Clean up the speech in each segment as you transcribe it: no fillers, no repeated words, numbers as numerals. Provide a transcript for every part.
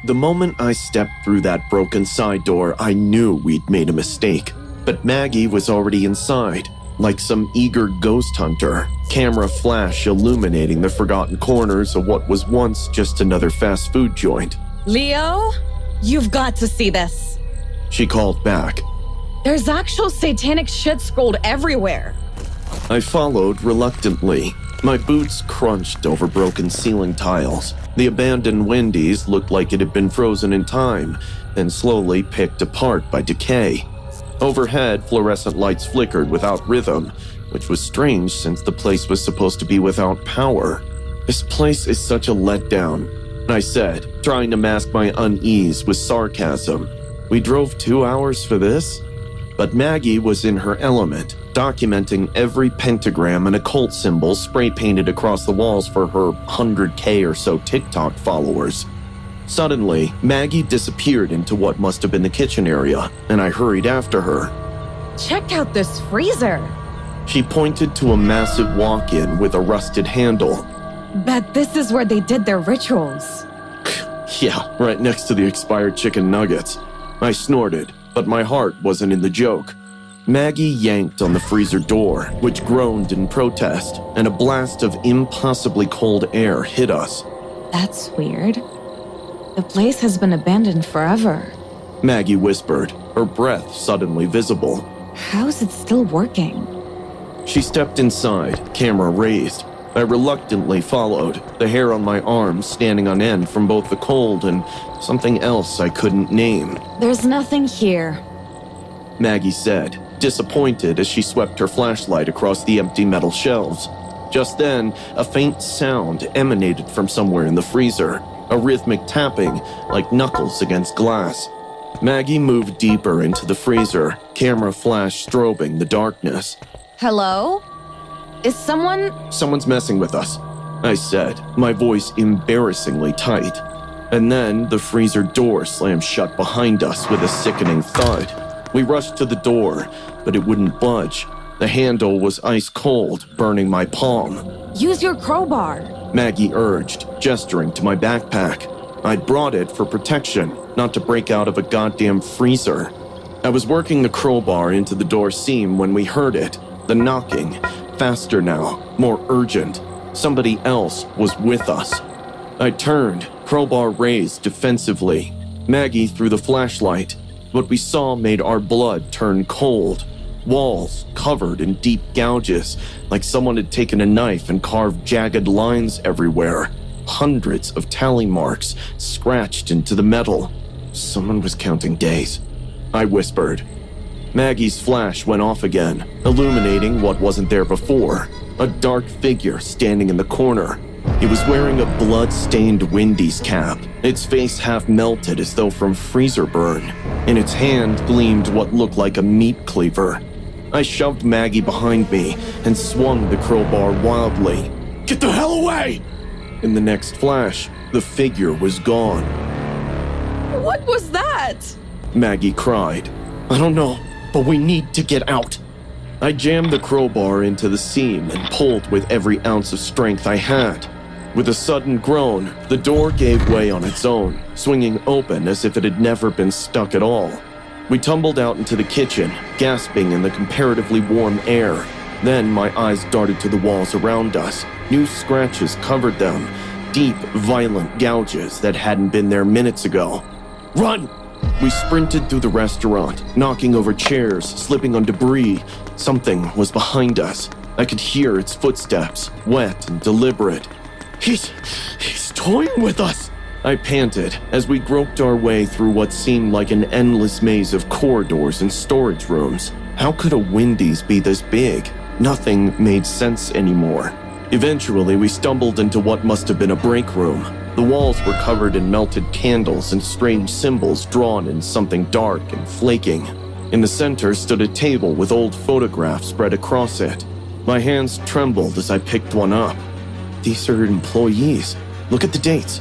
The moment I stepped through that broken side door, I knew we'd made a mistake. But Maggie was already inside, like some eager ghost hunter, camera flash illuminating the forgotten corners of what was once just another fast food joint. Leo, you've got to see this. She called back. There's actual satanic shit scrolled everywhere. I followed reluctantly. My boots crunched over broken ceiling tiles. The abandoned Wendy's looked like it had been frozen in time and slowly picked apart by decay. Overhead, fluorescent lights flickered without rhythm, which was strange since the place was supposed to be without power. This place is such a letdown, I said, trying to mask my unease with sarcasm. We drove 2 hours for this? But Maggie was in her element, documenting every pentagram and occult symbol spray-painted across the walls for her 100K or so TikTok followers. Suddenly, Maggie disappeared into what must have been the kitchen area, and I hurried after her. Check out this freezer. She pointed to a massive walk-in with a rusted handle. Bet this is where they did their rituals. Yeah, right next to the expired chicken nuggets. I snorted, but my heart wasn't in the joke. Maggie yanked on the freezer door, which groaned in protest, and a blast of impossibly cold air hit us. That's weird. The place has been abandoned forever. Maggie whispered, her breath suddenly visible. How's it still working? She stepped inside, camera raised. I reluctantly followed, the hair on my arms standing on end from both the cold and something else I couldn't name. There's nothing here, Maggie said, disappointed as she swept her flashlight across the empty metal shelves. Just then, a faint sound emanated from somewhere in the freezer, a rhythmic tapping like knuckles against glass. Maggie moved deeper into the freezer, camera flash strobing the darkness. Hello? Is someone... Someone's messing with us, I said, my voice embarrassingly tight. And then the freezer door slammed shut behind us with a sickening thud. We rushed to the door, but it wouldn't budge. The handle was ice cold, burning my palm. Use your crowbar, Maggie urged, gesturing to my backpack. I'd brought it for protection, not to break out of a goddamn freezer. I was working the crowbar into the door seam when we heard it, the knocking. Faster now, more urgent. Somebody else was with us. I turned, crowbar raised defensively. Maggie threw the flashlight. What we saw made our blood turn cold. Walls covered in deep gouges, like someone had taken a knife and carved jagged lines everywhere. Hundreds of tally marks scratched into the metal. Someone was counting days, I whispered. Maggie's flash went off again, illuminating what wasn't there before. A dark figure standing in the corner. He was wearing a blood-stained Wendy's cap, its face half melted as though from freezer burn. In its hand gleamed what looked like a meat cleaver. I shoved Maggie behind me and swung the crowbar wildly. Get the hell away! In the next flash, the figure was gone. What was that? Maggie cried. I don't know, but we need to get out. I jammed the crowbar into the seam and pulled with every ounce of strength I had. With a sudden groan, the door gave way on its own, swinging open as if it had never been stuck at all. We tumbled out into the kitchen, gasping in the comparatively warm air. Then my eyes darted to the walls around us. New scratches covered them, deep, violent gouges that hadn't been there minutes ago. Run! We sprinted through the restaurant, knocking over chairs, slipping on debris. Something was behind us. I could hear its footsteps, wet and deliberate. He's toying with us, I panted as we groped our way through what seemed like an endless maze of corridors and storage rooms. How could a Wendy's be this big? Nothing made sense anymore. Eventually, we stumbled into what must have been a break room. The walls were covered in melted candles and strange symbols drawn in something dark and flaking. In the center stood a table with old photographs spread across it. My hands trembled as I picked one up. These are employees. Look at the dates.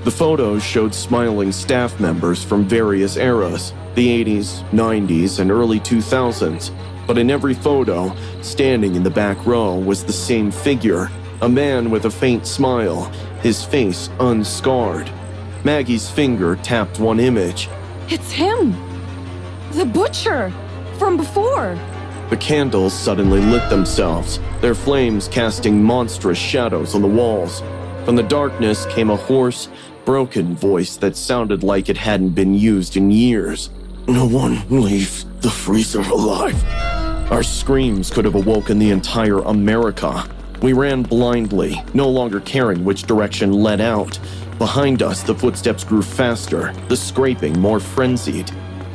The photos showed smiling staff members from various eras, the 80s, 90s, and early 2000s. But in every photo, standing in the back row was the same figure, a man with a faint smile, his face unscarred. Maggie's finger tapped one image. It's him! The butcher! From before! The candles suddenly lit themselves, their flames casting monstrous shadows on the walls. From the darkness came a hoarse, broken voice that sounded like it hadn't been used in years. No one leaves the freezer alive. Our screams could have awoken the entire America. We ran blindly, no longer caring which direction led out. Behind us, the footsteps grew faster, the scraping more frenzied.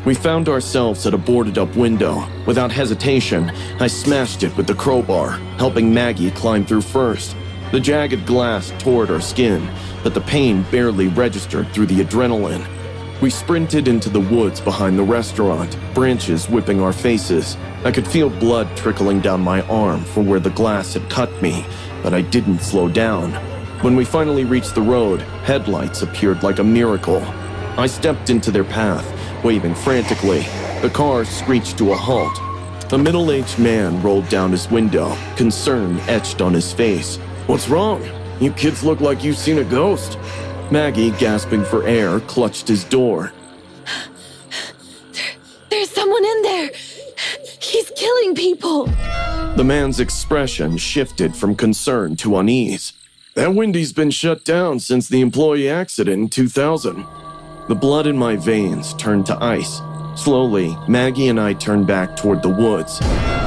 We found ourselves at a boarded-up window. Without hesitation, I smashed it with the crowbar, helping Maggie climb through first. The jagged glass tore at our skin, but the pain barely registered through the adrenaline. We sprinted into the woods behind the restaurant, branches whipping our faces. I could feel blood trickling down my arm from where the glass had cut me, but I didn't slow down. When we finally reached the road, headlights appeared like a miracle. I stepped into their path, waving frantically. The car screeched to a halt. A middle-aged man rolled down his window, concern etched on his face. "What's wrong? You kids look like you've seen a ghost." Maggie, gasping for air, clutched his door. There's someone in there! He's killing people! The man's expression shifted from concern to unease. "That Wendy's been shut down since the employee accident in 2000. The blood in my veins turned to ice. Slowly, Maggie and I turned back toward the woods.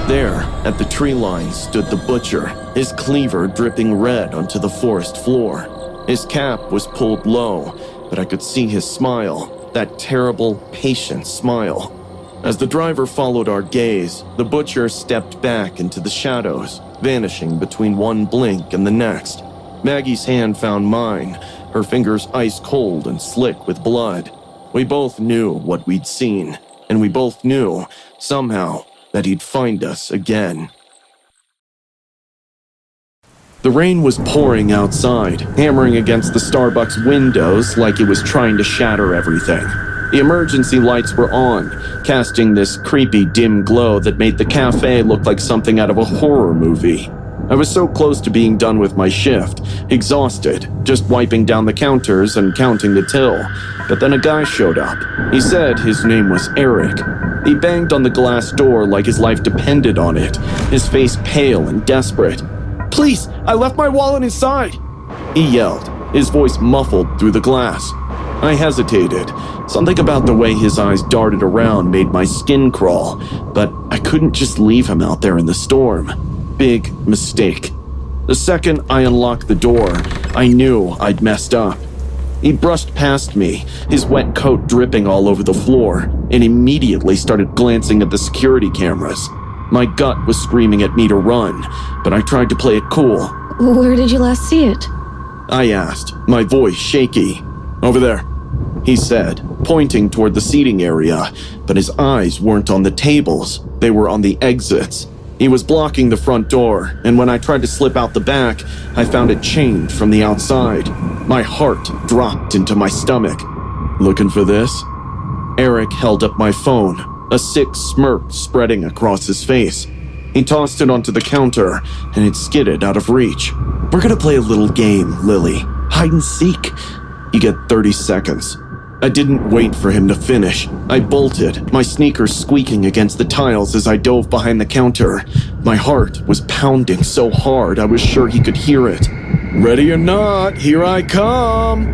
There, at the tree line, stood the butcher, his cleaver dripping red onto the forest floor. His cap was pulled low, but I could see his smile, that terrible, patient smile. As the driver followed our gaze, the butcher stepped back into the shadows, vanishing between one blink and the next. Maggie's hand found mine, her fingers ice cold and slick with blood. We both knew what we'd seen, and we both knew, somehow, that he'd find us again. The rain was pouring outside, hammering against the Starbucks windows like it was trying to shatter everything. The emergency lights were on, casting this creepy dim glow that made the cafe look like something out of a horror movie. I was so close to being done with my shift, exhausted, just wiping down the counters and counting the till. But then a guy showed up. He said his name was Eric. He banged on the glass door like his life depended on it, his face pale and desperate. "Please, I left my wallet inside!" he yelled, his voice muffled through the glass. I hesitated. Something about the way his eyes darted around made my skin crawl, but I couldn't just leave him out there in the storm. Big mistake. The second I unlocked the door, I knew I'd messed up. He brushed past me, his wet coat dripping all over the floor, and immediately started glancing at the security cameras. My gut was screaming at me to run, but I tried to play it cool. Where did you last see it? I asked, my voice shaky. "Over there," he said, pointing toward the seating area, but his eyes weren't on the tables. They were on the exits. He was blocking the front door, and when I tried to slip out the back, I found it chained from the outside. My heart dropped into my stomach. "Looking for this?" Eric held up my phone, a sick smirk spreading across his face. He tossed it onto the counter, and it skidded out of reach. "We're gonna play a little game, Lily. Hide and seek. You get 30 seconds. I didn't wait for him to finish. I bolted, my sneakers squeaking against the tiles as I dove behind the counter. My heart was pounding so hard I was sure he could hear it. "Ready or not, here I come!"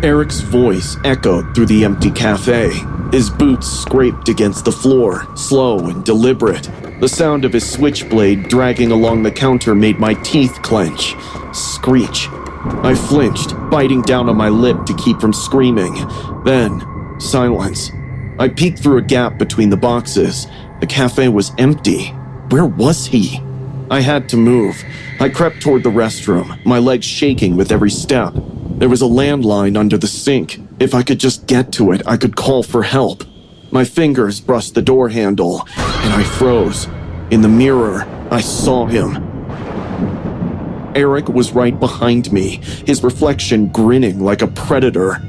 Eric's voice echoed through the empty cafe. His boots scraped against the floor, slow and deliberate. The sound of his switchblade dragging along the counter made my teeth clench. Screech. I flinched, biting down on my lip to keep from screaming. Then, silence. I peeked through a gap between the boxes. The cafe was empty. Where was he? I had to move. I crept toward the restroom, my legs shaking with every step. There was a landline under the sink. If I could just get to it, I could call for help. My fingers brushed the door handle, and I froze. In the mirror, I saw him. Eric was right behind me, his reflection grinning like a predator.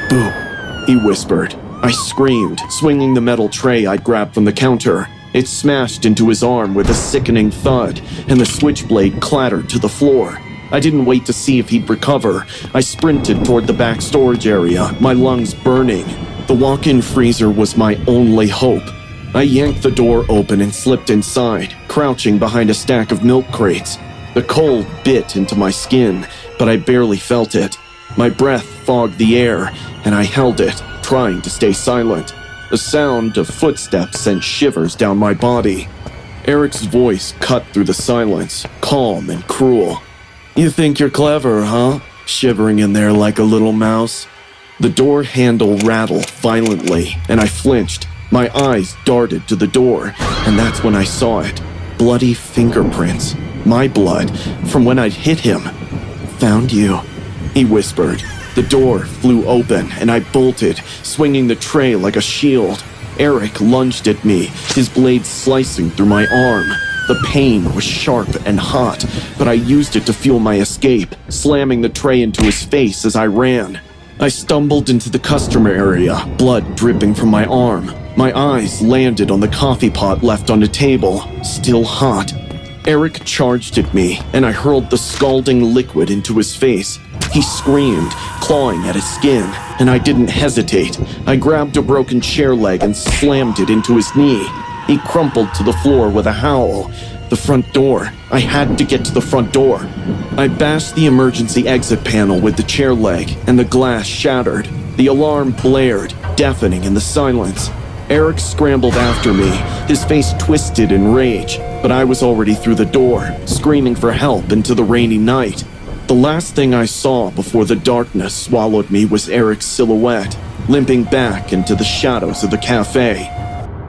"Boo," he whispered. I screamed, swinging the metal tray I'd grabbed from the counter. It smashed into his arm with a sickening thud, and the switchblade clattered to the floor. I didn't wait to see if he'd recover. I sprinted toward the back storage area, my lungs burning. The walk-in freezer was my only hope. I yanked the door open and slipped inside, crouching behind a stack of milk crates. The cold bit into my skin, but I barely felt it. My breath fogged the air, and I held it, trying to stay silent. The sound of footsteps sent shivers down my body. Eric's voice cut through the silence, calm and cruel. "You think you're clever, huh? Shivering in there like a little mouse?" The door handle rattled violently, and I flinched. My eyes darted to the door, and that's when I saw it. Bloody fingerprints. My blood, from when I'd hit him. "Found you," he whispered. The door flew open, and I bolted, swinging the tray like a shield. Eric lunged at me, his blade slicing through my arm. The pain was sharp and hot, but I used it to fuel my escape, slamming the tray into his face as I ran. I stumbled into the customer area, blood dripping from my arm. My eyes landed on the coffee pot left on the table, still hot. Eric charged at me, and I hurled the scalding liquid into his face. He screamed, clawing at his skin, and I didn't hesitate. I grabbed a broken chair leg and slammed it into his knee. He crumpled to the floor with a howl. The front door. I had to get to the front door. I bashed the emergency exit panel with the chair leg, and the glass shattered. The alarm blared, deafening in the silence. Eric scrambled after me, his face twisted in rage, but I was already through the door, screaming for help into the rainy night. The last thing I saw before the darkness swallowed me was Eric's silhouette, limping back into the shadows of the cafe.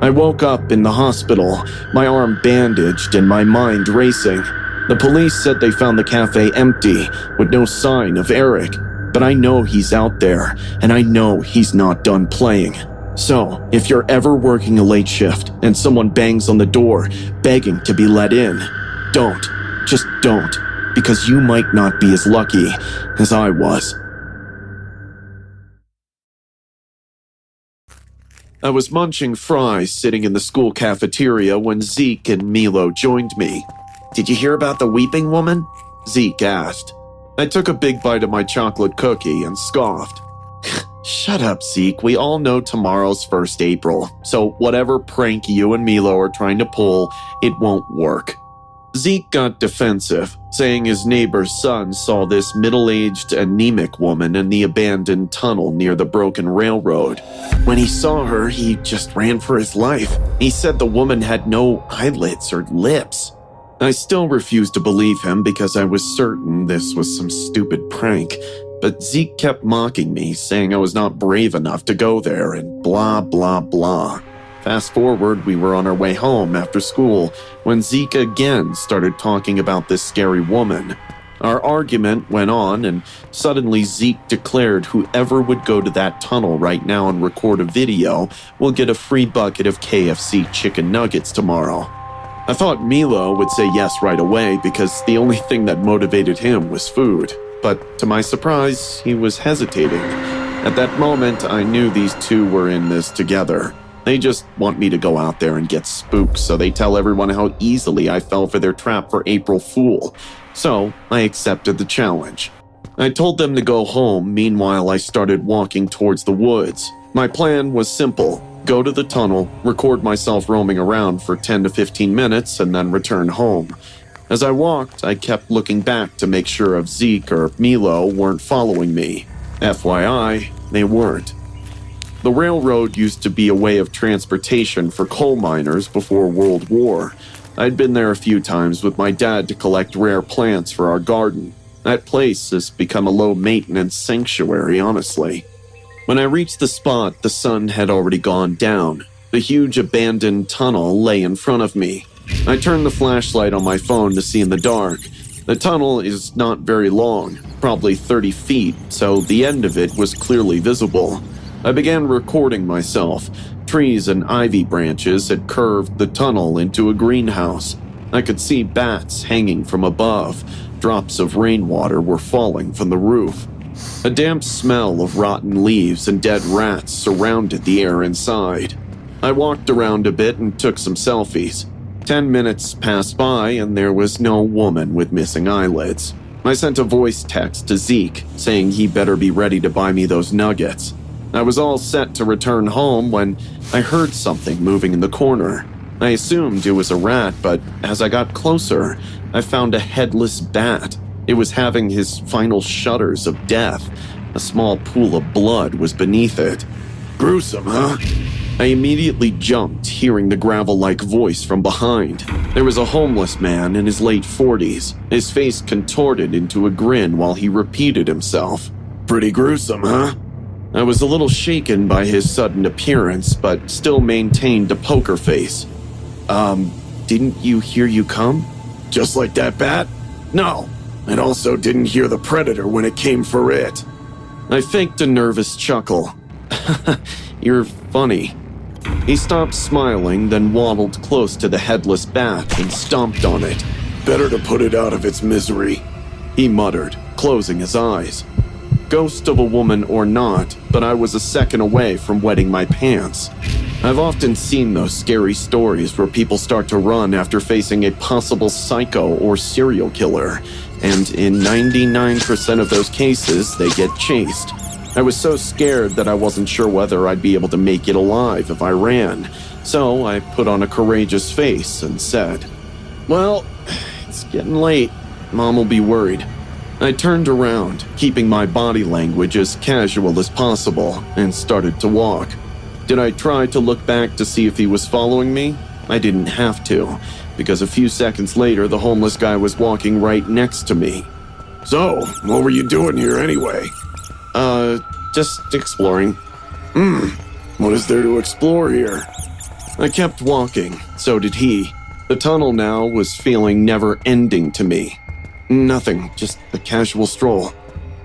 I woke up in the hospital, my arm bandaged and my mind racing. The police said they found the cafe empty, with no sign of Eric, but I know he's out there, and I know he's not done playing. So, if you're ever working a late shift and someone bangs on the door, begging to be let in, don't. Just don't, because you might not be as lucky as I was. I was munching fries sitting in the school cafeteria when Zeke and Milo joined me. "Did you hear about the weeping woman?" Zeke asked. I took a big bite of my chocolate cookie and scoffed. "Shut up, Zeke. We all know tomorrow's 1st April, so whatever prank you and Milo are trying to pull, it won't work." Zeke got defensive, saying his neighbor's son saw this middle-aged, anemic woman in the abandoned tunnel near the broken railroad. When he saw her, he just ran for his life. He said the woman had no eyelids or lips. I still refused to believe him because I was certain this was some stupid prank, but Zeke kept mocking me, saying I was not brave enough to go there and blah, blah, blah. Fast forward, we were on our way home after school when Zeke again started talking about this scary woman. Our argument went on, and suddenly Zeke declared whoever would go to that tunnel right now and record a video will get a free bucket of KFC chicken nuggets tomorrow. I thought Milo would say yes right away because the only thing that motivated him was food. But to my surprise, he was hesitating. At that moment, I knew these two were in this together. They just want me to go out there and get spooked, so they tell everyone how easily I fell for their trap for April Fool. So I accepted the challenge. I told them to go home. Meanwhile, I started walking towards the woods. My plan was simple. Go to the tunnel, record myself roaming around for 10 to 15 minutes, and then return home. As I walked, I kept looking back to make sure if Zeke or Milo weren't following me. FYI, they weren't. The railroad used to be a way of transportation for coal miners before World War. I'd been there a few times with my dad to collect rare plants for our garden. That place has become a low-maintenance sanctuary, honestly. When I reached the spot, the sun had already gone down. The huge abandoned tunnel lay in front of me. I turned the flashlight on my phone to see in the dark. The tunnel is not very long, probably 30 feet, so the end of it was clearly visible. I began recording myself. Trees and ivy branches had curved the tunnel into a greenhouse. I could see bats hanging from above. Drops of rainwater were falling from the roof. A damp smell of rotten leaves and dead rats surrounded the air inside. I walked around a bit and took some selfies. 10 minutes passed by and there was no woman with missing eyelids. I sent a voice text to Zeke saying he better be ready to buy me those nuggets. I was all set to return home when I heard something moving in the corner. I assumed it was a rat, but as I got closer, I found a headless bat. It was having his final shudders of death. A small pool of blood was beneath it. Gruesome, huh? I immediately jumped, hearing the gravel-like voice from behind. There was a homeless man in his late 40s, his face contorted into a grin while he repeated himself. Pretty gruesome, huh? I was a little shaken by his sudden appearance, but still maintained a poker face. Didn't you hear you come? Just like that bat? No, and also didn't hear the predator when it came for it. I faked a nervous chuckle. You're funny. He stopped smiling, then waddled close to the headless bat and stomped on it. Better to put it out of its misery, he muttered, closing his eyes. Ghost of a woman or not, but I was a second away from wetting my pants. I've often seen those scary stories where people start to run after facing a possible psycho or serial killer, and in 99% of those cases, they get chased. I was so scared that I wasn't sure whether I'd be able to make it alive if I ran, so I put on a courageous face and said, Well, it's getting late. Mom will be worried. I turned around, keeping my body language as casual as possible, and started to walk. Did I try to look back to see if he was following me? I didn't have to, because a few seconds later the homeless guy was walking right next to me. So, what were you doing here anyway? Just exploring. What is there to explore here? I kept walking, so did he. The tunnel now was feeling never-ending to me. Nothing, just a casual stroll,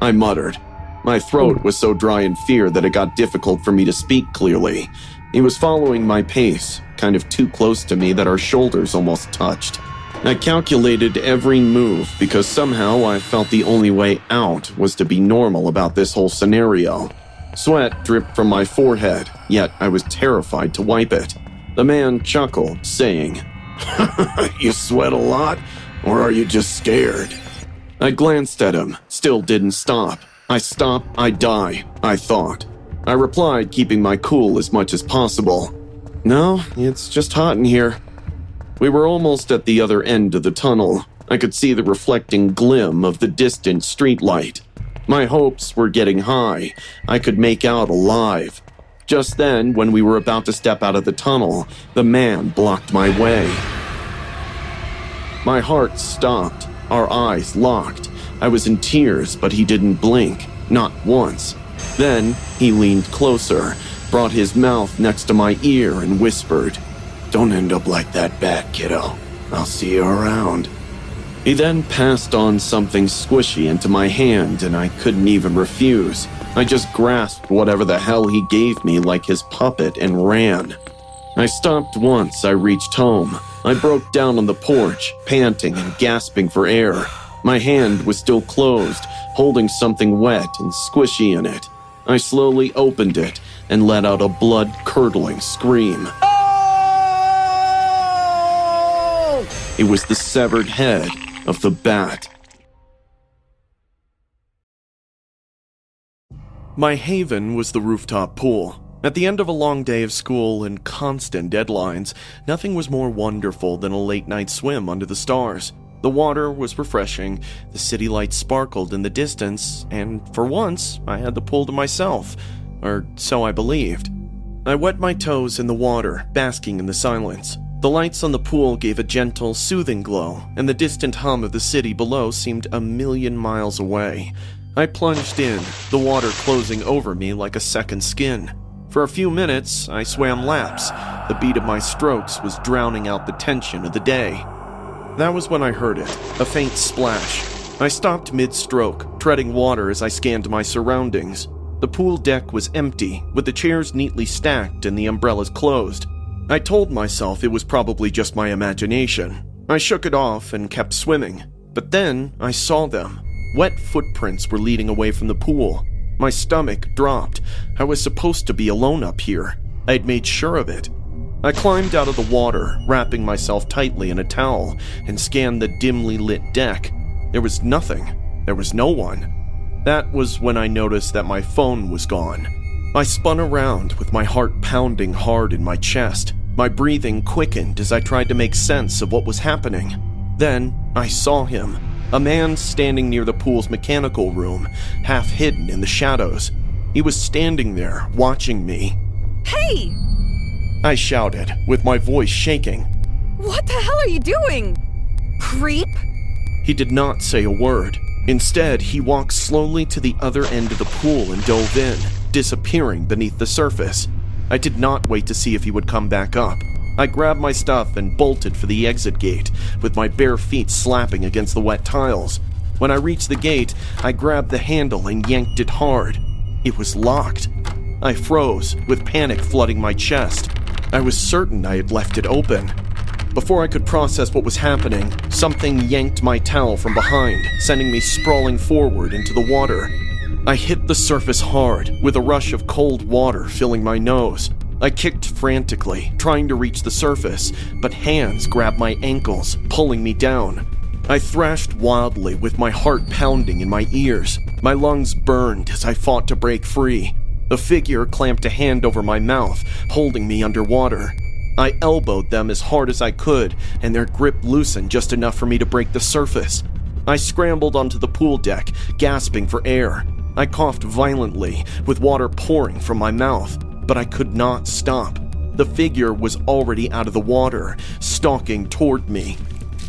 I muttered. My throat was so dry in fear that it got difficult for me to speak clearly. He was following my pace, kind of too close to me that our shoulders almost touched. I calculated every move because somehow I felt the only way out was to be normal about this whole scenario. Sweat dripped from my forehead, yet I was terrified to wipe it. The man chuckled, saying, You sweat a lot, or are you just scared? I glanced at him, still didn't stop. I stop, I die, I thought. I replied, keeping my cool as much as possible. No, it's just hot in here. We were almost at the other end of the tunnel. I could see the reflecting glim of the distant streetlight. My hopes were getting high. I could make out alive. Just then, when we were about to step out of the tunnel, the man blocked my way. My heart stopped. Our eyes locked. I was in tears, but he didn't blink, not once. Then, he leaned closer, brought his mouth next to my ear and whispered, Don't end up like that bat, kiddo. I'll see you around. He then passed on something squishy into my hand, and I couldn't even refuse. I just grasped whatever the hell he gave me like his puppet and ran. I stopped once I reached home. I broke down on the porch, panting and gasping for air. My hand was still closed, holding something wet and squishy in it. I slowly opened it and let out a blood-curdling scream. It was the severed head of the bat. My haven was the rooftop pool. At the end of a long day of school and constant deadlines, nothing was more wonderful than a late-night swim under the stars. The water was refreshing, the city lights sparkled in the distance, and for once, I had the pool to myself, or so I believed. I wet my toes in the water, basking in the silence. The lights on the pool gave a gentle, soothing glow, and the distant hum of the city below seemed a million miles away. I plunged in, the water closing over me like a second skin. For a few minutes, I swam laps. The beat of my strokes was drowning out the tension of the day. That was when I heard it, a faint splash. I stopped mid-stroke, treading water as I scanned my surroundings. The pool deck was empty, with the chairs neatly stacked and the umbrellas closed. I told myself it was probably just my imagination. I shook it off and kept swimming. But then I saw them. Wet footprints were leading away from the pool. My stomach dropped. I was supposed to be alone up here. I had made sure of it. I climbed out of the water, wrapping myself tightly in a towel, and scanned the dimly lit deck. There was nothing. There was no one. That was when I noticed that my phone was gone. I spun around with my heart pounding hard in my chest. My breathing quickened as I tried to make sense of what was happening. Then I saw him, a man standing near the pool's mechanical room, half hidden in the shadows. He was standing there, watching me. Hey! I shouted, with my voice shaking. What the hell are you doing? Creep? He did not say a word. Instead, he walked slowly to the other end of the pool and dove in, disappearing beneath the surface. I did not wait to see if he would come back up. I grabbed my stuff and bolted for the exit gate, with my bare feet slapping against the wet tiles. When I reached the gate, I grabbed the handle and yanked it hard. It was locked. I froze, with panic flooding my chest. I was certain I had left it open. Before I could process what was happening, something yanked my towel from behind, sending me sprawling forward into the water. I hit the surface hard, with a rush of cold water filling my nose. I kicked frantically, trying to reach the surface, but hands grabbed my ankles, pulling me down. I thrashed wildly with my heart pounding in my ears. My lungs burned as I fought to break free. The figure clamped a hand over my mouth, holding me underwater. I elbowed them as hard as I could, and their grip loosened just enough for me to break the surface. I scrambled onto the pool deck, gasping for air. I coughed violently, with water pouring from my mouth, but I could not stop. The figure was already out of the water, stalking toward me.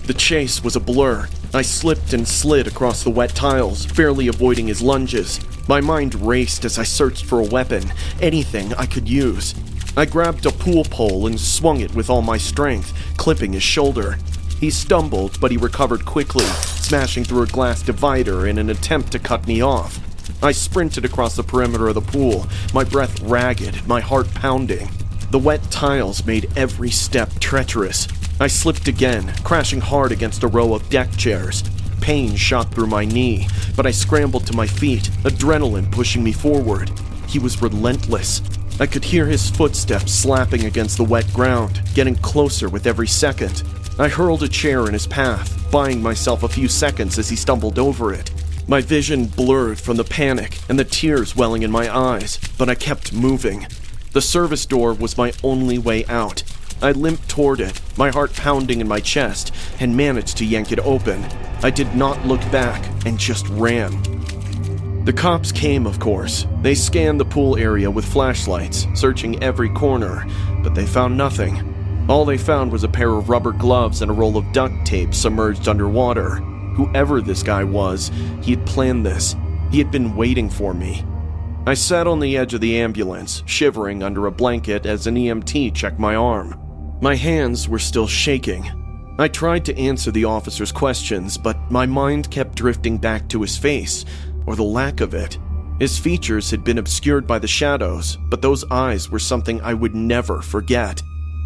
The chase was a blur. I slipped and slid across the wet tiles, barely avoiding his lunges. My mind raced as I searched for a weapon, anything I could use. I grabbed a pool pole and swung it with all my strength, clipping his shoulder. He stumbled, but he recovered quickly, smashing through a glass divider in an attempt to cut me off. I sprinted across the perimeter of the pool, my breath ragged, my heart pounding. The wet tiles made every step treacherous. I slipped again, crashing hard against a row of deck chairs. Pain shot through my knee, but I scrambled to my feet, adrenaline pushing me forward. He was relentless. I could hear his footsteps slapping against the wet ground, getting closer with every second. I hurled a chair in his path, buying myself a few seconds as he stumbled over it. My vision blurred from the panic and the tears welling in my eyes, but I kept moving. The service door was my only way out. I limped toward it, my heart pounding in my chest, and managed to yank it open. I did not look back and just ran. The cops came, of course. They scanned the pool area with flashlights, searching every corner, but they found nothing. All they found was a pair of rubber gloves and a roll of duct tape submerged underwater. Whoever this guy was, he had planned this. He had been waiting for me. I sat on the edge of the ambulance, shivering under a blanket as an EMT checked my arm. My hands were still shaking. I tried to answer the officer's questions, but my mind kept drifting back to his face, or the lack of it. His features had been obscured by the shadows, but those eyes were something I would never forget.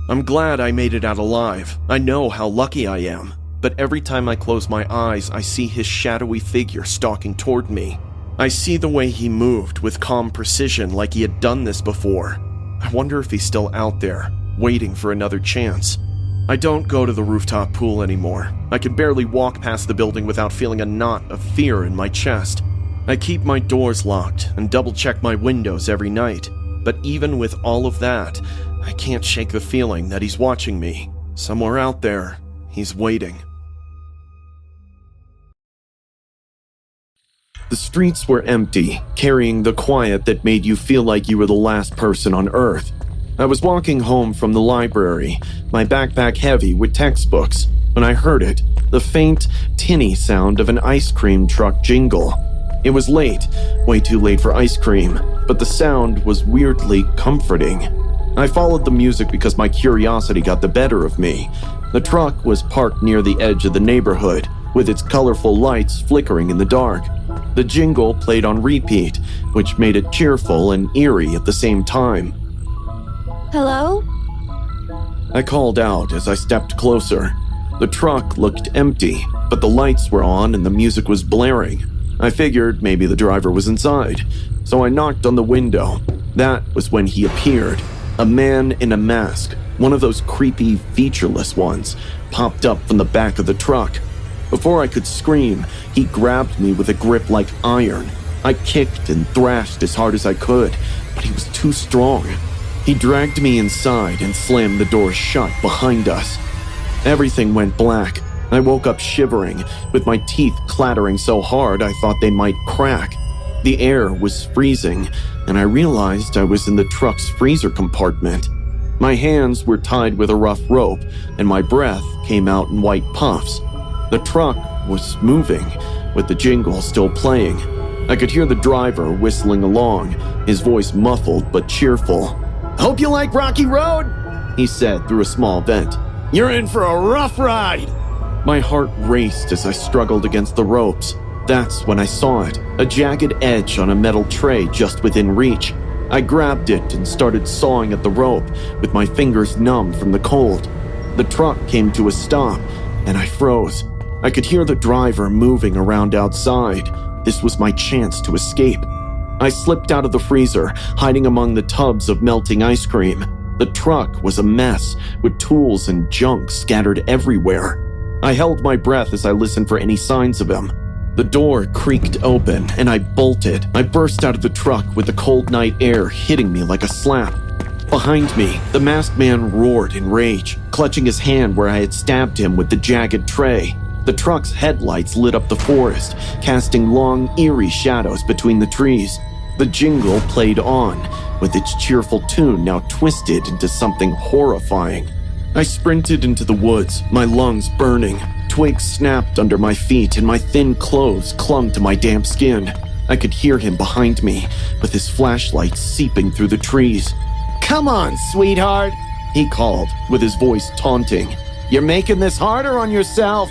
I'm glad I made it out alive. I know how lucky I am. But every time I close my eyes, I see his shadowy figure stalking toward me. I see the way he moved with calm precision like he had done this before. I wonder if he's still out there, waiting for another chance. I don't go to the rooftop pool anymore. I can barely walk past the building without feeling a knot of fear in my chest. I keep my doors locked and double-check my windows every night. But even with all of that, I can't shake the feeling that he's watching me. Somewhere out there, he's waiting. The streets were empty, carrying the quiet that made you feel like you were the last person on Earth. I was walking home from the library, my backpack heavy with textbooks, when I heard it, the faint, tinny sound of an ice cream truck jingle. It was late, way too late for ice cream, but the sound was weirdly comforting. I followed the music because my curiosity got the better of me. The truck was parked near the edge of the neighborhood, with its colorful lights flickering in the dark. The jingle played on repeat, which made it cheerful and eerie at the same time. Hello? I called out as I stepped closer. The truck looked empty, but the lights were on and the music was blaring. I figured maybe the driver was inside, so I knocked on the window. That was when he appeared. A man in a mask, one of those creepy, featureless ones, popped up from the back of the truck. Before I could scream, he grabbed me with a grip like iron. I kicked and thrashed as hard as I could, but he was too strong. He dragged me inside and slammed the door shut behind us. Everything went black. I woke up shivering, with my teeth clattering so hard I thought they might crack. The air was freezing, and I realized I was in the truck's freezer compartment. My hands were tied with a rough rope, and my breath came out in white puffs. The truck was moving, with the jingle still playing. I could hear the driver whistling along, his voice muffled but cheerful. "Hope you like Rocky Road," he said through a small vent. "You're in for a rough ride." My heart raced as I struggled against the ropes. That's when I saw it, a jagged edge on a metal tray just within reach. I grabbed it and started sawing at the rope, with my fingers numb from the cold. The truck came to a stop, and I froze. I could hear the driver moving around outside. This was my chance to escape. I slipped out of the freezer, hiding among the tubs of melting ice cream. The truck was a mess, with tools and junk scattered everywhere. I held my breath as I listened for any signs of him. The door creaked open, and I bolted. I burst out of the truck with the cold night air hitting me like a slap. Behind me, the masked man roared in rage, clutching his hand where I had stabbed him with the jagged tray. The truck's headlights lit up the forest, casting long, eerie shadows between the trees. The jingle played on, with its cheerful tune now twisted into something horrifying. I sprinted into the woods, my lungs burning. Twigs snapped under my feet and my thin clothes clung to my damp skin. I could hear him behind me, with his flashlight seeping through the trees. "Come on, sweetheart," he called, with his voice taunting. "You're making this harder on yourself."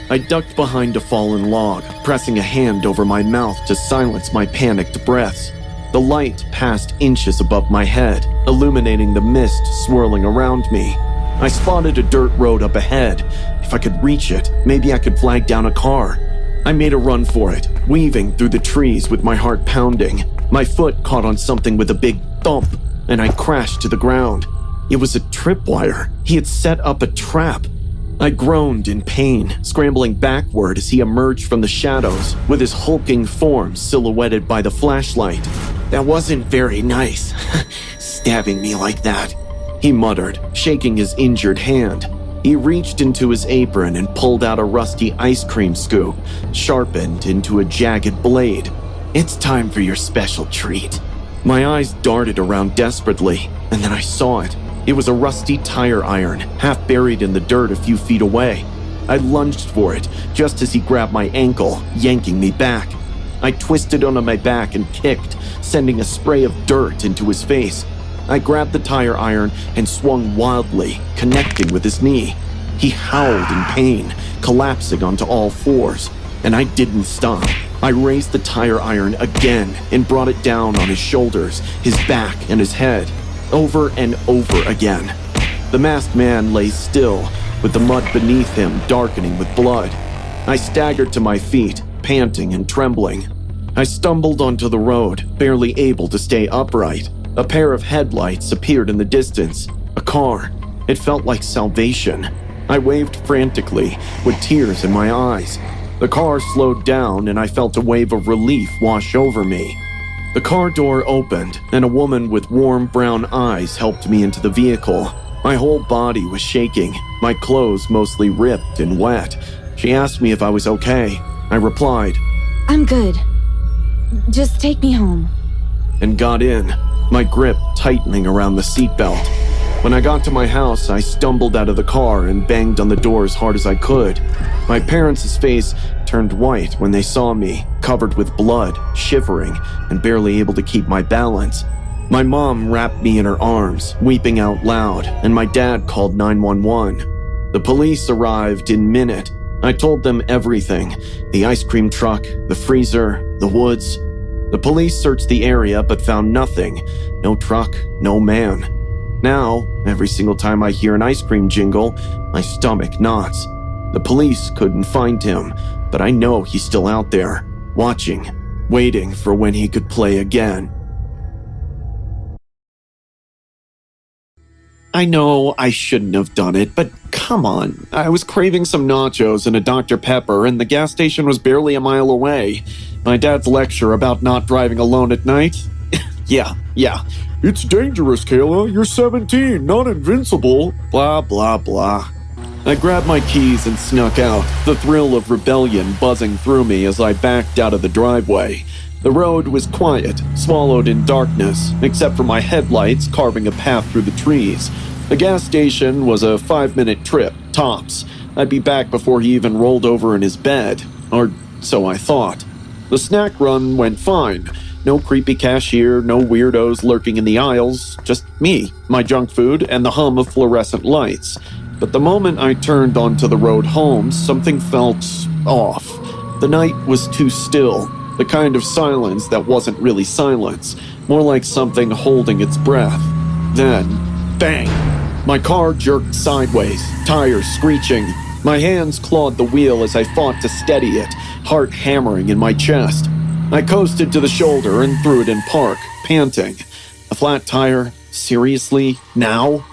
I ducked behind a fallen log, pressing a hand over my mouth to silence my panicked breaths. The light passed inches above my head, illuminating the mist swirling around me. I spotted a dirt road up ahead. If I could reach it, maybe I could flag down a car. I made a run for it, weaving through the trees with my heart pounding. My foot caught on something with a big thump, and I crashed to the ground. It was a tripwire. He had set up a trap. I groaned in pain, scrambling backward as he emerged from the shadows, with his hulking form silhouetted by the flashlight. "That wasn't very nice, stabbing me like that," he muttered, shaking his injured hand. He reached into his apron and pulled out a rusty ice cream scoop, sharpened into a jagged blade. "It's time for your special treat." My eyes darted around desperately, and then I saw it. It was a rusty tire iron, half buried in the dirt a few feet away. I lunged for it, just as he grabbed my ankle, yanking me back. I twisted onto my back and kicked, sending a spray of dirt into his face. I grabbed the tire iron and swung wildly, connecting with his knee. He howled in pain, collapsing onto all fours, and I didn't stop. I raised the tire iron again and brought it down on his shoulders, his back, and his head, over and over again. The masked man lay still, with the mud beneath him darkening with blood. I staggered to my feet, panting and trembling. I stumbled onto the road, barely able to stay upright. A pair of headlights appeared in the distance. A car. It felt like salvation. I waved frantically, with tears in my eyes. The car slowed down, and I felt a wave of relief wash over me. The car door opened, and a woman with warm brown eyes helped me into the vehicle. My whole body was shaking, my clothes mostly ripped and wet. She asked me if I was okay. I replied, "I'm good. Just take me home." and got in, my grip tightening around the seatbelt. When I got to my house, I stumbled out of the car and banged on the door as hard as I could. My parents' face turned white when they saw me, covered with blood, shivering, and barely able to keep my balance. My mom wrapped me in her arms, weeping out loud, and my dad called 911. The police arrived in a minute. I told them everything: the ice cream truck, the freezer, the woods. The police searched the area but found nothing. No truck, no man. Now, every single time I hear an ice cream jingle, my stomach knots. The police couldn't find him, but I know he's still out there, watching, waiting for when he could play again. I know I shouldn't have done it, but come on. I was craving some nachos and a Dr. Pepper, and the gas station was barely a mile away. My dad's lecture about not driving alone at night? Yeah. It's dangerous, Kayla. You're 17, not invincible. Blah, blah, blah. I grabbed my keys and snuck out, the thrill of rebellion buzzing through me as I backed out of the driveway. The road was quiet, swallowed in darkness, except for my headlights carving a path through the trees. The gas station was a 5-minute trip, tops. I'd be back before he even rolled over in his bed. Or so I thought. The snack run went fine. No creepy cashier, no weirdos lurking in the aisles, just me, my junk food, and the hum of fluorescent lights. But the moment I turned onto the road home, something felt off. The night was too still, the kind of silence that wasn't really silence, more like something holding its breath. Then, bang! My car jerked sideways, tires screeching. My hands clawed the wheel as I fought to steady it, heart hammering in my chest. I coasted to the shoulder and threw it in park, panting. A flat tire? Seriously? Now?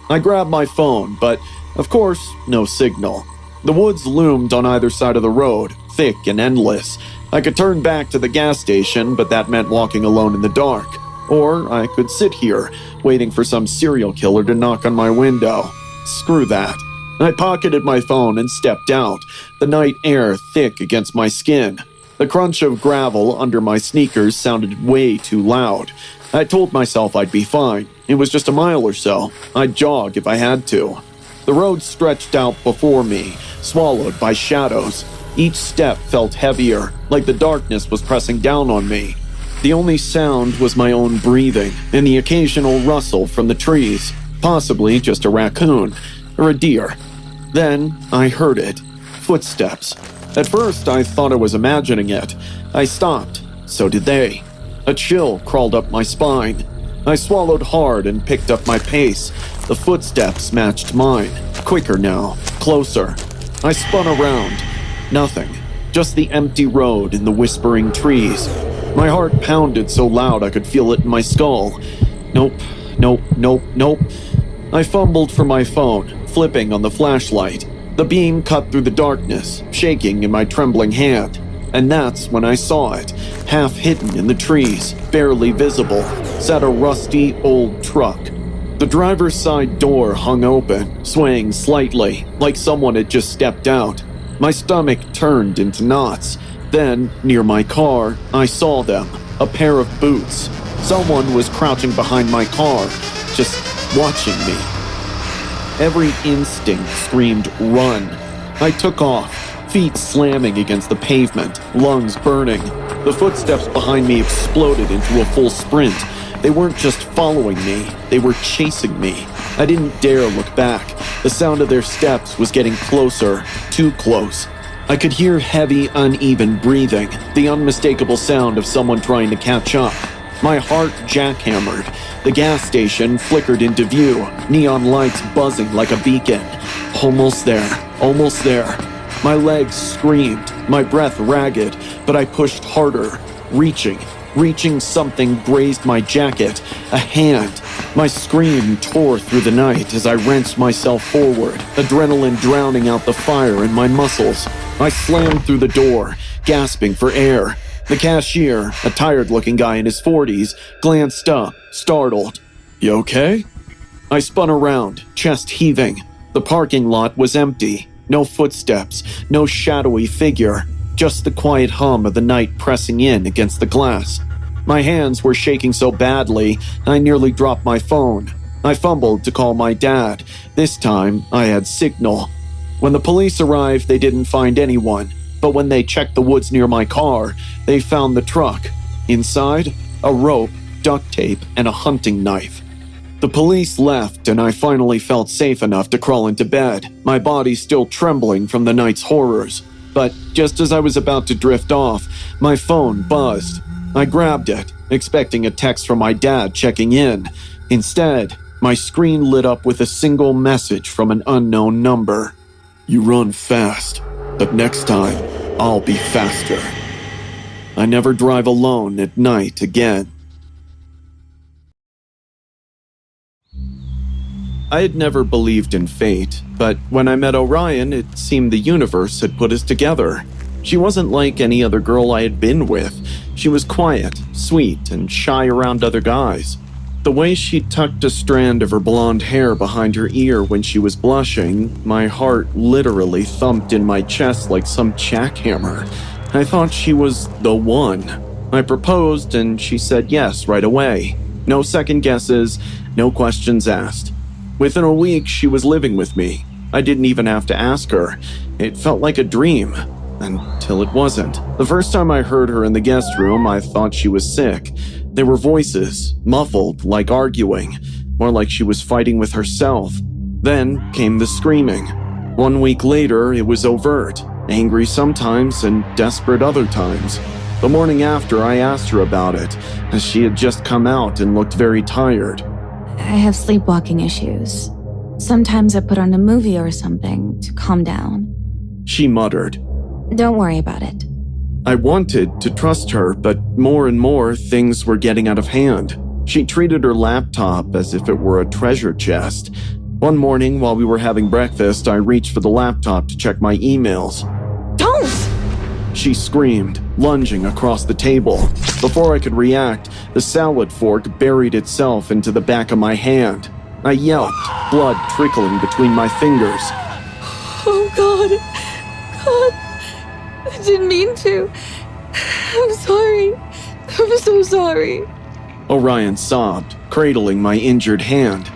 I grabbed my phone, but, of course, no signal. The woods loomed on either side of the road, thick and endless. I could turn back to the gas station, but that meant walking alone in the dark. Or I could sit here, waiting for some serial killer to knock on my window. Screw that. I pocketed my phone and stepped out, the night air thick against my skin. The crunch of gravel under my sneakers sounded way too loud. I told myself I'd be fine. It was just a mile or so. I'd jog if I had to. The road stretched out before me, swallowed by shadows. Each step felt heavier, like the darkness was pressing down on me. The only sound was my own breathing and the occasional rustle from the trees, possibly just a raccoon or a deer. Then I heard it. Footsteps. At first, I thought I was imagining it. I stopped. So did they. A chill crawled up my spine. I swallowed hard and picked up my pace. The footsteps matched mine. Quicker now. Closer. I spun around. Nothing. Just the empty road and the whispering trees. My heart pounded so loud I could feel it in my skull. Nope. I fumbled for my phone, flipping on the flashlight. The beam cut through the darkness, shaking in my trembling hand. And that's when I saw it. Half hidden in the trees, barely visible, sat a rusty old truck. The driver's side door hung open, swaying slightly, like someone had just stepped out. My stomach turned into knots. Then, near my car, I saw them. A pair of boots. Someone was crouching behind my car, just watching me. Every instinct screamed, run. I took off, feet slamming against the pavement, lungs burning. The footsteps behind me exploded into a full sprint. They weren't just following me, they were chasing me. I didn't dare look back. The sound of their steps was getting closer, too close. I could hear heavy, uneven breathing, the unmistakable sound of someone trying to catch up. My heart jackhammered. The gas station flickered into view, neon lights buzzing like a beacon. Almost there. My legs screamed, my breath ragged, but I pushed harder, reaching. Something grazed my jacket, a hand. My scream tore through the night as I wrenched myself forward, adrenaline drowning out the fire in my muscles. I slammed through the door, gasping for air. The cashier, a tired-looking guy in his 40s, glanced up, startled. "You okay?" I spun around, chest heaving. The parking lot was empty. No footsteps, no shadowy figure. Just the quiet hum of the night pressing in against the glass. My hands were shaking so badly, I nearly dropped my phone. I fumbled to call my dad. This time, I had signal. When the police arrived, they didn't find anyone. But when they checked the woods near my car, they found the truck. Inside, a rope, duct tape, and a hunting knife. The police left, and I finally felt safe enough to crawl into bed, my body still trembling from the night's horrors. But just as I was about to drift off, my phone buzzed. I grabbed it, expecting a text from my dad checking in. Instead, my screen lit up with a single message from an unknown number. "You run fast. But next time, I'll be faster." I never drive alone at night again. I had never believed in fate, but when I met Orion, it seemed the universe had put us together. She wasn't like any other girl I had been with. She was quiet, sweet, and shy around other guys. The way she tucked a strand of her blonde hair behind her ear when she was blushing, my heart literally thumped in my chest like some jackhammer. I thought she was the one. I proposed and she said yes right away. No second guesses, no questions asked. Within a week, she was living with me. I didn't even have to ask her. It felt like a dream. Until it wasn't. The first time I heard her in the guest room, I thought she was sick. There were voices, muffled, like arguing, more like she was fighting with herself. Then came the screaming. 1 week later, it was overt, angry sometimes and desperate other times. The morning after, I asked her about it, as she had just come out and looked very tired. I have sleepwalking issues. Sometimes I put on a movie or something to calm down. She muttered. Don't worry about it. I wanted to trust her, but more and more things were getting out of hand. She treated her laptop as if it were a treasure chest. One morning, while we were having breakfast, I reached for the laptop to check my emails. Don't! She screamed, lunging across the table. Before I could react, the salad fork buried itself into the back of my hand. I yelped, blood trickling between my fingers. Oh, God. God. I didn't mean to. I'm sorry. I'm so sorry. Orion sobbed, cradling my injured hand.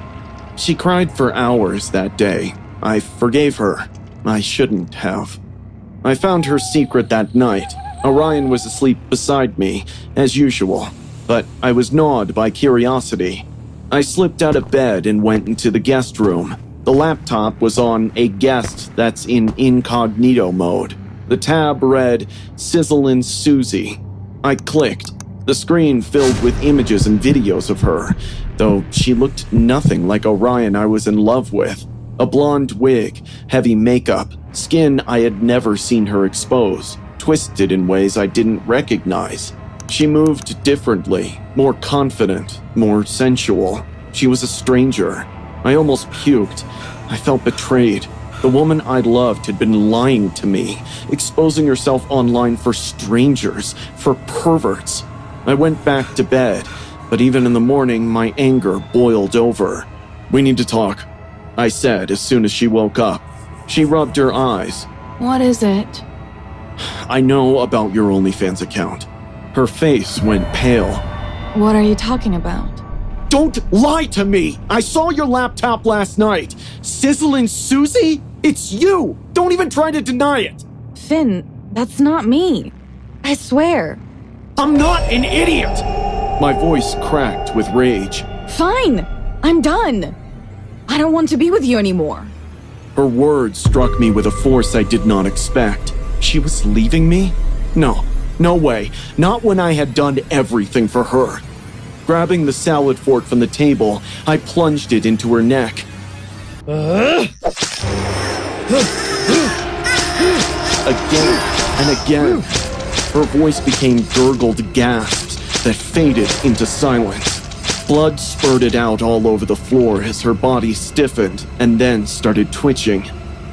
She cried for hours that day. I forgave her. I shouldn't have. I found her secret that night. Orion was asleep beside me, as usual, but I was gnawed by curiosity. I slipped out of bed and went into the guest room. The laptop was on a guest that's in incognito mode. The tab read, Sizzlin' Susie. I clicked. The screen filled with images and videos of her, though she looked nothing like Orion I was in love with. A blonde wig, heavy makeup, skin I had never seen her expose, twisted in ways I didn't recognize. She moved differently, more confident, more sensual. She was a stranger. I almost puked. I felt betrayed. The woman I loved had been lying to me, exposing herself online for strangers, for perverts. I went back to bed, but even in the morning, my anger boiled over. We need to talk, I said as soon as she woke up. She rubbed her eyes. What is it? I know about your OnlyFans account. Her face went pale. What are you talking about? Don't lie to me! I saw your laptop last night. Sizzling Susie? It's you! Don't even try to deny it! Finn, that's not me. I swear. I'm not an idiot! My voice cracked with rage. Fine! I'm done! I don't want to be with you anymore. Her words struck me with a force I did not expect. She was leaving me? No way. Not when I had done everything for her. Grabbing the salad fork from the table, I plunged it into her neck. Again and again. Her voice became gurgled gasps that faded into silence. Blood spurted out all over the floor as her body stiffened and then started twitching.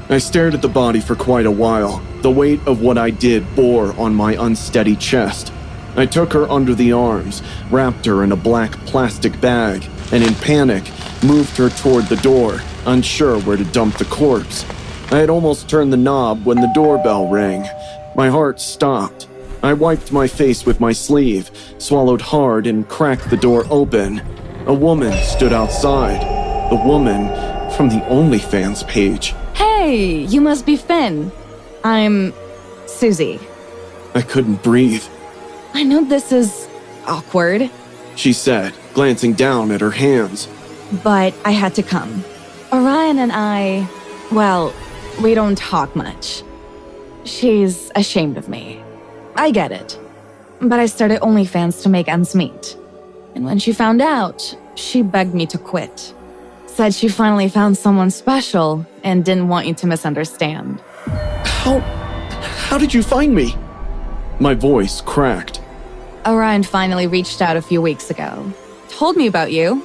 I stared at the body for quite a while. The weight of what I did bore on my unsteady chest. I took her under the arms, wrapped her in a black plastic bag, and in panic, moved her toward the door, unsure where to dump the corpse. I had almost turned the knob when the doorbell rang. My heart stopped. I wiped my face with my sleeve, swallowed hard, and cracked the door open. A woman stood outside. The woman from the OnlyFans page. Hey, you must be Finn. I'm Susie. I couldn't breathe. I know this is awkward, She said, glancing down at her hands. but I had to come. Orion and I, well, we don't talk much. She's ashamed of me. I get it. But I started OnlyFans to make ends meet. And when she found out, she begged me to quit. Said she finally found someone special and didn't want you to misunderstand. How did you find me? My voice cracked. Orion finally reached out a few weeks ago. Told me about you.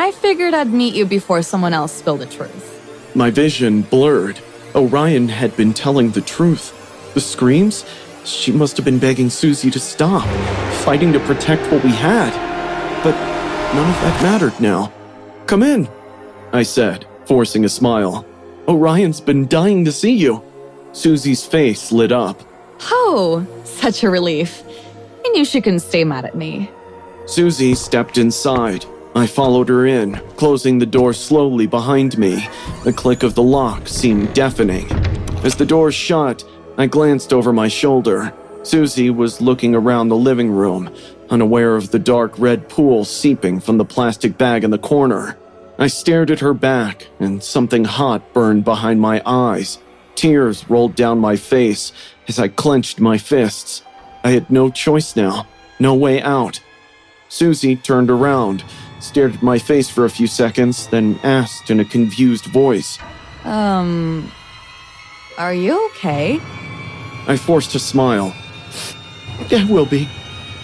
I figured I'd meet you before someone else spilled the truth. My vision blurred. Orion had been telling the truth. The screams? She must have been begging Susie to stop, fighting to protect what we had. But none of that mattered now. Come in, I said, forcing a smile. Orion's been dying to see you. Susie's face lit up. Oh, such a relief. I knew she couldn't stay mad at me. Susie stepped inside. I followed her in, closing the door slowly behind me. The click of the lock seemed deafening. As the door shut, I glanced over my shoulder. Susie was looking around the living room, unaware of the dark red pool seeping from the plastic bag in the corner. I stared at her back, and something hot burned behind my eyes. Tears rolled down my face as I clenched my fists. I had no choice now, no way out. Susie turned around, stared at my face for a few seconds, then asked in a confused voice, Are you okay? I forced a smile. Yeah, will be.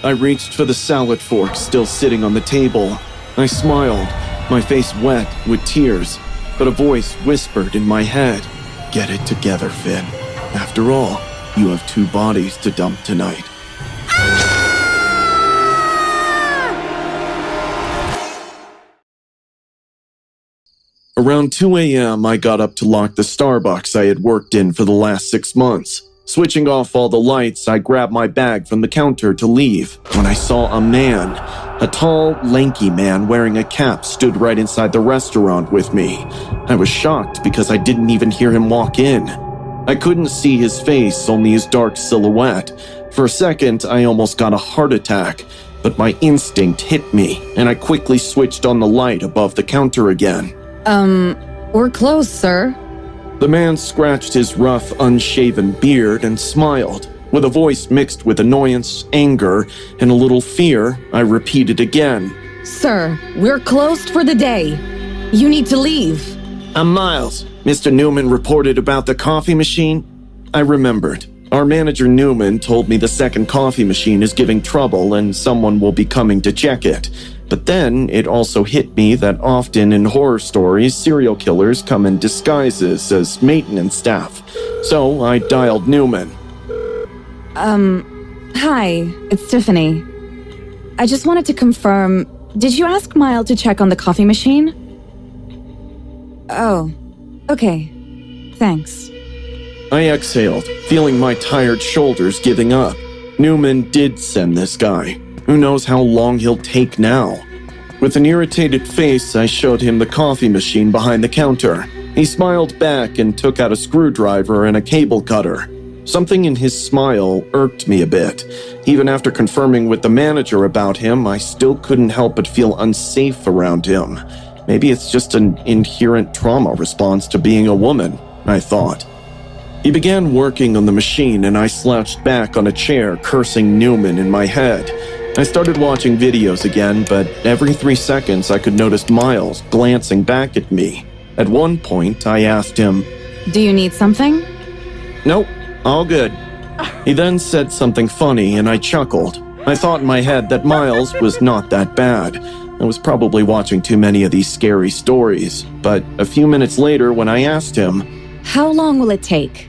I reached for the salad fork still sitting on the table. I smiled, my face wet with tears, but a voice whispered in my head, Get it together, Finn. After all, you have 2 bodies to dump tonight. Around 2 a.m., I got up to lock the Starbucks I had worked in for the last 6 months. Switching off all the lights, I grabbed my bag from the counter to leave when I saw a man. A tall, lanky man wearing a cap stood right inside the restaurant with me. I was shocked because I didn't even hear him walk in. I couldn't see his face, only his dark silhouette. For a second, I almost got a heart attack, but my instinct hit me, and I quickly switched on the light above the counter again. We're closed, sir. The man scratched his rough, unshaven beard and smiled. With a voice mixed with annoyance, anger, and a little fear, I repeated again. Sir, we're closed for the day. You need to leave. I'm Miles. Mr. Newman reported about the coffee machine. I remembered. Our manager Newman told me the second coffee machine is giving trouble and someone will be coming to check it. But then it also hit me that often in horror stories, serial killers come in disguises as maintenance staff. So I dialed Newman. Hi, it's Tiffany. I just wanted to confirm, did you ask Mile to check on the coffee machine? Oh, okay. Thanks. I exhaled, feeling my tired shoulders giving up. Newman did send this guy. Who knows how long he'll take now? With an irritated face, I showed him the coffee machine behind the counter. He smiled back and took out a screwdriver and a cable cutter. Something in his smile irked me a bit. Even after confirming with the manager about him, I still couldn't help but feel unsafe around him. Maybe it's just an inherent trauma response to being a woman, I thought. He began working on the machine and I slouched back on a chair, cursing Newman in my head. I started watching videos again, but every 3 seconds I could notice Miles glancing back at me. At one point, I asked him, Do you need something? Nope, all good. He then said something funny and I chuckled. I thought in my head that Miles was not that bad. I was probably watching too many of these scary stories. But a few minutes later, when I asked him, How long will it take?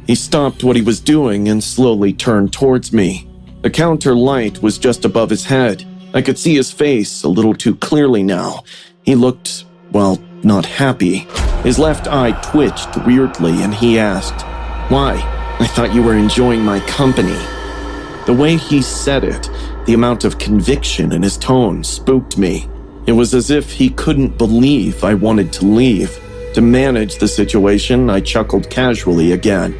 He stopped what he was doing and slowly turned towards me. The counter light was just above his head. I could see his face a little too clearly now. He looked, well, not happy. His left eye twitched weirdly and he asked, Why? I thought you were enjoying my company. The way he said it, the amount of conviction in his tone spooked me. It was as if he couldn't believe I wanted to leave. To manage the situation, I chuckled casually again.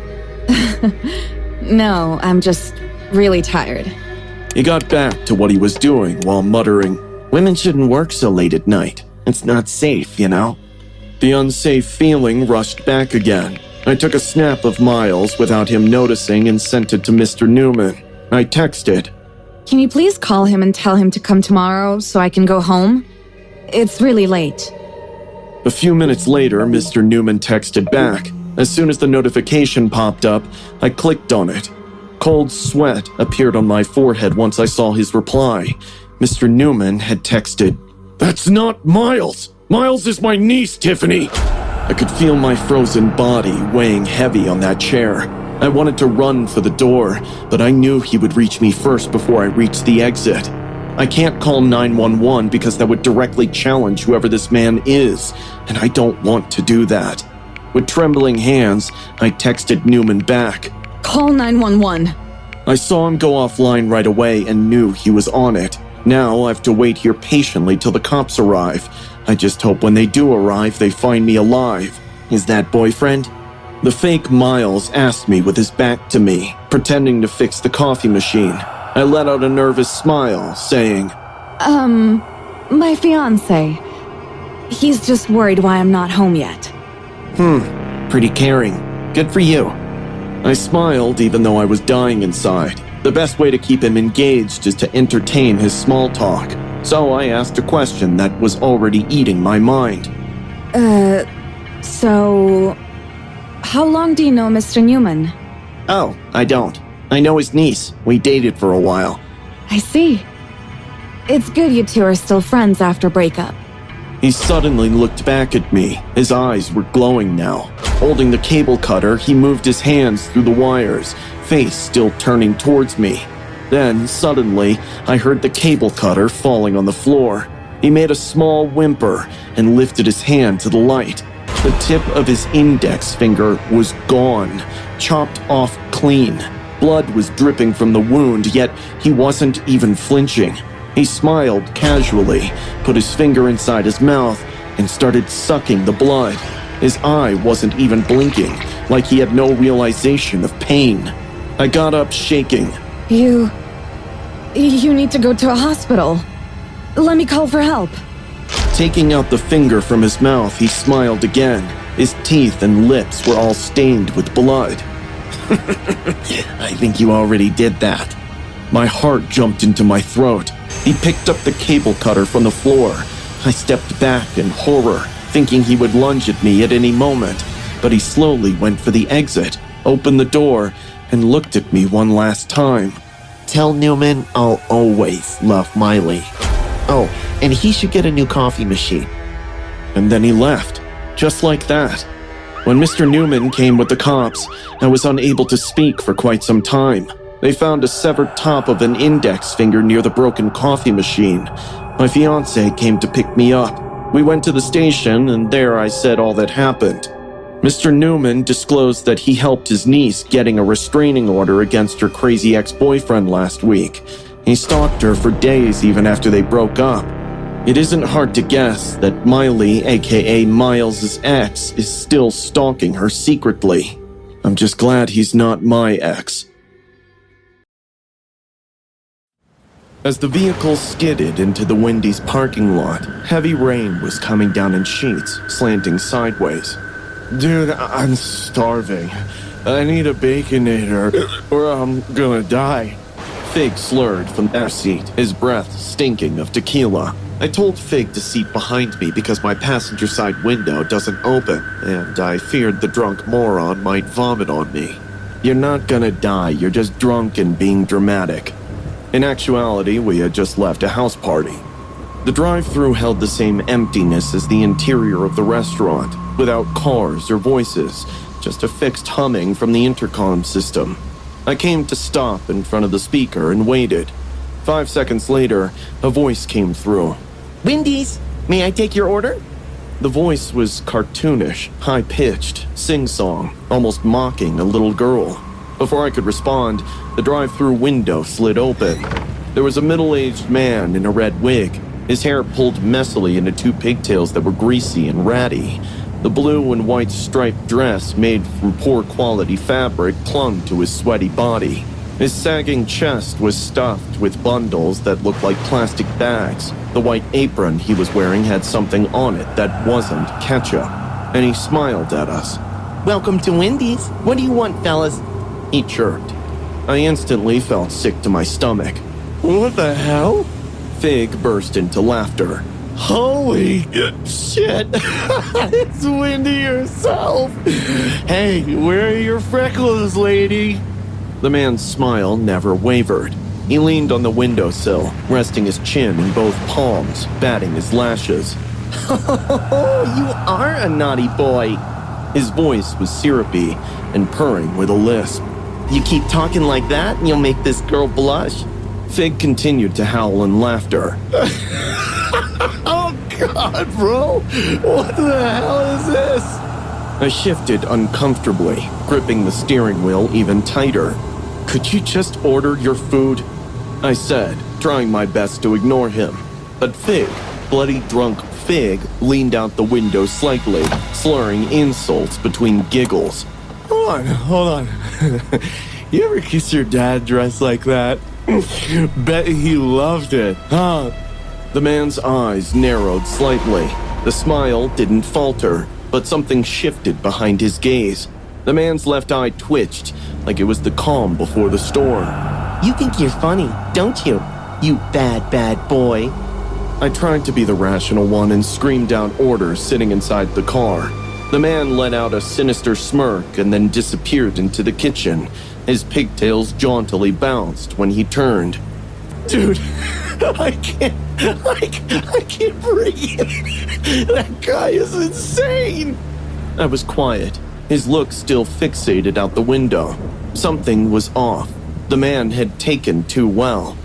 No, I'm just really tired. He got back to what he was doing while muttering, Women shouldn't work so late at night. It's not safe, you know? The unsafe feeling rushed back again. I took a snap of Miles without him noticing and sent it to Mr. Newman. I texted, Can you please call him and tell him to come tomorrow so I can go home? It's really late. A few minutes later, Mr. Newman texted back. As soon as the notification popped up, I clicked on it. Cold sweat appeared on my forehead once I saw his reply. Mr. Newman had texted, That's not Miles! Miles is my niece, Tiffany! I could feel my frozen body weighing heavy on that chair. I wanted to run for the door, but I knew he would reach me first before I reached the exit. I can't call 911 because that would directly challenge whoever this man is, and I don't want to do that. With trembling hands, I texted Newman back. Call 911. I saw him go offline right away and knew he was on it. Now I have to wait here patiently till the cops arrive. I just hope when they do arrive, they find me alive. Is that boyfriend? The fake Miles asked me with his back to me, pretending to fix the coffee machine. I let out a nervous smile, saying, My fiancé. He's just worried why I'm not home yet. Pretty caring. Good for you. I smiled even though I was dying inside. The best way to keep him engaged is to entertain his small talk. So I asked a question that was already eating my mind. So... How long do you know Mr. Newman? Oh, I don't. I know his niece. We dated for a while. I see. It's good you two are still friends after breakup. He suddenly looked back at me. His eyes were glowing now. Holding the cable cutter, he moved his hands through the wires, face still turning towards me. Then, suddenly, I heard the cable cutter falling on the floor. He made a small whimper and lifted his hand to the light. The tip of his index finger was gone, chopped off clean. Blood was dripping from the wound, yet he wasn't even flinching. He smiled casually, put his finger inside his mouth, and started sucking the blood. His eye wasn't even blinking, like he had no realization of pain. I got up shaking. You need to go to a hospital. Let me call for help. Taking out the finger from his mouth, he smiled again. His teeth and lips were all stained with blood. I think you already did that. My heart jumped into my throat. He picked up the cable cutter from the floor. I stepped back in horror, thinking he would lunge at me at any moment. But he slowly went for the exit, opened the door, and looked at me one last time. Tell Newman I'll always love Miley. Oh, and he should get a new coffee machine. And then he left, just like that. When Mr. Newman came with the cops, I was unable to speak for quite some time. They found a severed top of an index finger near the broken coffee machine. My fiancé came to pick me up. We went to the station, and there I said all that happened. Mr. Newman disclosed that he helped his niece getting a restraining order against her crazy ex-boyfriend last week. He stalked her for days even after they broke up. It isn't hard to guess that Miley, aka Miles' ex, is still stalking her secretly. I'm just glad he's not my ex. As the vehicle skidded into the Wendy's parking lot, heavy rain was coming down in sheets, slanting sideways. Dude, I'm starving. I need a Baconator, or I'm gonna die. Fig slurred from their seat, his breath stinking of tequila. I told Fig to seat behind me because my passenger side window doesn't open, and I feared the drunk moron might vomit on me. You're not gonna die, you're just drunk and being dramatic. In actuality, we had just left a house party. The drive-thru held the same emptiness as the interior of the restaurant, without cars or voices, just a fixed humming from the intercom system. I came to stop in front of the speaker and waited. 5 seconds later, a voice came through. Wendy's, may I take your order? The voice was cartoonish, high-pitched, sing-song, almost mocking a little girl. Before I could respond, the drive-thru window slid open. There was a middle-aged man in a red wig, his hair pulled messily into two pigtails that were greasy and ratty. The blue and white striped dress made from poor quality fabric clung to his sweaty body. His sagging chest was stuffed with bundles that looked like plastic bags. The white apron he was wearing had something on it that wasn't ketchup, and he smiled at us. Welcome to Wendy's. What do you want, fellas? He chirped. I instantly felt sick to my stomach. What the hell? Fig burst into laughter. Holy shit! It's Wendy herself! Hey, where are your freckles, lady? The man's smile never wavered. He leaned on the windowsill, resting his chin in both palms, batting his lashes. Oh, you are a naughty boy. His voice was syrupy and purring with a lisp. You keep talking like that and you'll make this girl blush. Fig continued to howl in laughter. Oh God, bro. What the hell is this? I shifted uncomfortably, gripping the steering wheel even tighter. Could you just order your food? I said, trying my best to ignore him. But Fig, bloody drunk Fig, leaned out the window slightly, slurring insults between giggles. Hold on. You ever kiss your dad dressed like that? Bet he loved it, huh? The man's eyes narrowed slightly. The smile didn't falter, but something shifted behind his gaze. The man's left eye twitched, like it was the calm before the storm. You think you're funny, don't you? You bad, bad boy. I tried to be the rational one and screamed out orders sitting inside the car. The man let out a sinister smirk and then disappeared into the kitchen. His pigtails jauntily bounced when he turned. Dude, I can't breathe. That guy is insane. I was quiet, his look still fixated out the window. Something was off. The man had taken too well.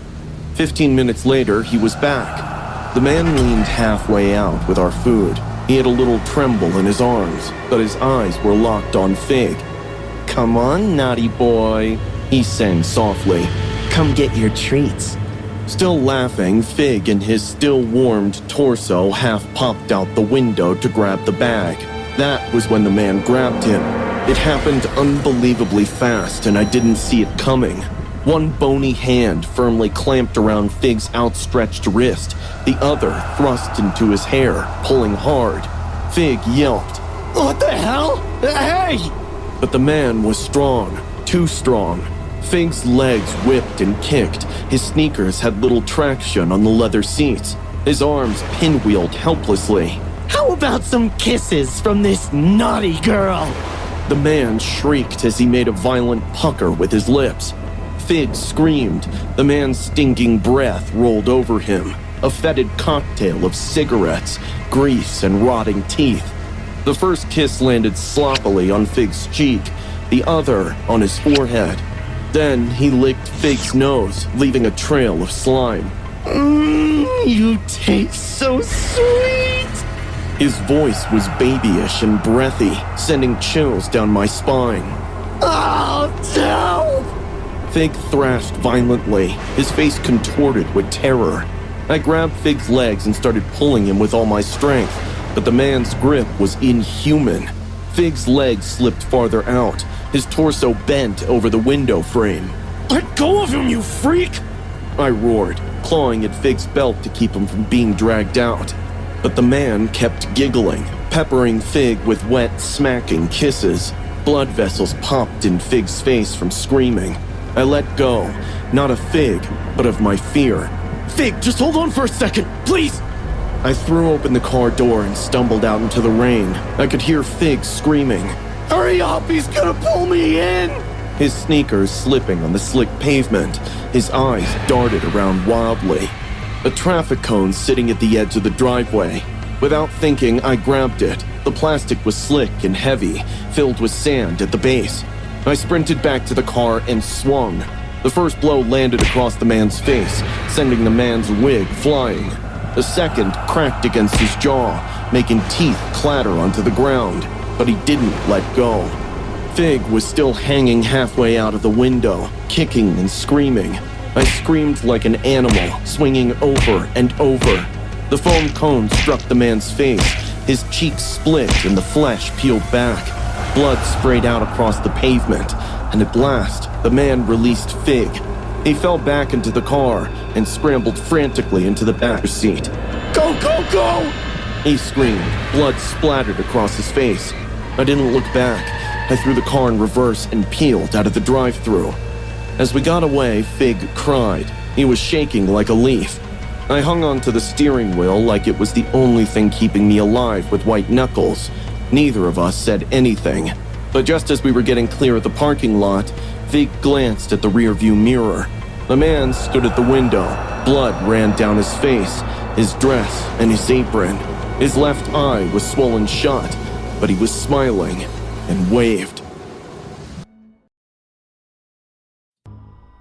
15 minutes later, he was back. The man leaned halfway out with our food. He had a little tremble in his arms, but his eyes were locked on Fig. Come on, naughty boy, he sang softly. Come get your treats. Still laughing, Fig and his still-warmed torso half popped out the window to grab the bag. That was when the man grabbed him. It happened unbelievably fast, and I didn't see it coming. One bony hand firmly clamped around Fig's outstretched wrist, the other thrust into his hair, pulling hard. Fig yelped. What the hell? Hey! But the man was strong, too strong. Fig's legs whipped and kicked. His sneakers had little traction on the leather seats. His arms pinwheeled helplessly. How about some kisses from this naughty girl? The man shrieked as he made a violent pucker with his lips. Fig screamed. The man's stinking breath rolled over him, a fetid cocktail of cigarettes, grease, and rotting teeth. The first kiss landed sloppily on Fig's cheek, the other on his forehead. Then he licked Fig's nose, leaving a trail of slime. You taste so sweet! His voice was babyish and breathy, sending chills down my spine. Oh, no! Fig thrashed violently, his face contorted with terror. I grabbed Fig's legs and started pulling him with all my strength, but the man's grip was inhuman. Fig's legs slipped farther out, his torso bent over the window frame. Let go of him, you freak! I roared, clawing at Fig's belt to keep him from being dragged out. But the man kept giggling, peppering Fig with wet, smacking kisses. Blood vessels popped in Fig's face from screaming. I let go, not of Fig, but of my fear. Fig, just hold on for a second, please! I threw open the car door and stumbled out into the rain. I could hear Fig screaming. Hurry up, he's gonna pull me in! His sneakers slipping on the slick pavement. His eyes darted around wildly. A traffic cone sitting at the edge of the driveway. Without thinking, I grabbed it. The plastic was slick and heavy, filled with sand at the base. I sprinted back to the car and swung. The first blow landed across the man's face, sending the man's wig flying. The second cracked against his jaw, making teeth clatter onto the ground, but he didn't let go. Fig was still hanging halfway out of the window, kicking and screaming. I screamed like an animal, swinging over and over. The foam cone struck the man's face. His cheeks split and the flesh peeled back. Blood sprayed out across the pavement, and at last, the man released Fig. He fell back into the car and scrambled frantically into the back seat. Go, go, go! He screamed, blood splattered across his face. I didn't look back. I threw the car in reverse and peeled out of the drive-thru. As we got away, Fig cried. He was shaking like a leaf. I hung onto the steering wheel like it was the only thing keeping me alive with white knuckles. Neither of us said anything. But just as we were getting clear of the parking lot, Fig glanced at the rearview mirror. A man stood at the window. Blood ran down his face, his dress, and his apron. His left eye was swollen shut, but he was smiling and waved.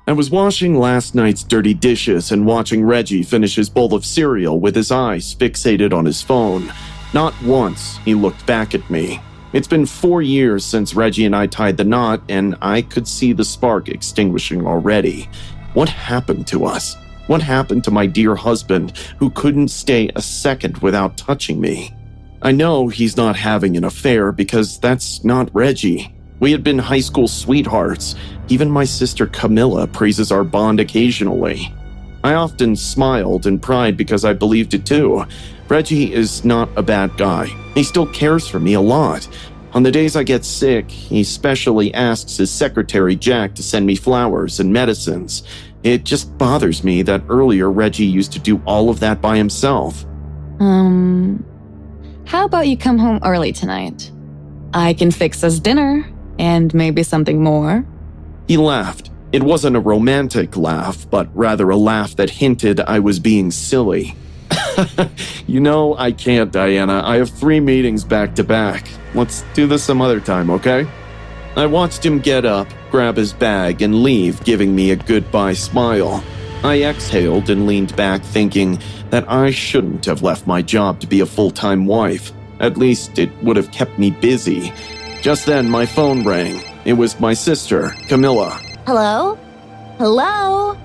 I was washing last night's dirty dishes and watching Reggie finish his bowl of cereal with his eyes fixated on his phone. Not once he looked back at me. It's been 4 years since Reggie and I tied the knot, and I could see the spark extinguishing already. What happened to us? What happened to my dear husband who couldn't stay a second without touching me? I know he's not having an affair because that's not Reggie. We had been high school sweethearts. Even my sister Camilla praises our bond occasionally. I often smiled in pride because I believed it too. Reggie is not a bad guy. He still cares for me a lot. On the days I get sick, he specially asks his secretary Jack to send me flowers and medicines. It just bothers me that earlier Reggie used to do all of that by himself. How about you come home early tonight? I can fix us dinner, and maybe something more. He laughed. It wasn't a romantic laugh, but rather a laugh that hinted I was being silly. You know, I can't, Diana. I have 3 meetings back to back. Let's do this some other time, okay? I watched him get up, grab his bag, and leave, giving me a goodbye smile. I exhaled and leaned back, thinking that I shouldn't have left my job to be a full-time wife. At least it would have kept me busy. Just then, my phone rang. It was my sister, Camilla. Hello? Hello?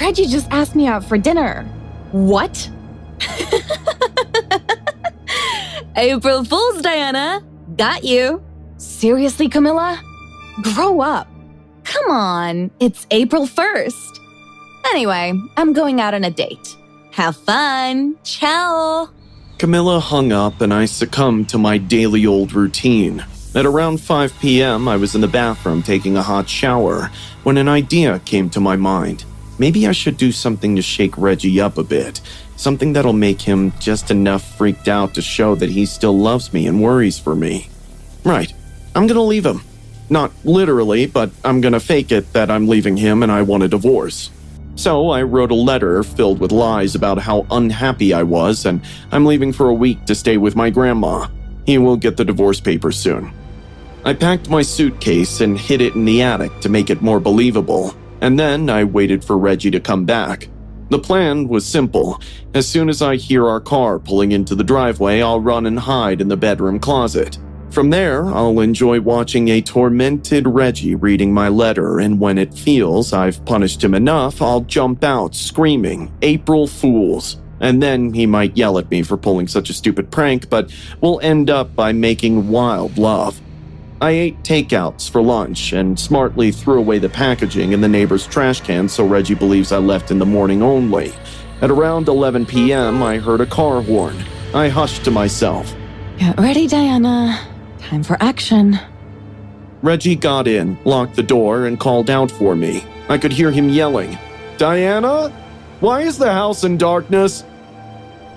Reggie just asked me out for dinner. What? April Fool's, Diana. Got you. Seriously, Camilla? Grow up. Come on, it's April 1st. Anyway, I'm going out on a date. Have fun. Ciao. Camilla hung up and I succumbed to my daily old routine. At around 5 p.m., I was in the bathroom taking a hot shower when an idea came to my mind. Maybe I should do something to shake Reggie up a bit. Something that'll make him just enough freaked out to show that he still loves me and worries for me. Right, I'm gonna leave him. Not literally, but I'm gonna fake it that I'm leaving him and I want a divorce. So I wrote a letter filled with lies about how unhappy I was and I'm leaving for a week to stay with my grandma. He will get the divorce papers soon. I packed my suitcase and hid it in the attic to make it more believable, and then I waited for Reggie to come back. The plan was simple. As soon as I hear our car pulling into the driveway, I'll run and hide in the bedroom closet. From there, I'll enjoy watching a tormented Reggie reading my letter, and when it feels I've punished him enough, I'll jump out screaming, "April Fools!" And then he might yell at me for pulling such a stupid prank, but we'll end up by making wild love. I ate takeouts for lunch and smartly threw away the packaging in the neighbor's trash can so Reggie believes I left in the morning only. At around 11 p.m., I heard a car horn. I hushed to myself. Get ready, Diana. Time for action. Reggie got in, locked the door, and called out for me. I could hear him yelling, "Diana? Why is the house in darkness?"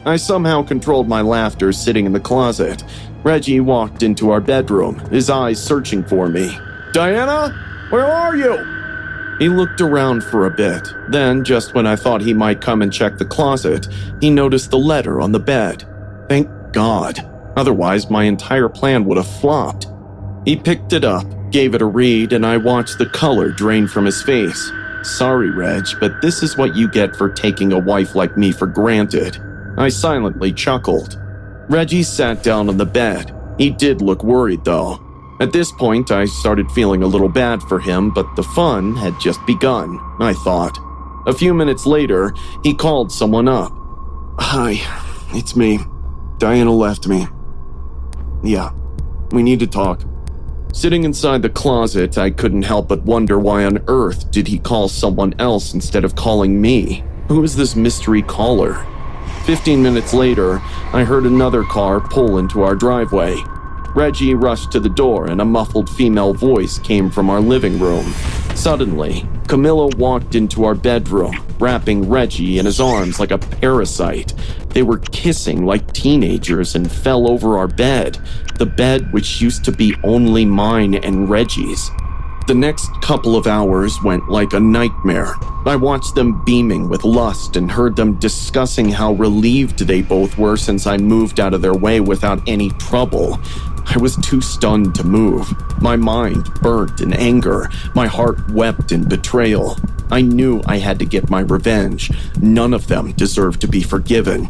I somehow controlled my laughter sitting in the closet. Reggie walked into our bedroom, his eyes searching for me. "Diana? Where are you?" He looked around for a bit. Then, just when I thought he might come and check the closet, he noticed the letter on the bed. Thank God. Otherwise, my entire plan would have flopped. He picked it up, gave it a read, and I watched the color drain from his face. "Sorry, Reg, but this is what you get for taking a wife like me for granted." I silently chuckled. Reggie sat down on the bed. He did look worried, though. At this point, I started feeling a little bad for him, but the fun had just begun, I thought. A few minutes later, he called someone up. "Hi, it's me. Diana left me. Yeah, we need to talk." Sitting inside the closet, I couldn't help but wonder why on earth did he call someone else instead of calling me? Who is this mystery caller? 15 minutes later, I heard another car pull into our driveway. Reggie rushed to the door and a muffled female voice came from our living room. Suddenly, Camilla walked into our bedroom, wrapping Reggie in his arms like a parasite. They were kissing like teenagers and fell over our bed, the bed which used to be only mine and Reggie's. The next couple of hours went like a nightmare. I watched them beaming with lust and heard them discussing how relieved they both were since I moved out of their way without any trouble. I was too stunned to move. My mind burnt in anger. My heart wept in betrayal. I knew I had to get my revenge. None of them deserved to be forgiven.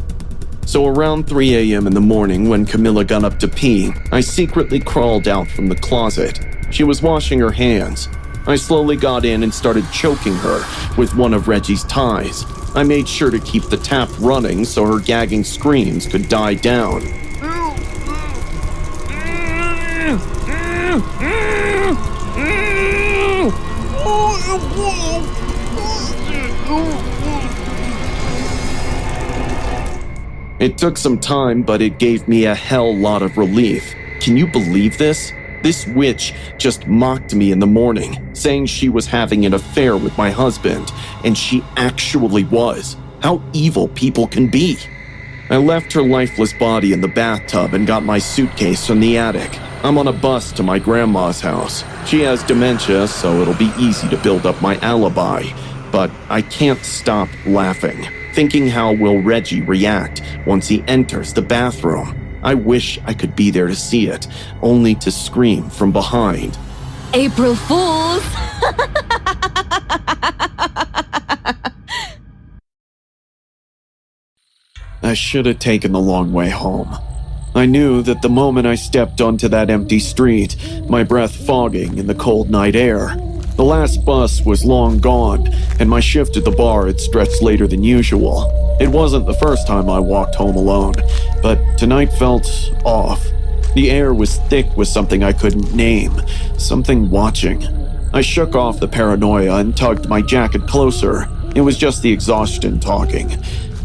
So around 3 a.m. in the morning, when Camilla got up to pee, I secretly crawled out from the closet. She was washing her hands. I slowly got in and started choking her with one of Reggie's ties. I made sure to keep the tap running so her gagging screams could die down. It took some time, but it gave me a hell lot of relief. Can you believe this? This witch just mocked me in the morning, saying she was having an affair with my husband, and she actually was. How evil people can be. I left her lifeless body in the bathtub and got my suitcase from the attic. I'm on a bus to my grandma's house. She has dementia, so it'll be easy to build up my alibi. But I can't stop laughing, thinking how will Reggie react once he enters the bathroom. I wish I could be there to see it, only to scream from behind. April Fools! I should have taken the long way home. I knew that the moment I stepped onto that empty street, my breath fogging in the cold night air. The last bus was long gone, and my shift at the bar had stretched later than usual. It wasn't the first time I walked home alone, but tonight felt off. The air was thick with something I couldn't name, something watching. I shook off the paranoia and tugged my jacket closer. It was just the exhaustion talking.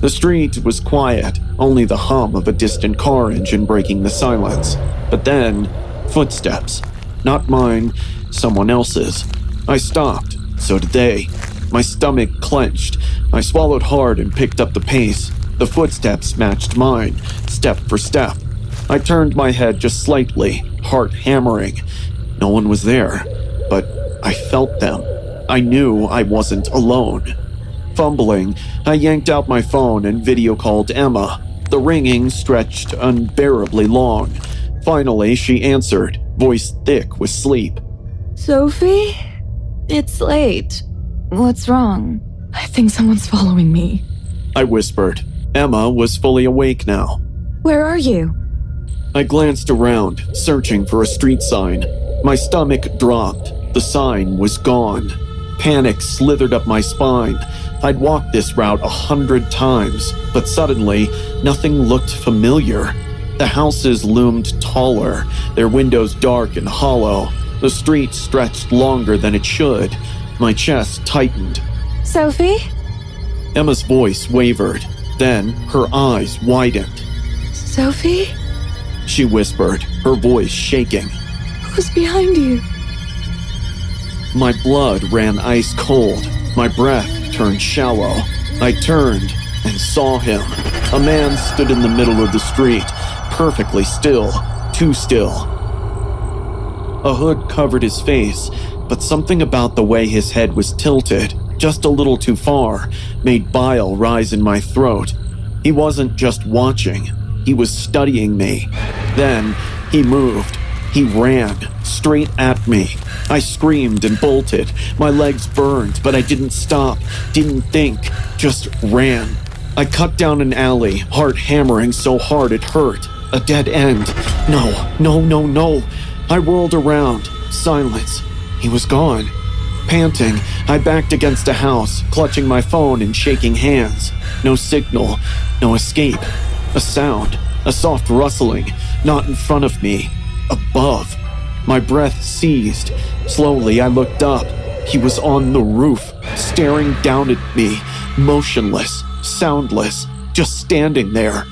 The street was quiet, only the hum of a distant car engine breaking the silence. But then, footsteps. Not mine, someone else's. I stopped, so did they. My stomach clenched. I swallowed hard and picked up the pace. The footsteps matched mine, step for step. I turned my head just slightly, heart hammering. No one was there, but I felt them. I knew I wasn't alone. Fumbling, I yanked out my phone and video called Emma. The ringing stretched unbearably long. Finally, she answered, voice thick with sleep. Sophie? It's late. What's wrong? I think someone's following me. I whispered. Emma was fully awake now. Where are you? I glanced around, searching for a street sign. My stomach dropped. The sign was gone. Panic slithered up my spine. I'd walked this route 100 times, but suddenly, nothing looked familiar. The houses loomed taller, their windows dark and hollow. The street stretched longer than it should. My chest tightened. Sophie? Emma's voice wavered. Then her eyes widened. Sophie? She whispered, her voice shaking. Who's behind you? My blood ran ice cold. My breath turned shallow. I turned and saw him. A man stood in the middle of the street, perfectly still, too still. A hood covered his face, but something about the way his head was tilted, just a little too far, made bile rise in my throat. He wasn't just watching, he was studying me. Then he moved. He ran straight at me. I screamed and bolted. My legs burned, but I didn't stop, didn't think, just ran. I cut down an alley, heart hammering so hard it hurt. A dead end. No. I whirled around. Silence. He was gone. Panting, I backed against a house, clutching my phone and shaking hands. No signal, no escape. A sound, a soft rustling, not in front of me, above. My breath seized. Slowly, I looked up. He was on the roof, staring down at me, motionless, soundless, just standing there.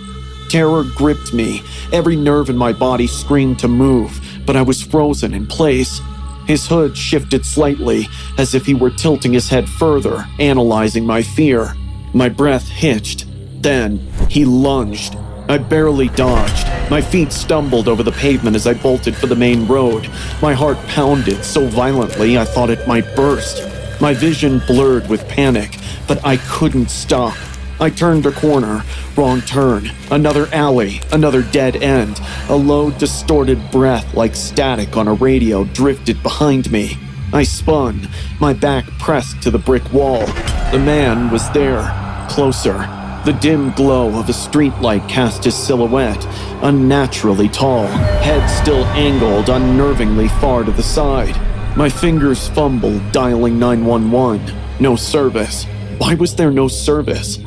Terror gripped me. Every nerve in my body screamed to move, but I was frozen in place. His hood shifted slightly, as if he were tilting his head further, analyzing my fear. My breath hitched. Then he lunged. I barely dodged. My feet stumbled over the pavement as I bolted for the main road. My heart pounded so violently I thought it might burst. My vision blurred with panic, but I couldn't stop. I turned a corner, wrong turn, another alley, another dead end. A low, distorted breath like static on a radio drifted behind me. I spun, my back pressed to the brick wall. The man was there, closer. The dim glow of a streetlight cast his silhouette, unnaturally tall, head still angled unnervingly far to the side. My fingers fumbled, dialing 911. No service. Why was there no service?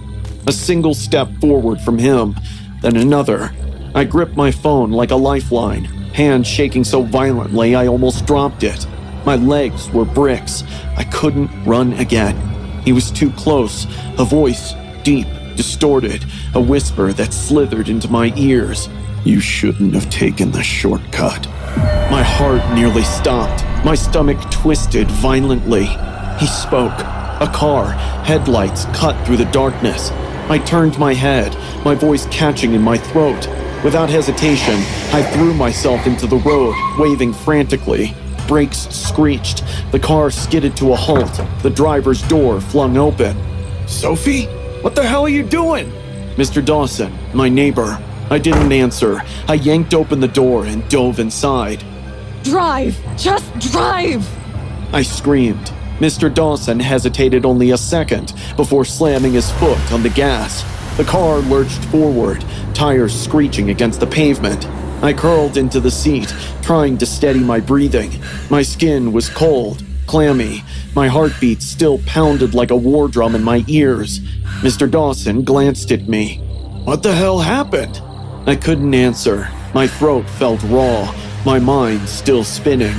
A single step forward from him, then another. I gripped my phone like a lifeline, hand shaking so violently I almost dropped it. My legs were bricks. I couldn't run again. He was too close, a voice, deep, distorted, a whisper that slithered into my ears. You shouldn't have taken the shortcut. My heart nearly stopped. My stomach twisted violently. He spoke. A car, headlights cut through the darkness. I turned my head, my voice catching in my throat. Without hesitation, I threw myself into the road, waving frantically. Brakes screeched. The car skidded to a halt. The driver's door flung open. Sophie? What the hell are you doing? Mr. Dawson, my neighbor. I didn't answer. I yanked open the door and dove inside. Drive! Just drive! I screamed. Mr. Dawson hesitated only a second before slamming his foot on the gas. The car lurched forward, tires screeching against the pavement. I curled into the seat, trying to steady my breathing. My skin was cold, clammy. My heartbeat still pounded like a war drum in my ears. Mr. Dawson glanced at me. What the hell happened? I couldn't answer. My throat felt raw, my mind still spinning.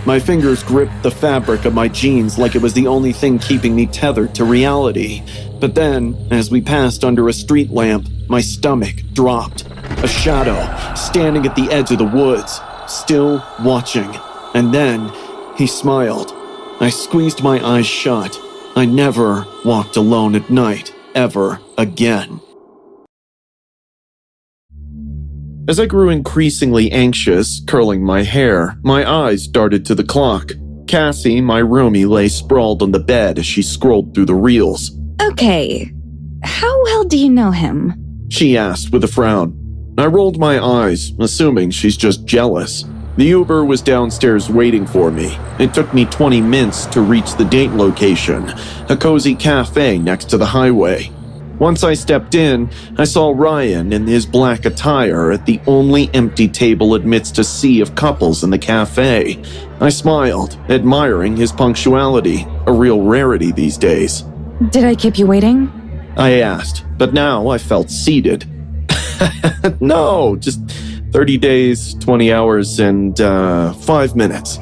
My fingers gripped the fabric of my jeans like it was the only thing keeping me tethered to reality. But then, as we passed under a street lamp, my stomach dropped. A shadow, standing at the edge of the woods, still watching. And then, he smiled. I squeezed my eyes shut. I never walked alone at night, ever again. As I grew increasingly anxious, curling my hair, my eyes darted to the clock. Cassie, my roomie, lay sprawled on the bed as she scrolled through the reels. Okay, how well do you know him? She asked with a frown. I rolled my eyes, assuming she's just jealous. The Uber was downstairs waiting for me. It took me 20 minutes to reach the date location, a cozy cafe next to the highway. Once I stepped in, I saw Ryan in his black attire at the only empty table amidst a sea of couples in the cafe. I smiled, admiring his punctuality, a real rarity these days. Did I keep you waiting? I asked, but now I felt seated. No, just 30 days, 20 hours, and 5 minutes.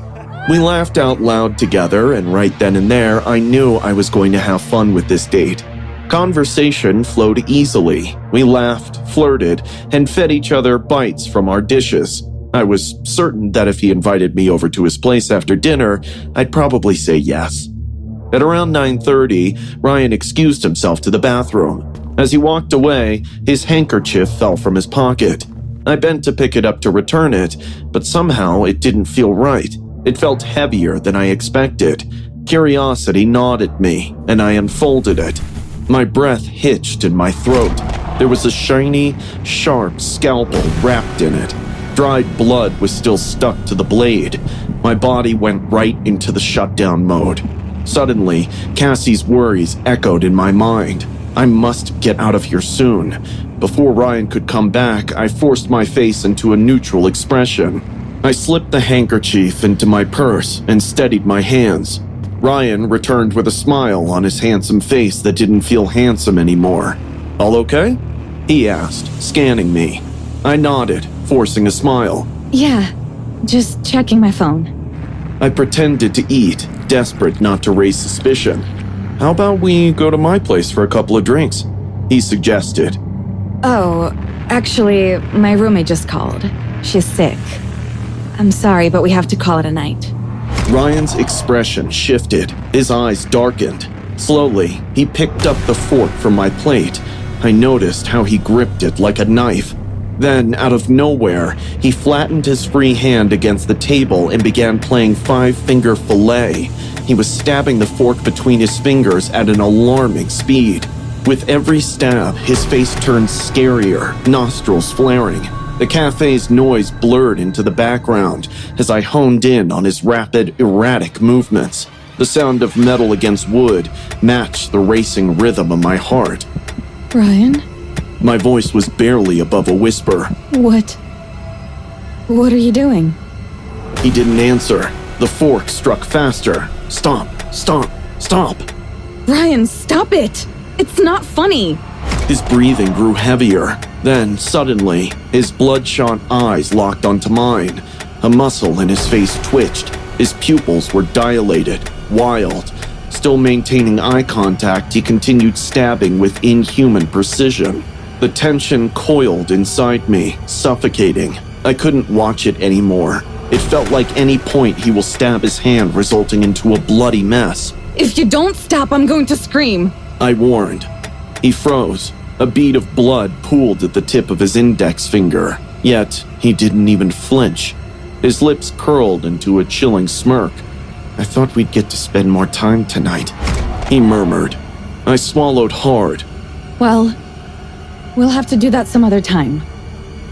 We laughed out loud together, and right then and there, I knew I was going to have fun with this date. Conversation flowed easily. We laughed, flirted, and fed each other bites from our dishes. I was certain that if he invited me over to his place after dinner, I'd probably say yes. At around 9:30, Ryan excused himself to the bathroom. As he walked away, his handkerchief fell from his pocket. I bent to pick it up to return it, but somehow it didn't feel right. It felt heavier than I expected. Curiosity gnawed at me, and I unfolded it. My breath hitched in my throat. There was a shiny, sharp scalpel wrapped in it. Dried blood was still stuck to the blade. My body went right into the shutdown mode. Suddenly, Cassie's worries echoed in my mind. I must get out of here soon. Before Ryan could come back, I forced my face into a neutral expression. I slipped the handkerchief into my purse and steadied my hands. Ryan returned with a smile on his handsome face that didn't feel handsome anymore. All okay? He asked, scanning me. I nodded, forcing a smile. Yeah, just checking my phone. I pretended to eat, desperate not to raise suspicion. How about we go to my place for a couple of drinks? He suggested. Oh, actually, my roommate just called. She's sick. I'm sorry, but we have to call it a night. Ryan's expression shifted. His eyes darkened. Slowly, he picked up the fork from my plate. I noticed how he gripped it like a knife. Then, out of nowhere, he flattened his free hand against the table and began playing five-finger fillet. He was stabbing the fork between his fingers at an alarming speed. With every stab, his face turned scarier, nostrils flaring. The cafe's noise blurred into the background as I honed in on his rapid, erratic movements. The sound of metal against wood matched the racing rhythm of my heart. Ryan? My voice was barely above a whisper. What are you doing? He didn't answer. The fork struck faster. Stop, stop, stop. Ryan, stop it! It's not funny! His breathing grew heavier. Then, suddenly, his bloodshot eyes locked onto mine. A muscle in his face twitched. His pupils were dilated, wild. Still maintaining eye contact, he continued stabbing with inhuman precision. The tension coiled inside me, suffocating. I couldn't watch it anymore. It felt like any point he will stab his hand, resulting into a bloody mess. If you don't stop, I'm going to scream! I warned. He froze. A bead of blood pooled at the tip of his index finger. Yet, he didn't even flinch. His lips curled into a chilling smirk. I thought we'd get to spend more time tonight, he murmured. I swallowed hard. Well, we'll have to do that some other time.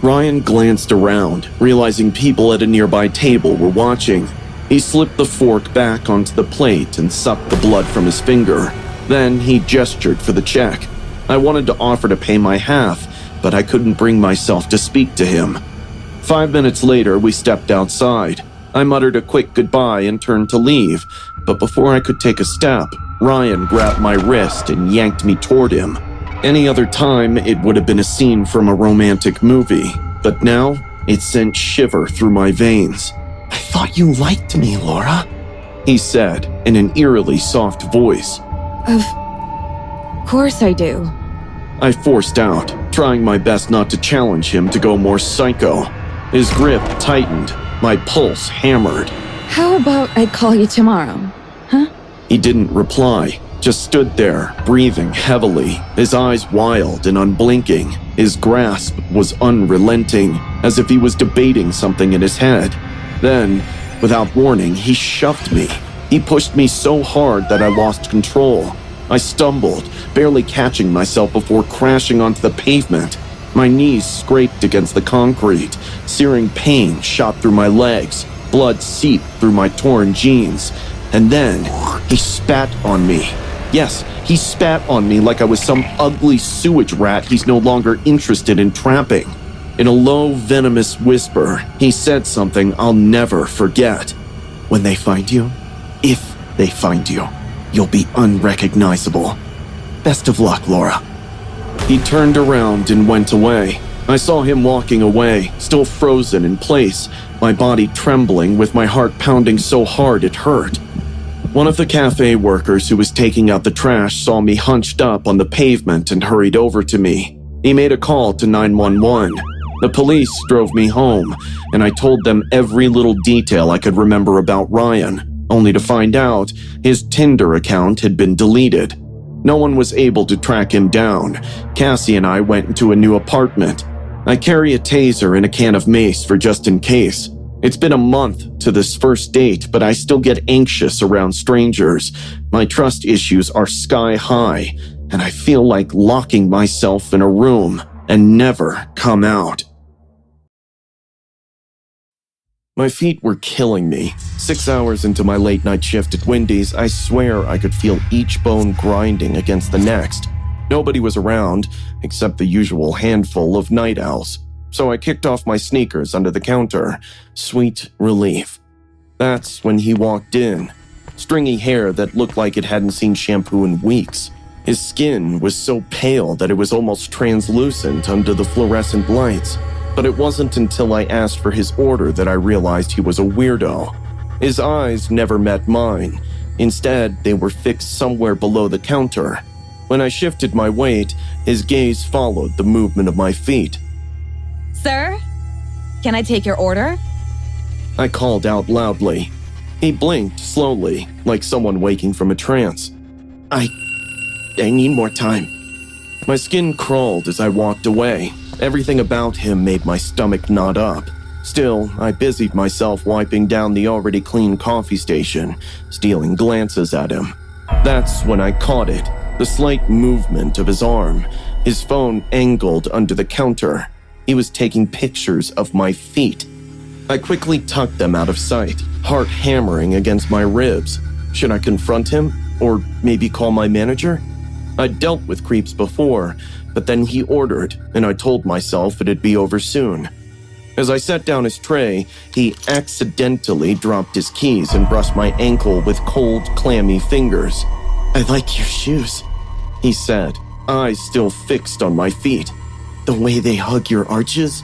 Ryan glanced around, realizing people at a nearby table were watching. He slipped the fork back onto the plate and sucked the blood from his finger. Then he gestured for the check. I wanted to offer to pay my half, but I couldn't bring myself to speak to him. 5 minutes later, we stepped outside. I muttered a quick goodbye and turned to leave, but before I could take a step, Ryan grabbed my wrist and yanked me toward him. Any other time, it would have been a scene from a romantic movie, but now it sent shiver through my veins. I thought you liked me, Laura, he said in an eerily soft voice. Of course I do. I forced out, trying my best not to challenge him to go more psycho. His grip tightened, my pulse hammered. How about I call you tomorrow, huh? He didn't reply, just stood there, breathing heavily, his eyes wild and unblinking. His grasp was unrelenting, as if he was debating something in his head. Then, without warning, he shoved me. He pushed me so hard that I lost control. I stumbled, barely catching myself before crashing onto the pavement. My knees scraped against the concrete. Searing pain shot through my legs. Blood seeped through my torn jeans. And then, he spat on me. Yes, he spat on me like I was some ugly sewage rat he's no longer interested in trapping. In a low, venomous whisper, he said something I'll never forget. When they find you, if they find you, you'll be unrecognizable. Best of luck, Laura. He turned around and went away. I saw him walking away, still frozen in place, my body trembling with my heart pounding so hard it hurt. One of the cafe workers who was taking out the trash saw me hunched up on the pavement and hurried over to me. He made a call to 911. The police drove me home, and I told them every little detail I could remember about Ryan, only to find out his Tinder account had been deleted. No one was able to track him down. Cassie and I went into a new apartment. I carry a taser and a can of mace for just in case. It's been a month to this first date, but I still get anxious around strangers. My trust issues are sky high, and I feel like locking myself in a room and never come out. My feet were killing me. 6 hours into my late night shift at Wendy's, I swear I could feel each bone grinding against the next. Nobody was around, except the usual handful of night owls. So I kicked off my sneakers under the counter. Sweet relief. That's when he walked in. Stringy hair that looked like it hadn't seen shampoo in weeks. His skin was so pale that it was almost translucent under the fluorescent lights. But it wasn't until I asked for his order that I realized he was a weirdo. His eyes never met mine. Instead, they were fixed somewhere below the counter. When I shifted my weight, his gaze followed the movement of my feet. Sir, can I take your order? I called out loudly. He blinked slowly, like someone waking from a trance. I need more time. My skin crawled as I walked away. Everything about him made my stomach knot up. Still, I busied myself wiping down the already clean coffee station, stealing glances at him. That's when I caught it, the slight movement of his arm, his phone angled under the counter. He was taking pictures of my feet. I quickly tucked them out of sight, heart hammering against my ribs. Should I confront him? Or maybe call my manager? I'd dealt with creeps before, but then he ordered, and I told myself it'd be over soon. As I set down his tray, he accidentally dropped his keys and brushed my ankle with cold, clammy fingers. "I like your shoes," he said, eyes still fixed on my feet. "The way they hug your arches,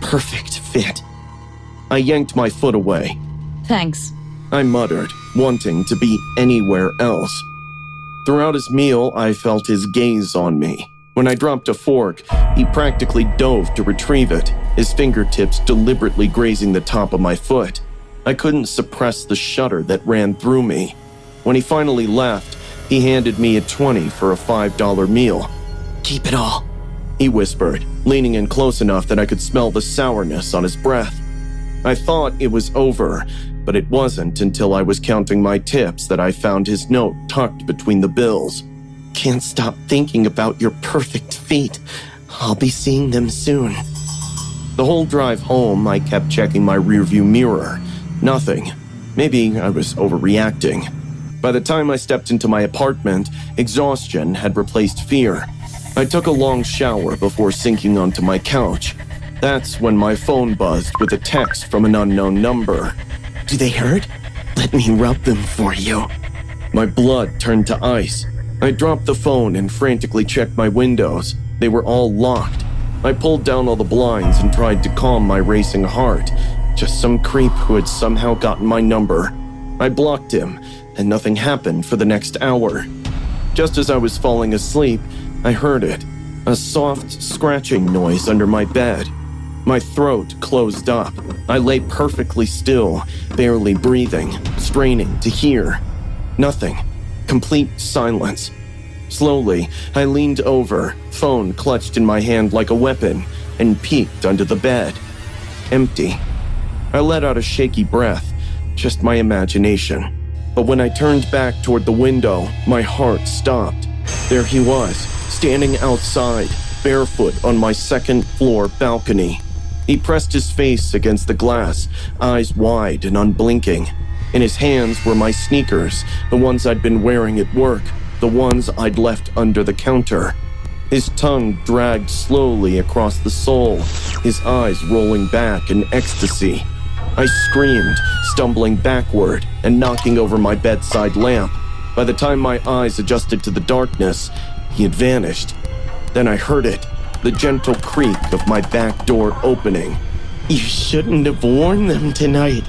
perfect fit." I yanked my foot away. Thanks. I muttered, wanting to be anywhere else. Throughout his meal, I felt his gaze on me. When I dropped a fork, he practically dove to retrieve it, his fingertips deliberately grazing the top of my foot. I couldn't suppress the shudder that ran through me. When he finally left, he handed me a 20 for a $5 meal. "Keep it all," he whispered, leaning in close enough that I could smell the sourness on his breath. I thought it was over, but it wasn't until I was counting my tips that I found his note tucked between the bills. "Can't stop thinking about your perfect feet. I'll be seeing them soon." The whole drive home, I kept checking my rearview mirror. Nothing. Maybe I was overreacting. By the time I stepped into my apartment, exhaustion had replaced fear. I took a long shower before sinking onto my couch. That's when my phone buzzed with a text from an unknown number. "Do they hurt? Let me rub them for you." My blood turned to ice. I dropped the phone and frantically checked my windows. They were all locked. I pulled down all the blinds and tried to calm my racing heart. Just some creep who had somehow gotten my number. I blocked him, and nothing happened for the next hour. Just as I was falling asleep, I heard it. A soft scratching noise under my bed. My throat closed up. I lay perfectly still, barely breathing, straining to hear. Nothing. Complete silence. Slowly, I leaned over, phone clutched in my hand like a weapon, and peeked under the bed. Empty. I let out a shaky breath, just my imagination. But when I turned back toward the window, my heart stopped. There he was, standing outside, barefoot on my second-floor balcony. He pressed his face against the glass, eyes wide and unblinking. In his hands were my sneakers, the ones I'd been wearing at work, the ones I'd left under the counter. His tongue dragged slowly across the sole, his eyes rolling back in ecstasy. I screamed, stumbling backward and knocking over my bedside lamp. By the time my eyes adjusted to the darkness, he had vanished. Then I heard it, the gentle creak of my back door opening. "You shouldn't have worn them tonight."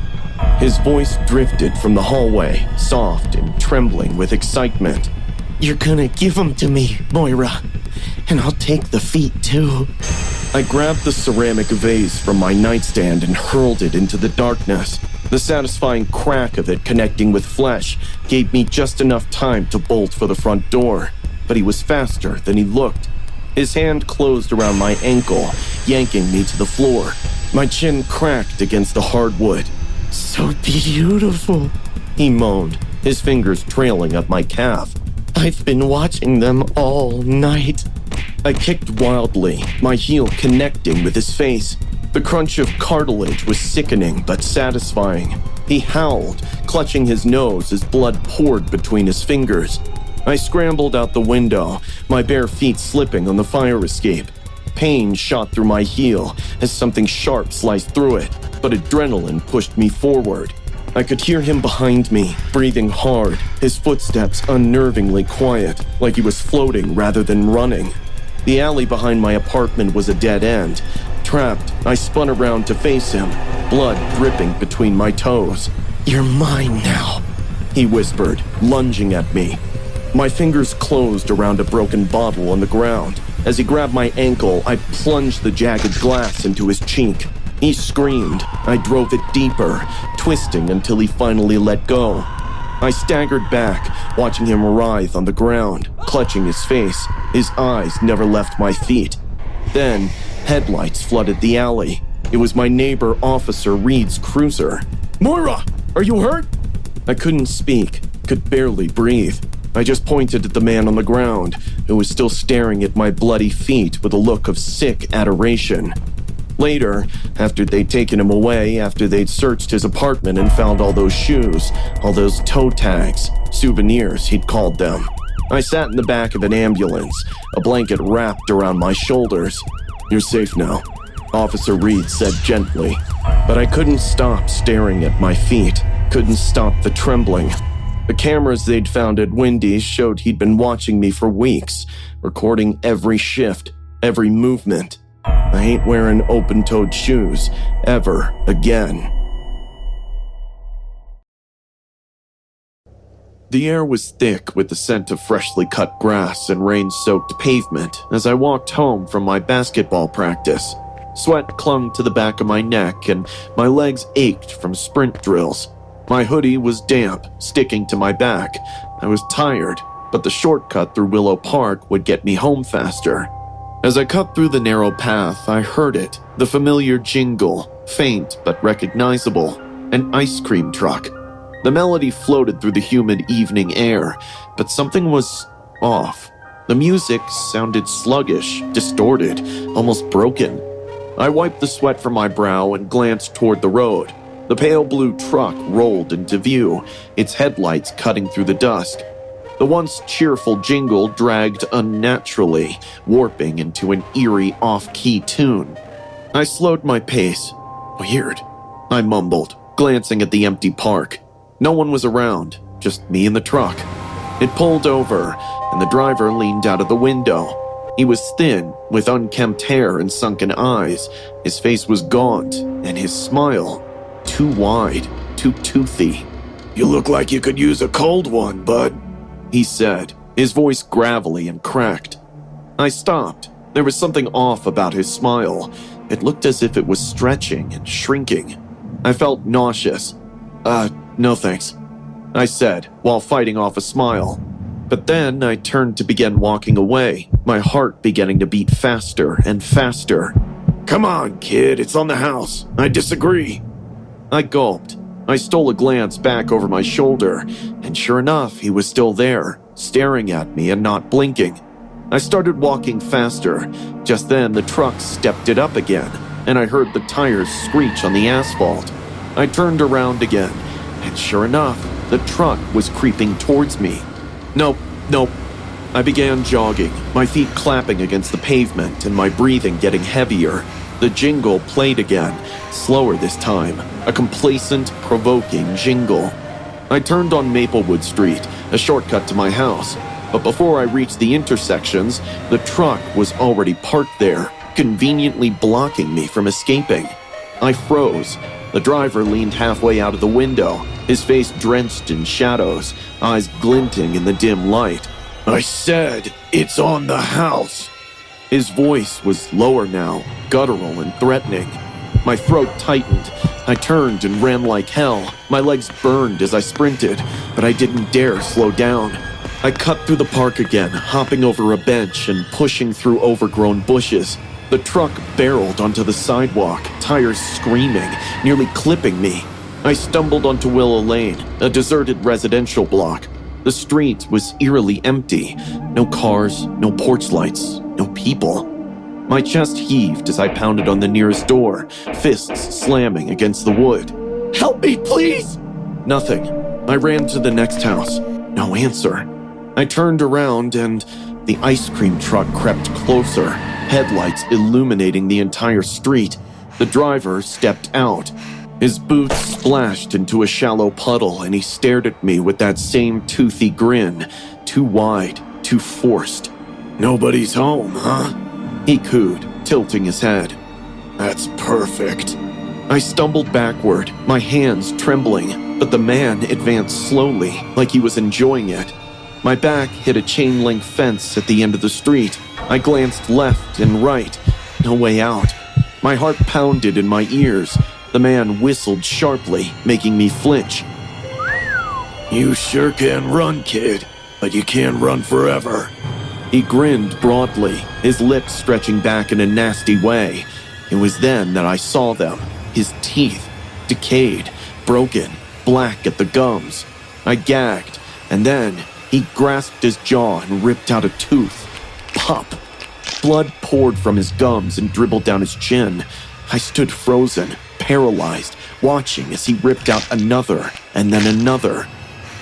His voice drifted from the hallway, soft and trembling with excitement. "You're gonna give them to me, Moira, and I'll take the feet too." I grabbed the ceramic vase from my nightstand and hurled it into the darkness. The satisfying crack of it connecting with flesh gave me just enough time to bolt for the front door, but he was faster than he looked. His hand closed around my ankle, yanking me to the floor. My chin cracked against the hardwood. "So beautiful," he moaned, his fingers trailing up my calf. "I've been watching them all night." I kicked wildly, my heel connecting with his face. The crunch of cartilage was sickening but satisfying. He howled, clutching his nose as blood poured between his fingers. I scrambled out the window, my bare feet slipping on the fire escape. Pain shot through my heel as something sharp sliced through it, but adrenaline pushed me forward. I could hear him behind me, breathing hard, his footsteps unnervingly quiet, like he was floating rather than running. The alley behind my apartment was a dead end. Trapped, I spun around to face him, blood dripping between my toes. "You're mine now," he whispered, lunging at me. My fingers closed around a broken bottle on the ground. As he grabbed my ankle, I plunged the jagged glass into his cheek. He screamed. I drove it deeper, twisting until he finally let go. I staggered back, watching him writhe on the ground, clutching his face. His eyes never left my feet. Then, Headlights flooded the alley. It was my neighbor, Officer Reed's cruiser. "Moira, are you hurt?" I couldn't speak, could barely breathe. I just pointed at the man on the ground, who was still staring at my bloody feet with a look of sick adoration. Later, after they'd taken him away, after they'd searched his apartment and found all those shoes, all those toe tags, souvenirs he'd called them, I sat in the back of an ambulance, a blanket wrapped around my shoulders. "You're safe now," Officer Reed said gently. But I couldn't stop staring at my feet, couldn't stop the trembling. The cameras they'd found at Wendy's showed he'd been watching me for weeks, recording every shift, every movement. I ain't wearing open-toed shoes ever again. The air was thick with the scent of freshly cut grass and rain-soaked pavement as I walked home from my basketball practice. Sweat clung to the back of my neck and my legs ached from sprint drills. My hoodie was damp, sticking to my back. I was tired, but the shortcut through Willow Park would get me home faster. As I cut through the narrow path, I heard it, the familiar jingle, faint but recognizable, an ice cream truck. The melody floated through the humid evening air, but something was off. The music sounded sluggish, distorted, almost broken. I wiped the sweat from my brow and glanced toward the road. The pale blue truck rolled into view, its headlights cutting through the dusk. The once cheerful jingle dragged unnaturally, warping into an eerie off-key tune. I slowed my pace. "Weird," I mumbled, glancing at the empty park. No one was around, just me and the truck. It pulled over, and the driver leaned out of the window. He was thin, with unkempt hair and sunken eyes. His face was gaunt, and his smile too wide, too toothy. "You look like you could use a cold one, bud," he said, his voice gravelly and cracked. I stopped. There was something off about his smile. It looked as if it was stretching and shrinking. I felt nauseous. No thanks," I said, while fighting off a smile. But then I turned to begin walking away, my heart beginning to beat faster and faster. "Come on, kid, it's on the house. I disagree." I gulped. I stole a glance back over my shoulder, and sure enough, he was still there, staring at me and not blinking. I started walking faster. Just then, the truck stepped it up again, and I heard the tires screech on the asphalt. I turned around again, and sure enough, the truck was creeping towards me. Nope. I began jogging, my feet clapping against the pavement and my breathing getting heavier. The jingle played again, slower this time, a complacent, provoking jingle. I turned on Maplewood Street, a shortcut to my house, but before I reached the intersections, the truck was already parked there, conveniently blocking me from escaping. I froze. The driver leaned halfway out of the window, his face drenched in shadows, eyes glinting in the dim light. "I said, it's on the house." His voice was lower now, guttural and threatening. My throat tightened. I turned and ran like hell. My legs burned as I sprinted, but I didn't dare slow down. I cut through the park again, hopping over a bench and pushing through overgrown bushes. The truck barreled onto the sidewalk, tires screaming, nearly clipping me. I stumbled onto Willow Lane, a deserted residential block. The street was eerily empty. No cars, no porch lights, no people. My chest heaved as I pounded on the nearest door, fists slamming against the wood. "Help me, please!" Nothing. I ran to the next house. No answer. I turned around and the ice cream truck crept closer, headlights illuminating the entire street. The driver stepped out. His boots splashed into a shallow puddle and he stared at me with that same toothy grin, too wide, too forced. "Nobody's home, huh?" he cooed, tilting his head. "That's perfect." I stumbled backward, my hands trembling, but the man advanced slowly, like he was enjoying it. My back hit a chain-link fence at the end of the street. I glanced left and right. No way out. My heart pounded in my ears. The man whistled sharply, making me flinch. "You sure can run, kid, but you can't run forever." He grinned broadly, his lips stretching back in a nasty way. It was then that I saw them, his teeth, decayed, broken, black at the gums. I gagged, and then he grasped his jaw and ripped out a tooth. Pop! Blood poured from his gums and dribbled down his chin. I stood frozen, paralyzed, watching as he ripped out another and then another.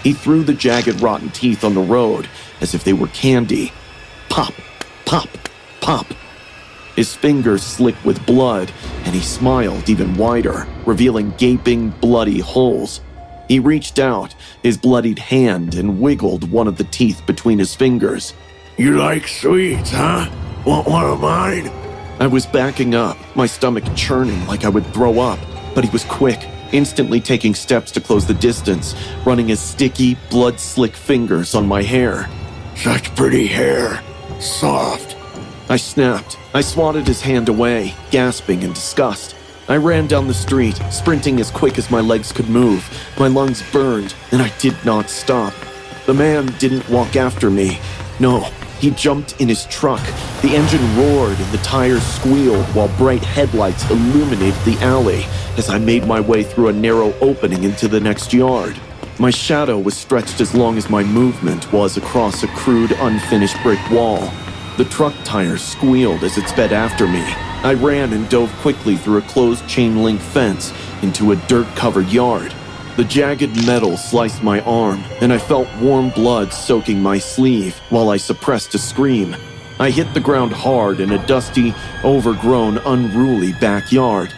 He threw the jagged, rotten teeth on the road as if they were candy. Pop, pop, pop. His fingers slicked with blood, and he smiled even wider, revealing gaping, bloody holes. He reached out, his bloodied hand, and wiggled one of the teeth between his fingers. You like sweets, huh? Want one of mine? I was backing up, my stomach churning like I would throw up, but he was quick, instantly taking steps to close the distance, running his sticky, blood-slick fingers on my hair. Such pretty hair. Soft. I snapped. I swatted his hand away, gasping in disgust. I ran down the street, sprinting as quick as my legs could move. My lungs burned, and I did not stop. The man didn't walk after me. No, he jumped in his truck. The engine roared and the tires squealed while bright headlights illuminated the alley as I made my way through a narrow opening into the next yard. My shadow was stretched as long as my movement was across a crude, unfinished brick wall. The truck tires squealed as it sped after me. I ran and dove quickly through a closed chain-link fence into a dirt-covered yard. The jagged metal sliced my arm, and I felt warm blood soaking my sleeve while I suppressed a scream. I hit the ground hard in a dusty, overgrown, unruly backyard.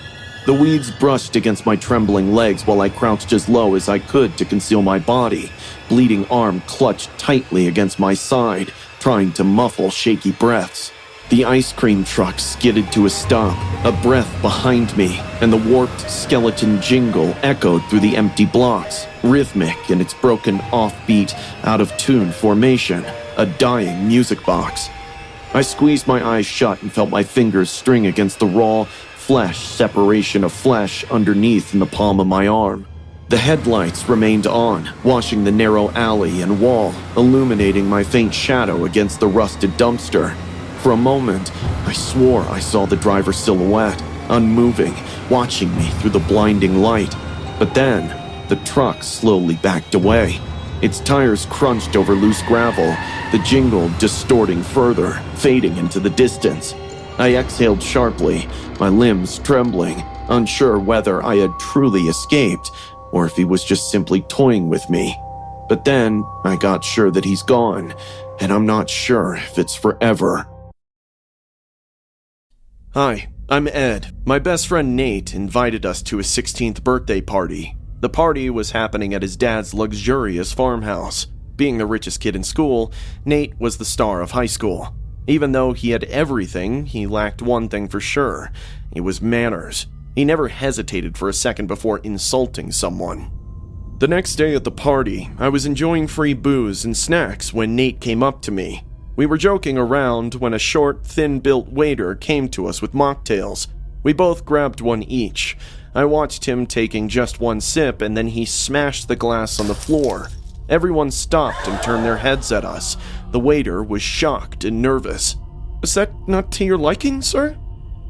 The weeds brushed against my trembling legs while I crouched as low as I could to conceal my body. Bleeding arm clutched tightly against my side, trying to muffle shaky breaths. The ice cream truck skidded to a stop, a breath behind me, and the warped skeleton jingle echoed through the empty blocks, rhythmic in its broken, offbeat, out-of-tune formation, a dying music box. I squeezed my eyes shut and felt my fingers string against the raw, flesh separation of flesh underneath in the palm of my arm. The headlights remained on, washing the narrow alley and wall, illuminating my faint shadow against the rusted dumpster. For a moment, I swore I saw the driver's silhouette, unmoving, watching me through the blinding light. But then, the truck slowly backed away. Its tires crunched over loose gravel, the jingle distorting further, fading into the distance. I exhaled sharply, my limbs trembling, unsure whether I had truly escaped or if he was just simply toying with me. But then, I got sure that he's gone, and I'm not sure if it's forever. Hi, I'm Ed. My best friend Nate invited us to his 16th birthday party. The party was happening at his dad's luxurious farmhouse. Being the richest kid in school, Nate was the star of high school. Even though he had everything, he lacked one thing for sure. It was manners. He never hesitated for a second before insulting someone. The next day at the party, I was enjoying free booze and snacks when Nate came up to me. We were joking around when a short, thin-built waiter came to us with mocktails. We both grabbed one each. I watched him taking just one sip, and then he smashed the glass on the floor. Everyone stopped and turned their heads at us. The waiter was shocked and nervous. "Is that not to your liking, sir?"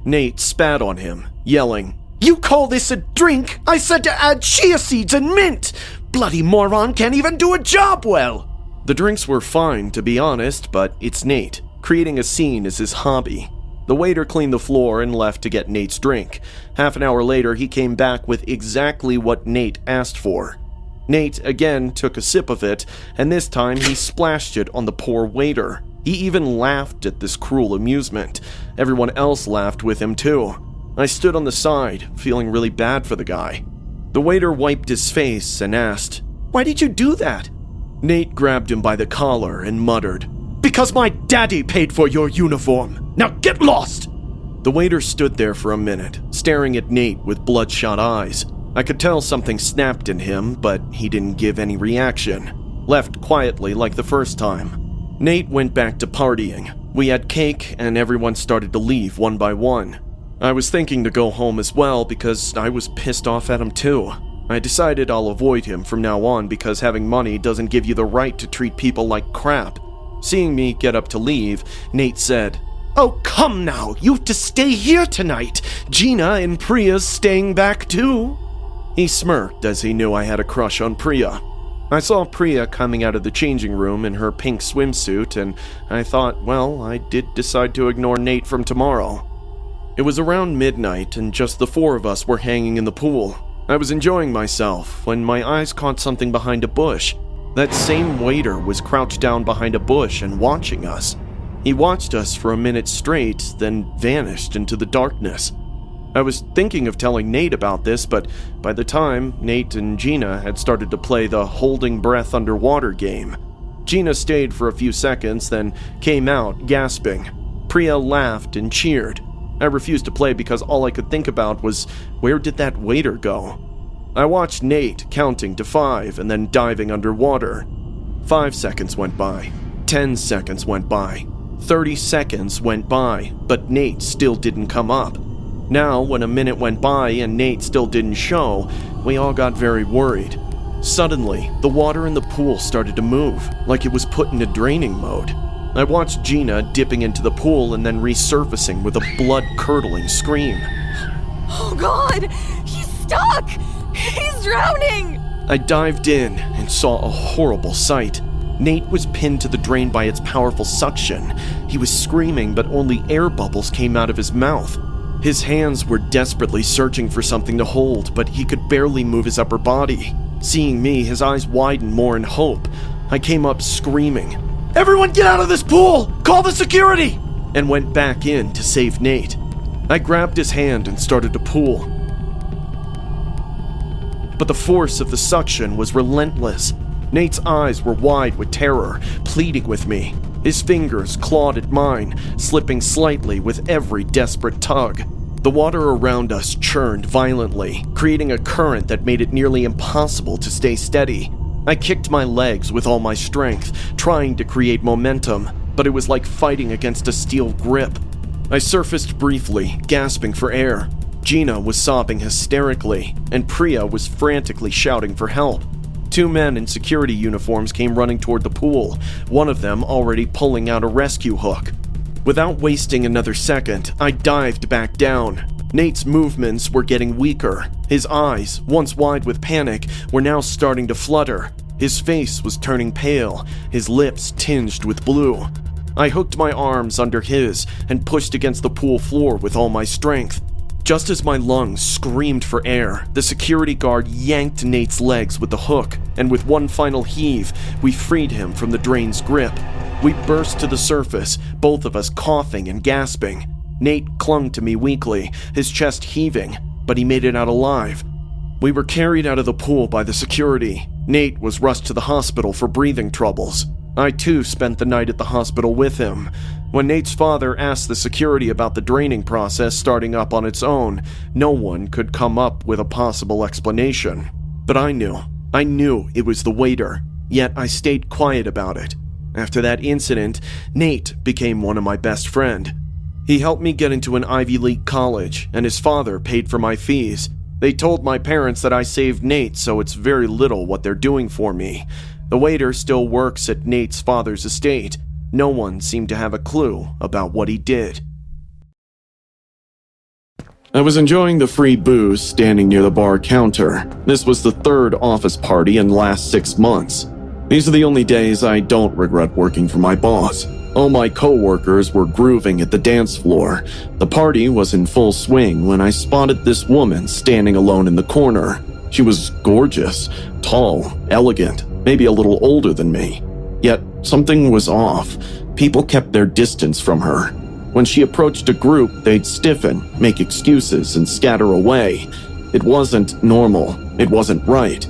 Nate spat on him, yelling, "You call this a drink? I said to add chia seeds and mint! Bloody moron can't even do a job well!" The drinks were fine, to be honest, but it's Nate. Creating a scene is his hobby. The waiter cleaned the floor and left to get Nate's drink. Half an hour later, he came back with exactly what Nate asked for. Nate again took a sip of it, and this time he splashed it on the poor waiter. He even laughed at this cruel amusement. Everyone else laughed with him too. I stood on the side, feeling really bad for the guy. The waiter wiped his face and asked, "Why did you do that?" Nate grabbed him by the collar and muttered, "Because my daddy paid for your uniform. Now get lost!" The waiter stood there for a minute, staring at Nate with bloodshot eyes. I could tell something snapped in him, but he didn't give any reaction. Left quietly like the first time. Nate went back to partying. We had cake and everyone started to leave one by one. I was thinking to go home as well because I was pissed off at him too. I decided I'll avoid him from now on because having money doesn't give you the right to treat people like crap. Seeing me get up to leave, Nate said, "Oh, come now, you have to stay here tonight. Gina and Priya's staying back too." He smirked as he knew I had a crush on Priya. I saw Priya coming out of the changing room in her pink swimsuit, and I thought, well, I did decide to ignore Nate from tomorrow. It was around midnight, and just the four of us were hanging in the pool. I was enjoying myself when my eyes caught something behind a bush. That same waiter was crouched down behind a bush and watching us. He watched us for a minute straight, then vanished into the darkness. I was thinking of telling Nate about this, but by the time Nate and Gina had started to play the holding breath underwater game. Gina stayed for a few seconds, then came out, gasping. Priya laughed and cheered. I refused to play because all I could think about was, where did that waiter go? I watched Nate counting to 5 and then diving underwater. 5 seconds went by. 10 seconds went by. 30 seconds went by, but Nate still didn't come up. Now, when a minute went by and Nate still didn't show, we all got very worried. Suddenly, the water in the pool started to move, like it was put into draining mode. I watched Gina dipping into the pool and then resurfacing with a blood-curdling scream. Oh God! He's stuck! He's drowning! I dived in and saw a horrible sight. Nate was pinned to the drain by its powerful suction. He was screaming, but only air bubbles came out of his mouth. His hands were desperately searching for something to hold, but he could barely move his upper body. Seeing me, his eyes widened more in hope. I came up screaming, "Everyone get out of this pool! Call the security!" and went back in to save Nate. I grabbed his hand and started to pull. But the force of the suction was relentless. Nate's eyes were wide with terror, pleading with me. His fingers clawed at mine, slipping slightly with every desperate tug. The water around us churned violently, creating a current that made it nearly impossible to stay steady. I kicked my legs with all my strength, trying to create momentum, but it was like fighting against a steel grip. I surfaced briefly, gasping for air. Gina was sobbing hysterically, and Priya was frantically shouting for help. 2 men in security uniforms came running toward the pool, one of them already pulling out a rescue hook. Without wasting another second, I dived back down. Nate's movements were getting weaker. His eyes, once wide with panic, were now starting to flutter. His face was turning pale, his lips tinged with blue. I hooked my arms under his and pushed against the pool floor with all my strength. Just as my lungs screamed for air, the security guard yanked Nate's legs with the hook, and with one final heave, we freed him from the drain's grip. We burst to the surface, both of us coughing and gasping. Nate clung to me weakly, his chest heaving, but he made it out alive. We were carried out of the pool by the security. Nate was rushed to the hospital for breathing troubles. I too spent the night at the hospital with him. When Nate's father asked the security about the draining process starting up on its own, no one could come up with a possible explanation. But I knew it was the waiter, yet I stayed quiet about it. After that incident, Nate became one of my best friends. He helped me get into an Ivy League college, and his father paid for my fees. They told my parents that I saved Nate, so it's very little what they're doing for me. The waiter still works at Nate's father's estate. No one seemed to have a clue about what he did. I was enjoying the free booze standing near the bar counter. This was the 3rd office party in the last 6 months. These are the only days I don't regret working for my boss. All my co-workers were grooving at the dance floor. The party was in full swing when I spotted this woman standing alone in the corner. She was gorgeous, tall, elegant, maybe a little older than me. Yet something was off. People kept their distance from her. When she approached a group, they'd stiffen, make excuses, and scatter away. It wasn't normal. It wasn't right.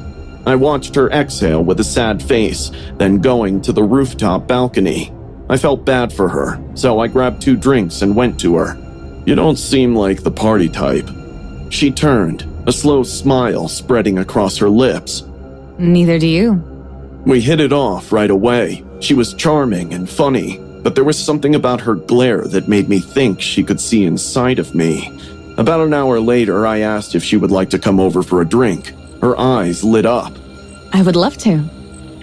I watched her exhale with a sad face, then going to the rooftop balcony. I felt bad for her, so I grabbed 2 drinks and went to her. "You don't seem like the party type." She turned, a slow smile spreading across her lips. Neither do you. We hit it off right away. She was charming and funny, but there was something about her glare that made me think she could see inside of me. About an hour later, I asked if she would like to come over for a drink. Her eyes lit up. I would love to.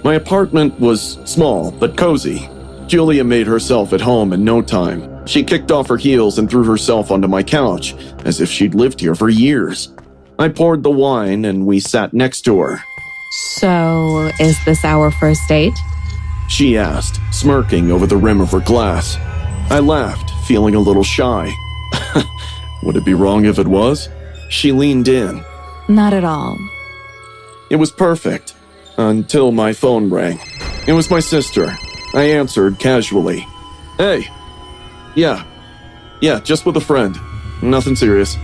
My apartment was small but cozy. Julia made herself at home in no time. She kicked off her heels and threw herself onto my couch, as if she'd lived here for years. I poured the wine and we sat next to her. So, is this our first date? She asked, smirking over the rim of her glass. I laughed, feeling a little shy. Would it be wrong if it was? She leaned in. Not at all. It was perfect, until my phone rang. It was my sister. I answered casually. Hey. Yeah, just with a friend. Nothing serious.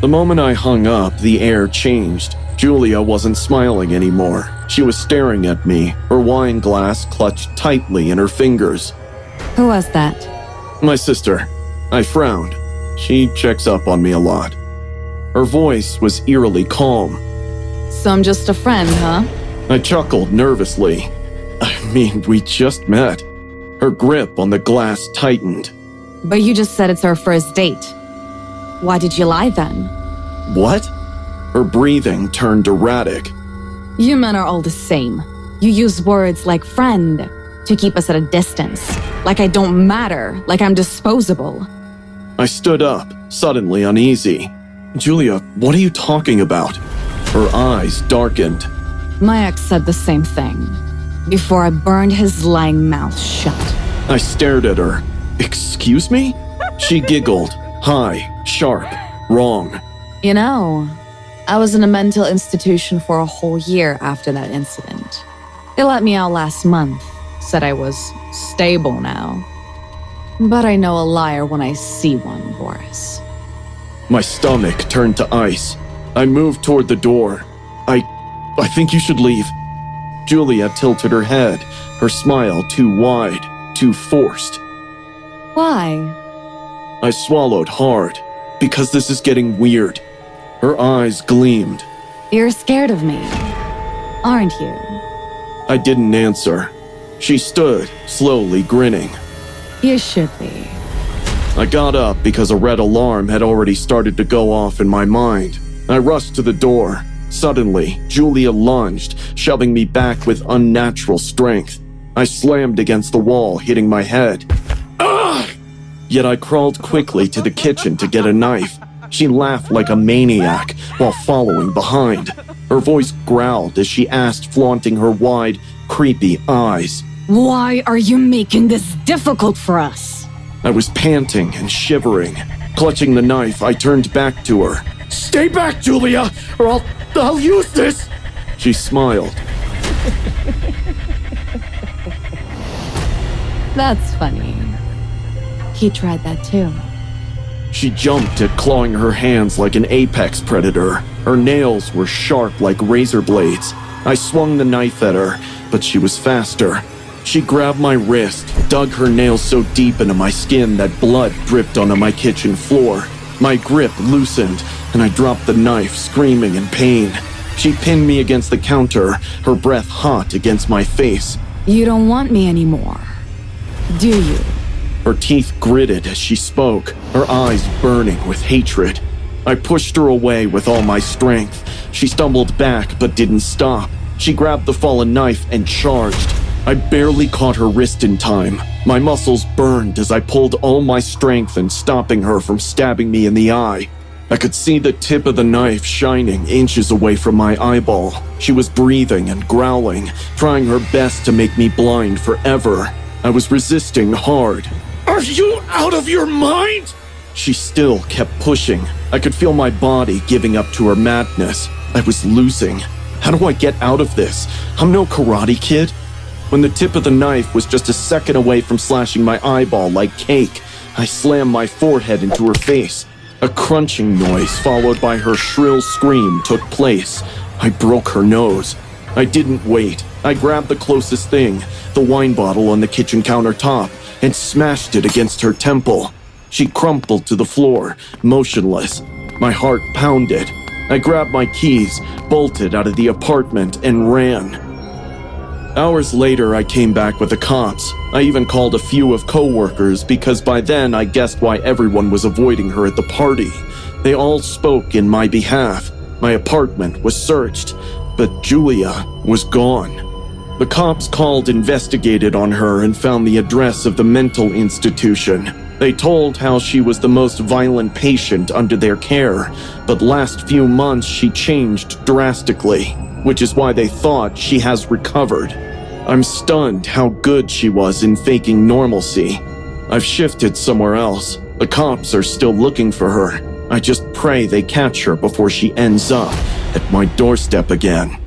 The moment I hung up, the air changed. Julia wasn't smiling anymore. She was staring at me, her wine glass clutched tightly in her fingers. Who was that? My sister. I frowned. She checks up on me a lot. Her voice was eerily calm. So I'm just a friend, huh? I chuckled nervously. I mean, we just met. Her grip on the glass tightened. But you just said it's our first date. Why did you lie then? What? Her breathing turned erratic. You men are all the same. You use words like friend to keep us at a distance. Like I don't matter, like I'm disposable. I stood up, suddenly uneasy. Julia, what are you talking about? Her eyes darkened. My ex said the same thing, before I burned his lying mouth shut. I stared at her. Excuse me? She giggled, high, sharp, wrong. You know, I was in a mental institution for a whole year after that incident. They let me out last month, said I was stable now. But I know a liar when I see one, Boris. My stomach turned to ice. I moved toward the door. I think you should leave. Julia tilted her head, her smile too wide, too forced. Why? I swallowed hard, because this is getting weird. Her eyes gleamed. You're scared of me, aren't you? I didn't answer. She stood, slowly grinning. You should be. I got up because a red alarm had already started to go off in my mind. I rushed to the door. Suddenly, Julia lunged, shoving me back with unnatural strength. I slammed against the wall, hitting my head. Ugh! Yet I crawled quickly to the kitchen to get a knife. She laughed like a maniac while following behind. Her voice growled as she asked, flaunting her wide, creepy eyes. Why are you making this difficult for us? I was panting and shivering. Clutching the knife, I turned back to her. Stay back, Julia, or I'll use this! She smiled. That's funny. He tried that too. She jumped at clawing her hands like an apex predator. Her nails were sharp like razor blades. I swung the knife at her, but she was faster. She grabbed my wrist, dug her nails so deep into my skin that blood dripped onto my kitchen floor. My grip loosened, and I dropped the knife, screaming in pain. She pinned me against the counter, her breath hot against my face. You don't want me anymore, do you? Her teeth gritted as she spoke, her eyes burning with hatred. I pushed her away with all my strength. She stumbled back but didn't stop. She grabbed the fallen knife and charged. I barely caught her wrist in time. My muscles burned as I pulled all my strength in stopping her from stabbing me in the eye. I could see the tip of the knife shining inches away from my eyeball. She was breathing and growling, trying her best to make me blind forever. I was resisting hard. Are you out of your mind? She still kept pushing. I could feel my body giving up to her madness. I was losing. How do I get out of this? I'm no karate kid. When the tip of the knife was just a second away from slashing my eyeball like cake, I slammed my forehead into her face. A crunching noise followed by her shrill scream took place. I broke her nose. I didn't wait. I grabbed the closest thing, the wine bottle on the kitchen countertop, and smashed it against her temple. She crumpled to the floor, motionless. My heart pounded. I grabbed my keys, bolted out of the apartment, and ran. Hours later, I came back with the cops. I even called a few of co-workers because by then I guessed why everyone was avoiding her at the party. They all spoke in my behalf. My apartment was searched, but Julia was gone. The cops called, investigated on her, and found the address of the mental institution. They told how she was the most violent patient under their care, but last few months she changed drastically, which is why they thought she has recovered. I'm stunned how good she was in faking normalcy. I've shifted somewhere else. The cops are still looking for her. I just pray they catch her before she ends up at my doorstep again.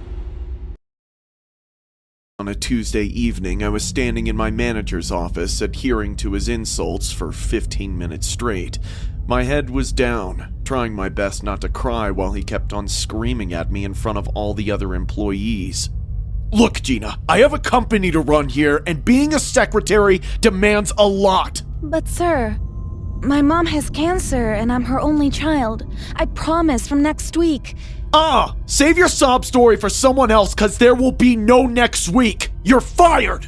On a Tuesday evening, I was standing in my manager's office adhering to his insults for 15 minutes straight. My head was down, trying my best not to cry while he kept on screaming at me in front of all the other employees. Look, Gina, I have a company to run here, and being a secretary demands a lot. But sir, my mom has cancer and I'm her only child. I promise from next week. Save your sob story for someone else, cause there will be no next week. You're fired!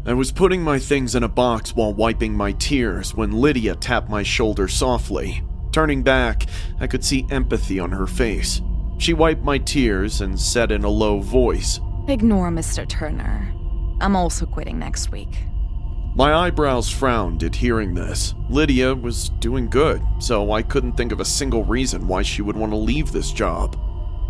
I was putting my things in a box while wiping my tears when Lydia tapped my shoulder softly. Turning back, I could see empathy on her face. She wiped my tears and said in a low voice, Ignore Mr. Turner. I'm also quitting next week. My eyebrows frowned at hearing this. Lydia was doing good, so I couldn't think of a single reason why she would want to leave this job.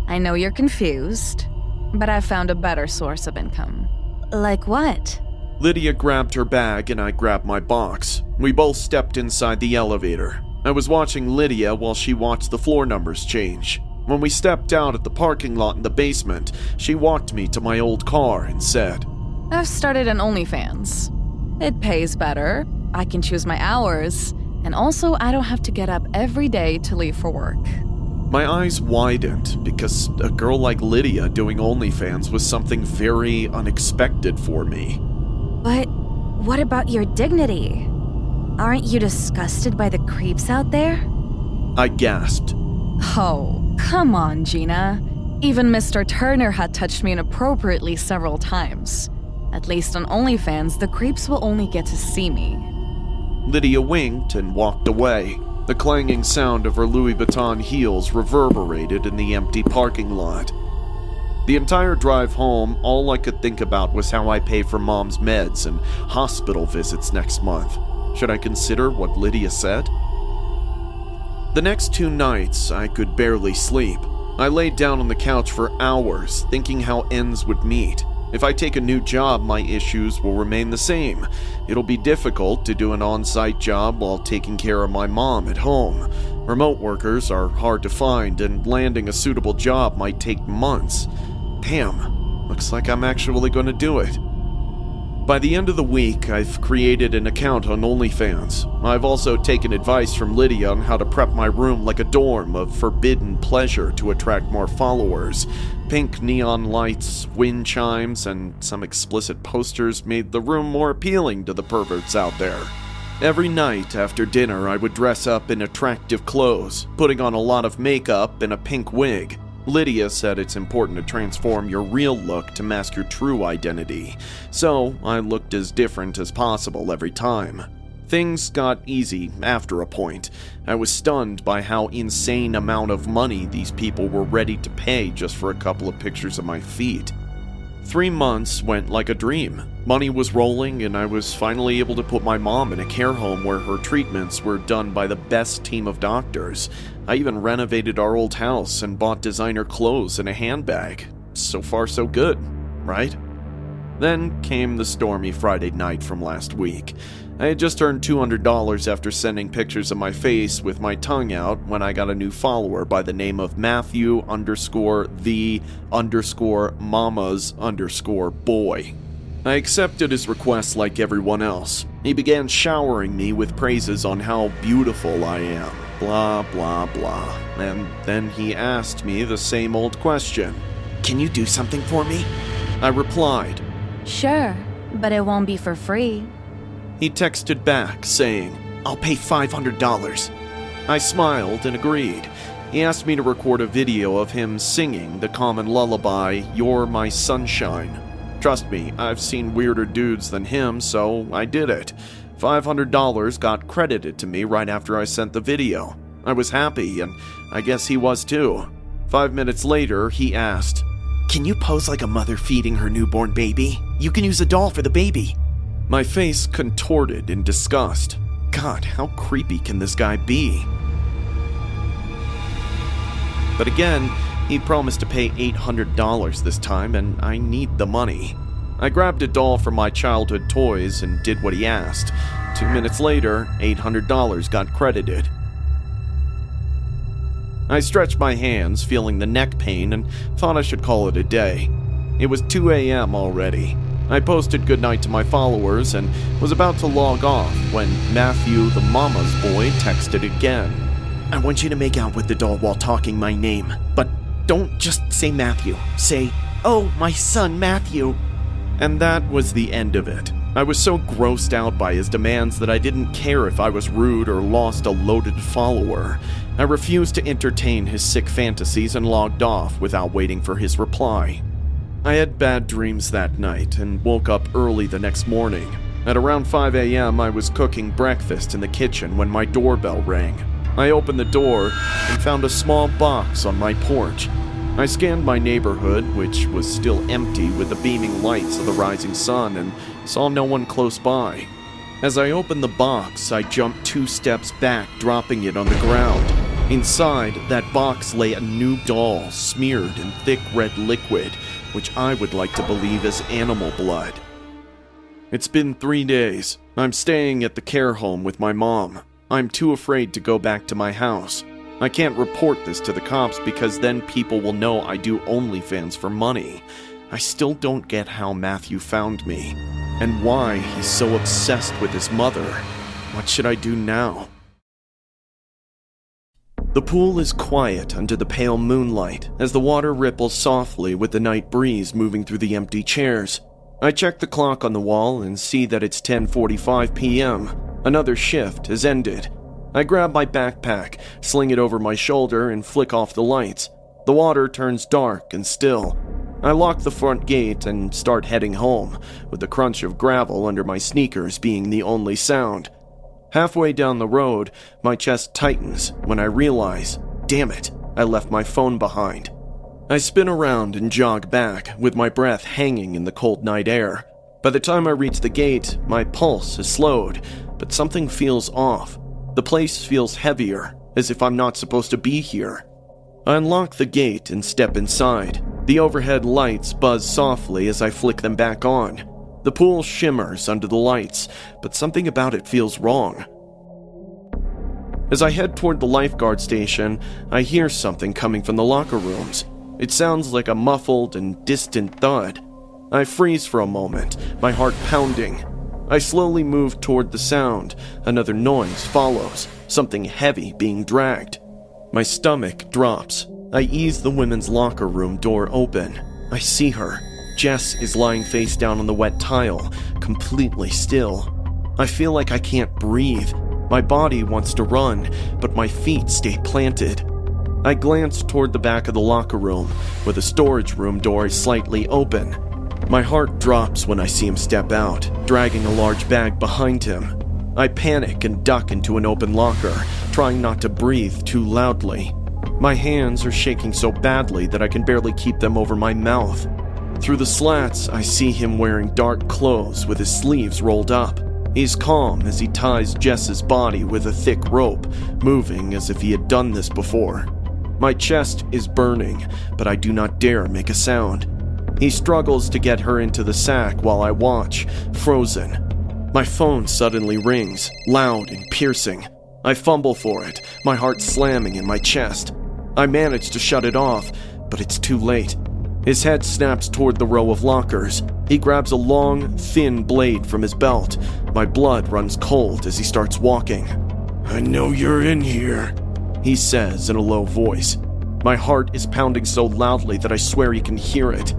I know you're confused, but I found a better source of income. Like what? Lydia grabbed her bag and I grabbed my box. We both stepped inside the elevator. I was watching Lydia while she watched the floor numbers change. When we stepped out at the parking lot in the basement, she walked me to my old car and said, I've started an OnlyFans. It pays better, I can choose my hours, and also I don't have to get up every day to leave for work. My eyes widened because a girl like Lydia doing OnlyFans was something very unexpected for me. But what about your dignity? Aren't you disgusted by the creeps out there? I gasped. Oh, come on, Gina. Even Mr. Turner had touched me inappropriately several times. At least on OnlyFans, the creeps will only get to see me. Lydia winked and walked away. The clanging sound of her Louis Vuitton heels reverberated in the empty parking lot. The entire drive home, all I could think about was how I pay for Mom's meds and hospital visits next month. Should I consider what Lydia said? The next 2 nights, I could barely sleep. I laid down on the couch for hours, thinking how ends would meet. If I take a new job, my issues will remain the same. It'll be difficult to do an on-site job while taking care of my mom at home. Remote workers are hard to find, and landing a suitable job might take months. Damn, looks like I'm actually going to do it. By the end of the week, I've created an account on OnlyFans. I've also taken advice from Lydia on how to prep my room like a dorm of forbidden pleasure to attract more followers. Pink neon lights, wind chimes, and some explicit posters made the room more appealing to the perverts out there. Every night after dinner, I would dress up in attractive clothes, putting on a lot of makeup and a pink wig. Lydia said it's important to transform your real look to mask your true identity, so I looked as different as possible every time. Things got easy after a point. I was stunned by how insane amount of money these people were ready to pay just for a couple of pictures of my feet. 3 months went like a dream. Money was rolling, and I was finally able to put my mom in a care home where her treatments were done by the best team of doctors. I even renovated our old house and bought designer clothes and a handbag. So far, so good, right? Then came the stormy Friday night from last week. I had just earned $200 after sending pictures of my face with my tongue out when I got a new follower by the name of Matthew_the_mamas_boy. I accepted his request like everyone else. He began showering me with praises on how beautiful I am, blah blah blah. And then he asked me the same old question. Can you do something for me? I replied, Sure, but it won't be for free. He texted back, saying, I'll pay $500. I smiled and agreed. He asked me to record a video of him singing the common lullaby, You're My Sunshine. Trust me, I've seen weirder dudes than him, so I did it. $500 got credited to me right after I sent the video. I was happy, and I guess he was too. 5 minutes later, he asked, can you pose like a mother feeding her newborn baby? You can use a doll for the baby. My face contorted in disgust. God, how creepy can this guy be? But again, he promised to pay $800 this time, and I need the money. I grabbed a doll from my childhood toys and did what he asked. 2 minutes later, $800 got credited. I stretched my hands, feeling the neck pain, and thought I should call it a day. It was 2 a.m. already. I posted goodnight to my followers and was about to log off when Matthew, the mama's boy, texted again. I want you to make out with the doll while talking my name, but don't just say Matthew. Say, "Oh, my son Matthew." And that was the end of it. I was so grossed out by his demands that I didn't care if I was rude or lost a loaded follower. I refused to entertain his sick fantasies and logged off without waiting for his reply. I had bad dreams that night and woke up early the next morning. At around 5 a.m., I was cooking breakfast in the kitchen when my doorbell rang. I opened the door and found a small box on my porch. I scanned my neighborhood, which was still empty with the beaming lights of the rising sun, and saw no one close by. As I opened the box, I jumped 2 steps back, dropping it on the ground. Inside that box lay a new doll smeared in thick red liquid, which I would like to believe is animal blood. It's been 3 days. I'm staying at the care home with my mom. I'm too afraid to go back to my house. I can't report this to the cops because then people will know I do OnlyFans for money. I still don't get how Matthew found me, and why he's so obsessed with his mother. What should I do now? The pool is quiet under the pale moonlight as the water ripples softly with the night breeze moving through the empty chairs. I check the clock on the wall and see that it's 10:45 p.m. Another shift has ended. I grab my backpack, sling it over my shoulder, and flick off the lights. The water turns dark and still. I lock the front gate and start heading home, with the crunch of gravel under my sneakers being the only sound. Halfway down the road, my chest tightens when I realize, damn it, I left my phone behind. I spin around and jog back, with my breath hanging in the cold night air. By the time I reach the gate, my pulse has slowed, but something feels off. The place feels heavier, as if I'm not supposed to be here. I unlock the gate and step inside. The overhead lights buzz softly as I flick them back on. The pool shimmers under the lights, but something about it feels wrong. As I head toward the lifeguard station, I hear something coming from the locker rooms. It sounds like a muffled and distant thud. I freeze for a moment, my heart pounding. I slowly move toward the sound. Another noise follows, something heavy being dragged. My stomach drops. I ease the women's locker room door open. I see her. Jess is lying face down on the wet tile, completely still. I feel like I can't breathe. My body wants to run, but my feet stay planted. I glance toward the back of the locker room, where the storage room door is slightly open. My heart drops when I see him step out, dragging a large bag behind him. I panic and duck into an open locker, trying not to breathe too loudly. My hands are shaking so badly that I can barely keep them over my mouth. Through the slats, I see him wearing dark clothes with his sleeves rolled up. He's calm as he ties Jess's body with a thick rope, moving as if he had done this before. My chest is burning, but I do not dare make a sound. He struggles to get her into the sack while I watch, frozen. My phone suddenly rings, loud and piercing. I fumble for it, my heart slamming in my chest. I manage to shut it off, but it's too late. His head snaps toward the row of lockers. He grabs a long, thin blade from his belt. My blood runs cold as he starts walking. "I know you're in here," he says in a low voice. My heart is pounding so loudly that I swear he can hear it.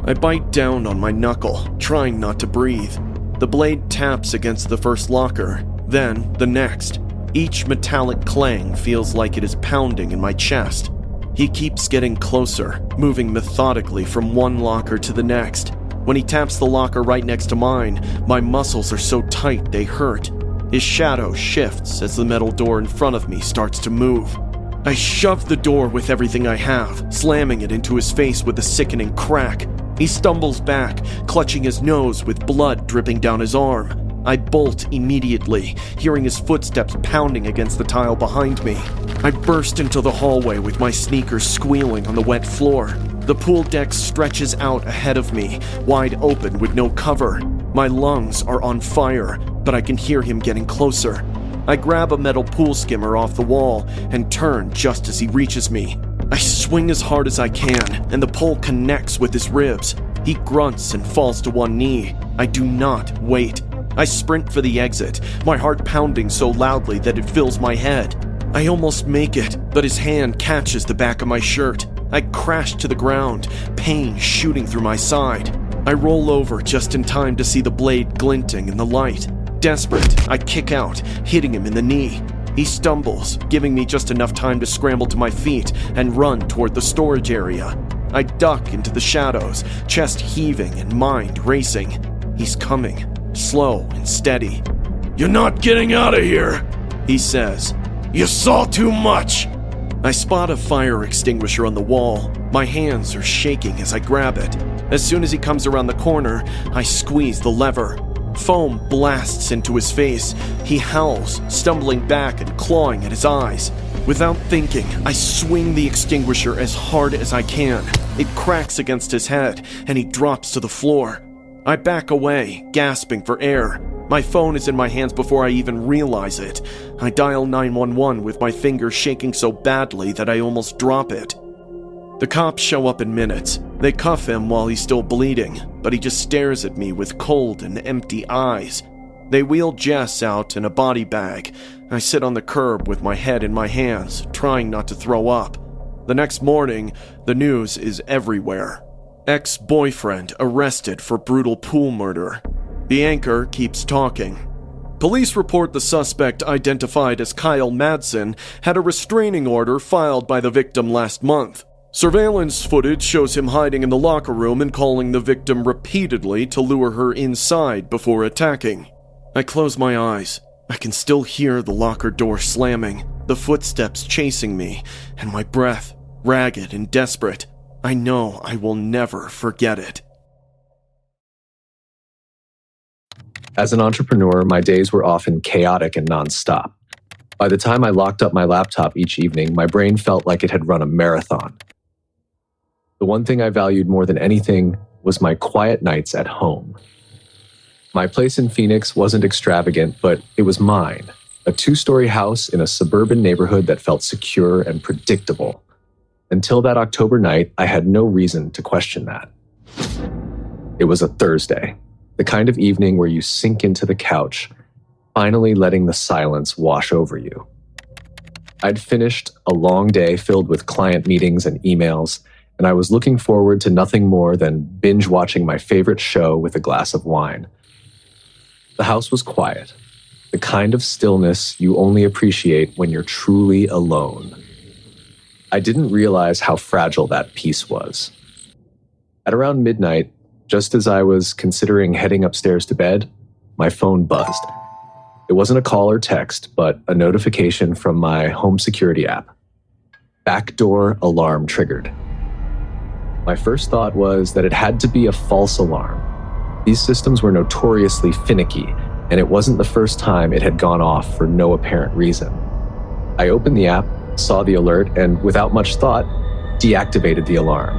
I bite down on my knuckle, trying not to breathe. The blade taps against the first locker, then the next. Each metallic clang feels like it is pounding in my chest. He keeps getting closer, moving methodically from one locker to the next. When he taps the locker right next to mine, my muscles are so tight they hurt. His shadow shifts as the metal door in front of me starts to move. I shove the door with everything I have, slamming it into his face with a sickening crack. He stumbles back, clutching his nose with blood dripping down his arm. I bolt immediately, hearing his footsteps pounding against the tile behind me. I burst into the hallway with my sneakers squealing on the wet floor. The pool deck stretches out ahead of me, wide open with no cover. My lungs are on fire, but I can hear him getting closer. I grab a metal pool skimmer off the wall and turn just as he reaches me. I swing as hard as I can, and the pole connects with his ribs. He grunts and falls to one knee. I do not wait. I sprint for the exit, my heart pounding so loudly that it fills my head. I almost make it, but his hand catches the back of my shirt. I crash to the ground, pain shooting through my side. I roll over just in time to see the blade glinting in the light. Desperate, I kick out, hitting him in the knee. He stumbles, giving me just enough time to scramble to my feet and run toward the storage area. I duck into the shadows, chest heaving and mind racing. He's coming. Slow and steady. "You're not getting out of here," he says. "You saw too much." I spot a fire extinguisher on the wall. My hands are shaking as I grab it. As soon as he comes around the corner, I squeeze the lever. Foam blasts into his face. He howls, stumbling back and clawing at his eyes. Without thinking, I swing the extinguisher as hard as I can. It cracks against his head, and he drops to the floor. I back away, gasping for air. My phone is in my hands before I even realize it. I dial 911 with my fingers shaking so badly that I almost drop it. The cops show up in minutes. They cuff him while he's still bleeding, but he just stares at me with cold and empty eyes. They wheel Jess out in a body bag. I sit on the curb with my head in my hands, trying not to throw up. The next morning, the news is everywhere. Ex-boyfriend arrested for brutal pool murder. The anchor keeps talking. Police report the suspect, identified as Kyle Madsen, had a restraining order filed by the victim last month. Surveillance footage shows him hiding in the locker room and calling the victim repeatedly to lure her inside before attacking. I close my eyes. I can still hear the locker door slamming, the footsteps chasing me, and my breath, ragged and desperate. I know I will never forget it. As an entrepreneur, my days were often chaotic and nonstop. By the time I locked up my laptop each evening, my brain felt like it had run a marathon. The one thing I valued more than anything was my quiet nights at home. My place in Phoenix wasn't extravagant, but it was mine. A 2-story house in a suburban neighborhood that felt secure and predictable. Until that October night, I had no reason to question that. It was a Thursday, the kind of evening where you sink into the couch, finally letting the silence wash over you. I'd finished a long day filled with client meetings and emails, and I was looking forward to nothing more than binge-watching my favorite show with a glass of wine. The house was quiet, the kind of stillness you only appreciate when you're truly alone. I didn't realize how fragile that peace was. At around midnight, just as I was considering heading upstairs to bed, my phone buzzed. It wasn't a call or text, but a notification from my home security app. Backdoor alarm triggered. My first thought was that it had to be a false alarm. These systems were notoriously finicky, and it wasn't the first time it had gone off for no apparent reason. I opened the app, saw the alert, and without much thought, deactivated the alarm.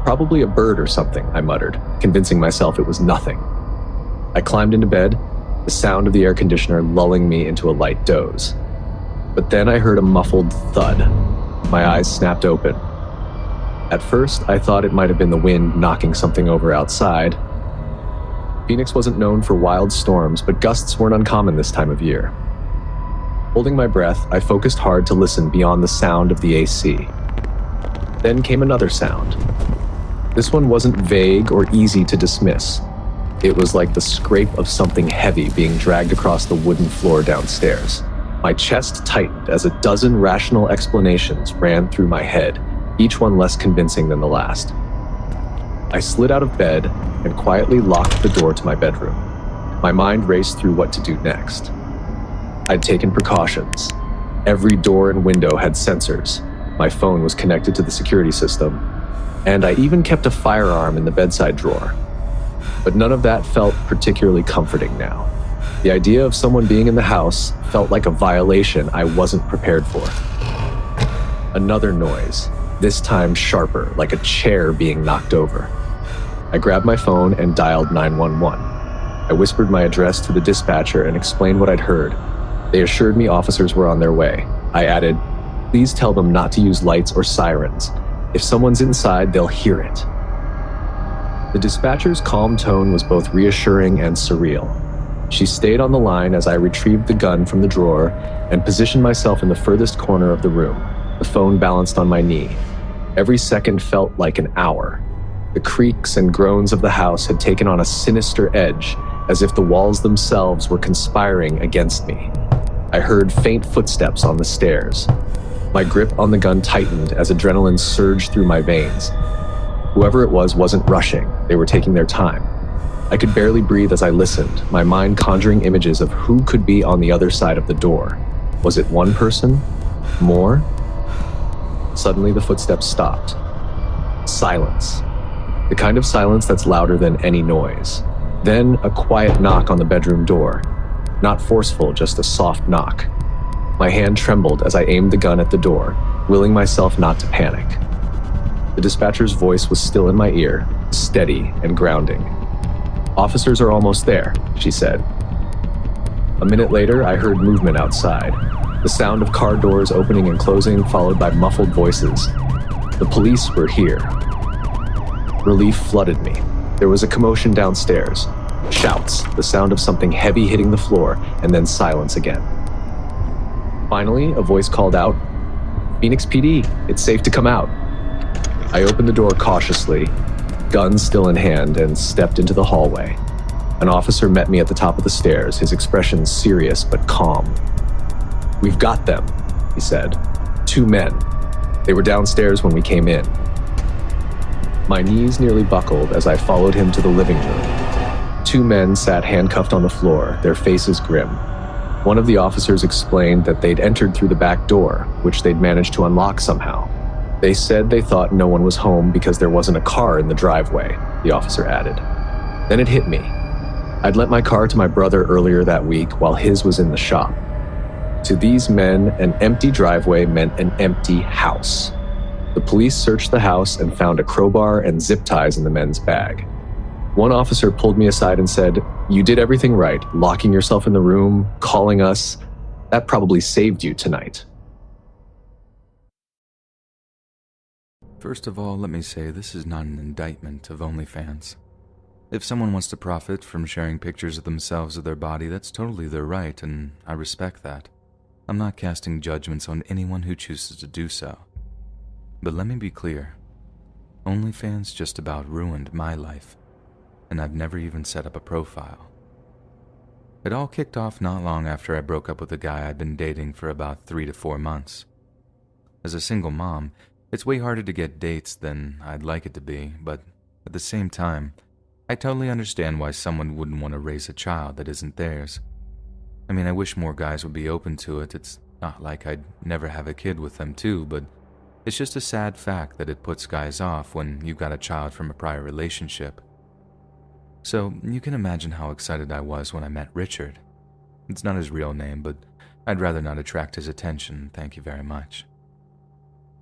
Probably a bird or something, I muttered, convincing myself it was nothing. I climbed into bed, the sound of the air conditioner lulling me into a light doze. But then I heard a muffled thud. My eyes snapped open. At first, I thought it might have been the wind knocking something over outside. Phoenix wasn't known for wild storms, but gusts weren't uncommon this time of year. Holding my breath, I focused hard to listen beyond the sound of the AC. Then came another sound. This one wasn't vague or easy to dismiss. It was like the scrape of something heavy being dragged across the wooden floor downstairs. My chest tightened as a dozen rational explanations ran through my head, each one less convincing than the last. I slid out of bed and quietly locked the door to my bedroom. My mind raced through what to do next. I'd taken precautions. Every door and window had sensors. My phone was connected to the security system, and I even kept a firearm in the bedside drawer. But none of that felt particularly comforting now. The idea of someone being in the house felt like a violation I wasn't prepared for. Another noise, this time sharper, like a chair being knocked over. I grabbed my phone and dialed 911. I whispered my address to the dispatcher and explained what I'd heard. They assured me officers were on their way. I added, "Please tell them not to use lights or sirens. If someone's inside, they'll hear it." The dispatcher's calm tone was both reassuring and surreal. She stayed on the line as I retrieved the gun from the drawer and positioned myself in the furthest corner of the room, the phone balanced on my knee. Every second felt like an hour. The creaks and groans of the house had taken on a sinister edge, as if the walls themselves were conspiring against me. I heard faint footsteps on the stairs. My grip on the gun tightened as adrenaline surged through my veins. Whoever it was wasn't rushing, they were taking their time. I could barely breathe as I listened, my mind conjuring images of who could be on the other side of the door. Was it one person? More? Suddenly the footsteps stopped. Silence. The kind of silence that's louder than any noise. Then a quiet knock on the bedroom door. Not forceful, just a soft knock. My hand trembled as I aimed the gun at the door, willing myself not to panic. The dispatcher's voice was still in my ear, steady and grounding. "Officers are almost there," she said. A minute later, I heard movement outside. The sound of car doors opening and closing, followed by muffled voices. The police were here. Relief flooded me. There was a commotion downstairs. Shouts, the sound of something heavy hitting the floor, and then silence again. Finally, a voice called out, "Phoenix PD, it's safe to come out." I opened the door cautiously, gun still in hand, and stepped into the hallway. An officer met me at the top of the stairs, his expression serious but calm. "We've got them," he said. "2 men. They were downstairs when we came in." My knees nearly buckled as I followed him to the living room. 2 men sat handcuffed on the floor, their faces grim. One of the officers explained that they'd entered through the back door, which they'd managed to unlock somehow. They said they thought no one was home because there wasn't a car in the driveway, the officer added. Then it hit me. I'd lent my car to my brother earlier that week while his was in the shop. To these men, an empty driveway meant an empty house. The police searched the house and found a crowbar and zip ties in the men's bag. One officer pulled me aside and said, "You did everything right, locking yourself in the room, calling us. That probably saved you tonight." First of all, let me say this is not an indictment of OnlyFans. If someone wants to profit from sharing pictures of themselves or their body, that's totally their right, and I respect that. I'm not casting judgments on anyone who chooses to do so. But let me be clear, OnlyFans just about ruined my life, and I've never even set up a profile. It all kicked off not long after I broke up with a guy I'd been dating for about 3 to 4 months. As a single mom, it's way harder to get dates than I'd like it to be, but at the same time, I totally understand why someone wouldn't want to raise a child that isn't theirs. I mean, I wish more guys would be open to it. It's not like I'd never have a kid with them too, but it's just a sad fact that it puts guys off when you've got a child from a prior relationship. So you can imagine how excited I was when I met Richard. It's not his real name, but I'd rather not attract his attention, thank you very much.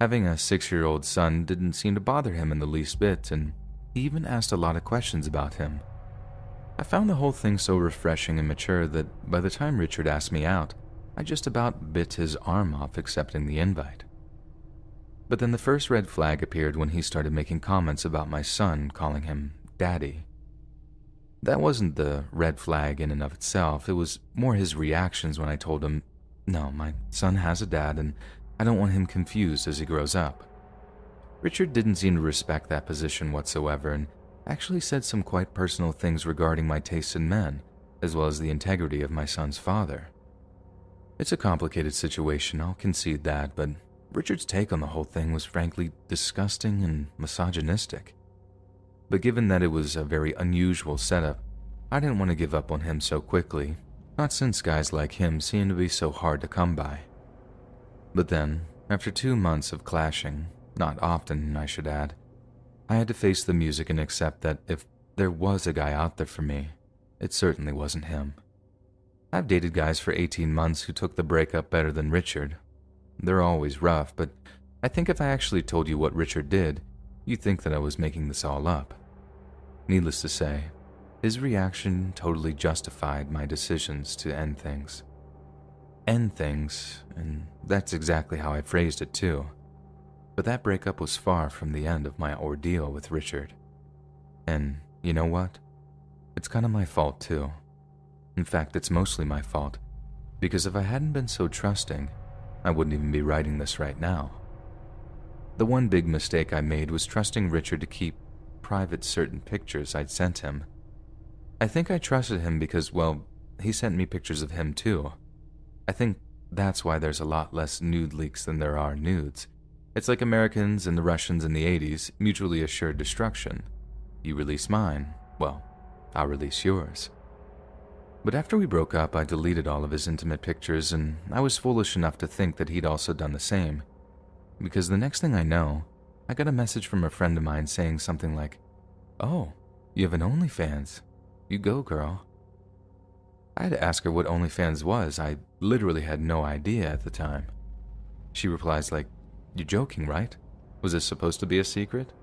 Having a 6-year-old son didn't seem to bother him in the least bit, and he even asked a lot of questions about him. I found the whole thing so refreshing and mature that by the time Richard asked me out, I just about bit his arm off accepting the invite. But then the first red flag appeared when he started making comments about my son, calling him Daddy. That wasn't the red flag in and of itself, it was more his reactions when I told him, no, my son has a dad and I don't want him confused as he grows up. Richard didn't seem to respect that position whatsoever and actually said some quite personal things regarding my taste in men, as well as the integrity of my son's father. It's a complicated situation, I'll concede that, but Richard's take on the whole thing was frankly disgusting and misogynistic. But given that it was a very unusual setup, I didn't want to give up on him so quickly, not since guys like him seem to be so hard to come by. But then, after 2 months of clashing, not often, I should add, I had to face the music and accept that if there was a guy out there for me, it certainly wasn't him. I've dated guys for 18 months who took the breakup better than Richard. They're always rough, but I think if I actually told you what Richard did, you'd think that I was making this all up. Needless to say, his reaction totally justified my decisions to end things. End things, and that's exactly how I phrased it too. But that breakup was far from the end of my ordeal with Richard. And you know what? It's kind of my fault too. In fact, it's mostly my fault, because if I hadn't been so trusting, I wouldn't even be writing this right now. The one big mistake I made was trusting Richard to keep private certain pictures I'd sent him. I think I trusted him because, well, he sent me pictures of him too. I think that's why there's a lot less nude leaks than there are nudes. It's like Americans and the Russians in the 80s, mutually assured destruction. You release mine, well, I'll release yours. But after we broke up, I deleted all of his intimate pictures, and I was foolish enough to think that he'd also done the same. Because the next thing I know, I got a message from a friend of mine saying something like, "Oh, you have an OnlyFans. You go, girl." I had to ask her what OnlyFans was. I literally had no idea at the time. She replies like, "You're joking, right? Was this supposed to be a secret?"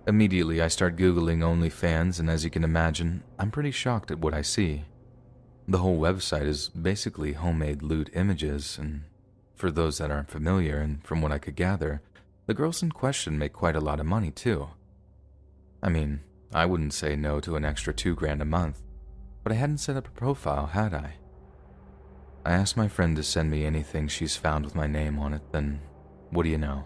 Immediately, I start Googling OnlyFans, and as you can imagine, I'm pretty shocked at what I see. The whole website is basically homemade lewd images, and for those that aren't familiar, and from what I could gather, the girls in question make quite a lot of money too. I mean, I wouldn't say no to an extra $2,000 a month, but I hadn't set up a profile, had I? I asked my friend to send me anything she's found with my name on it, then what do you know?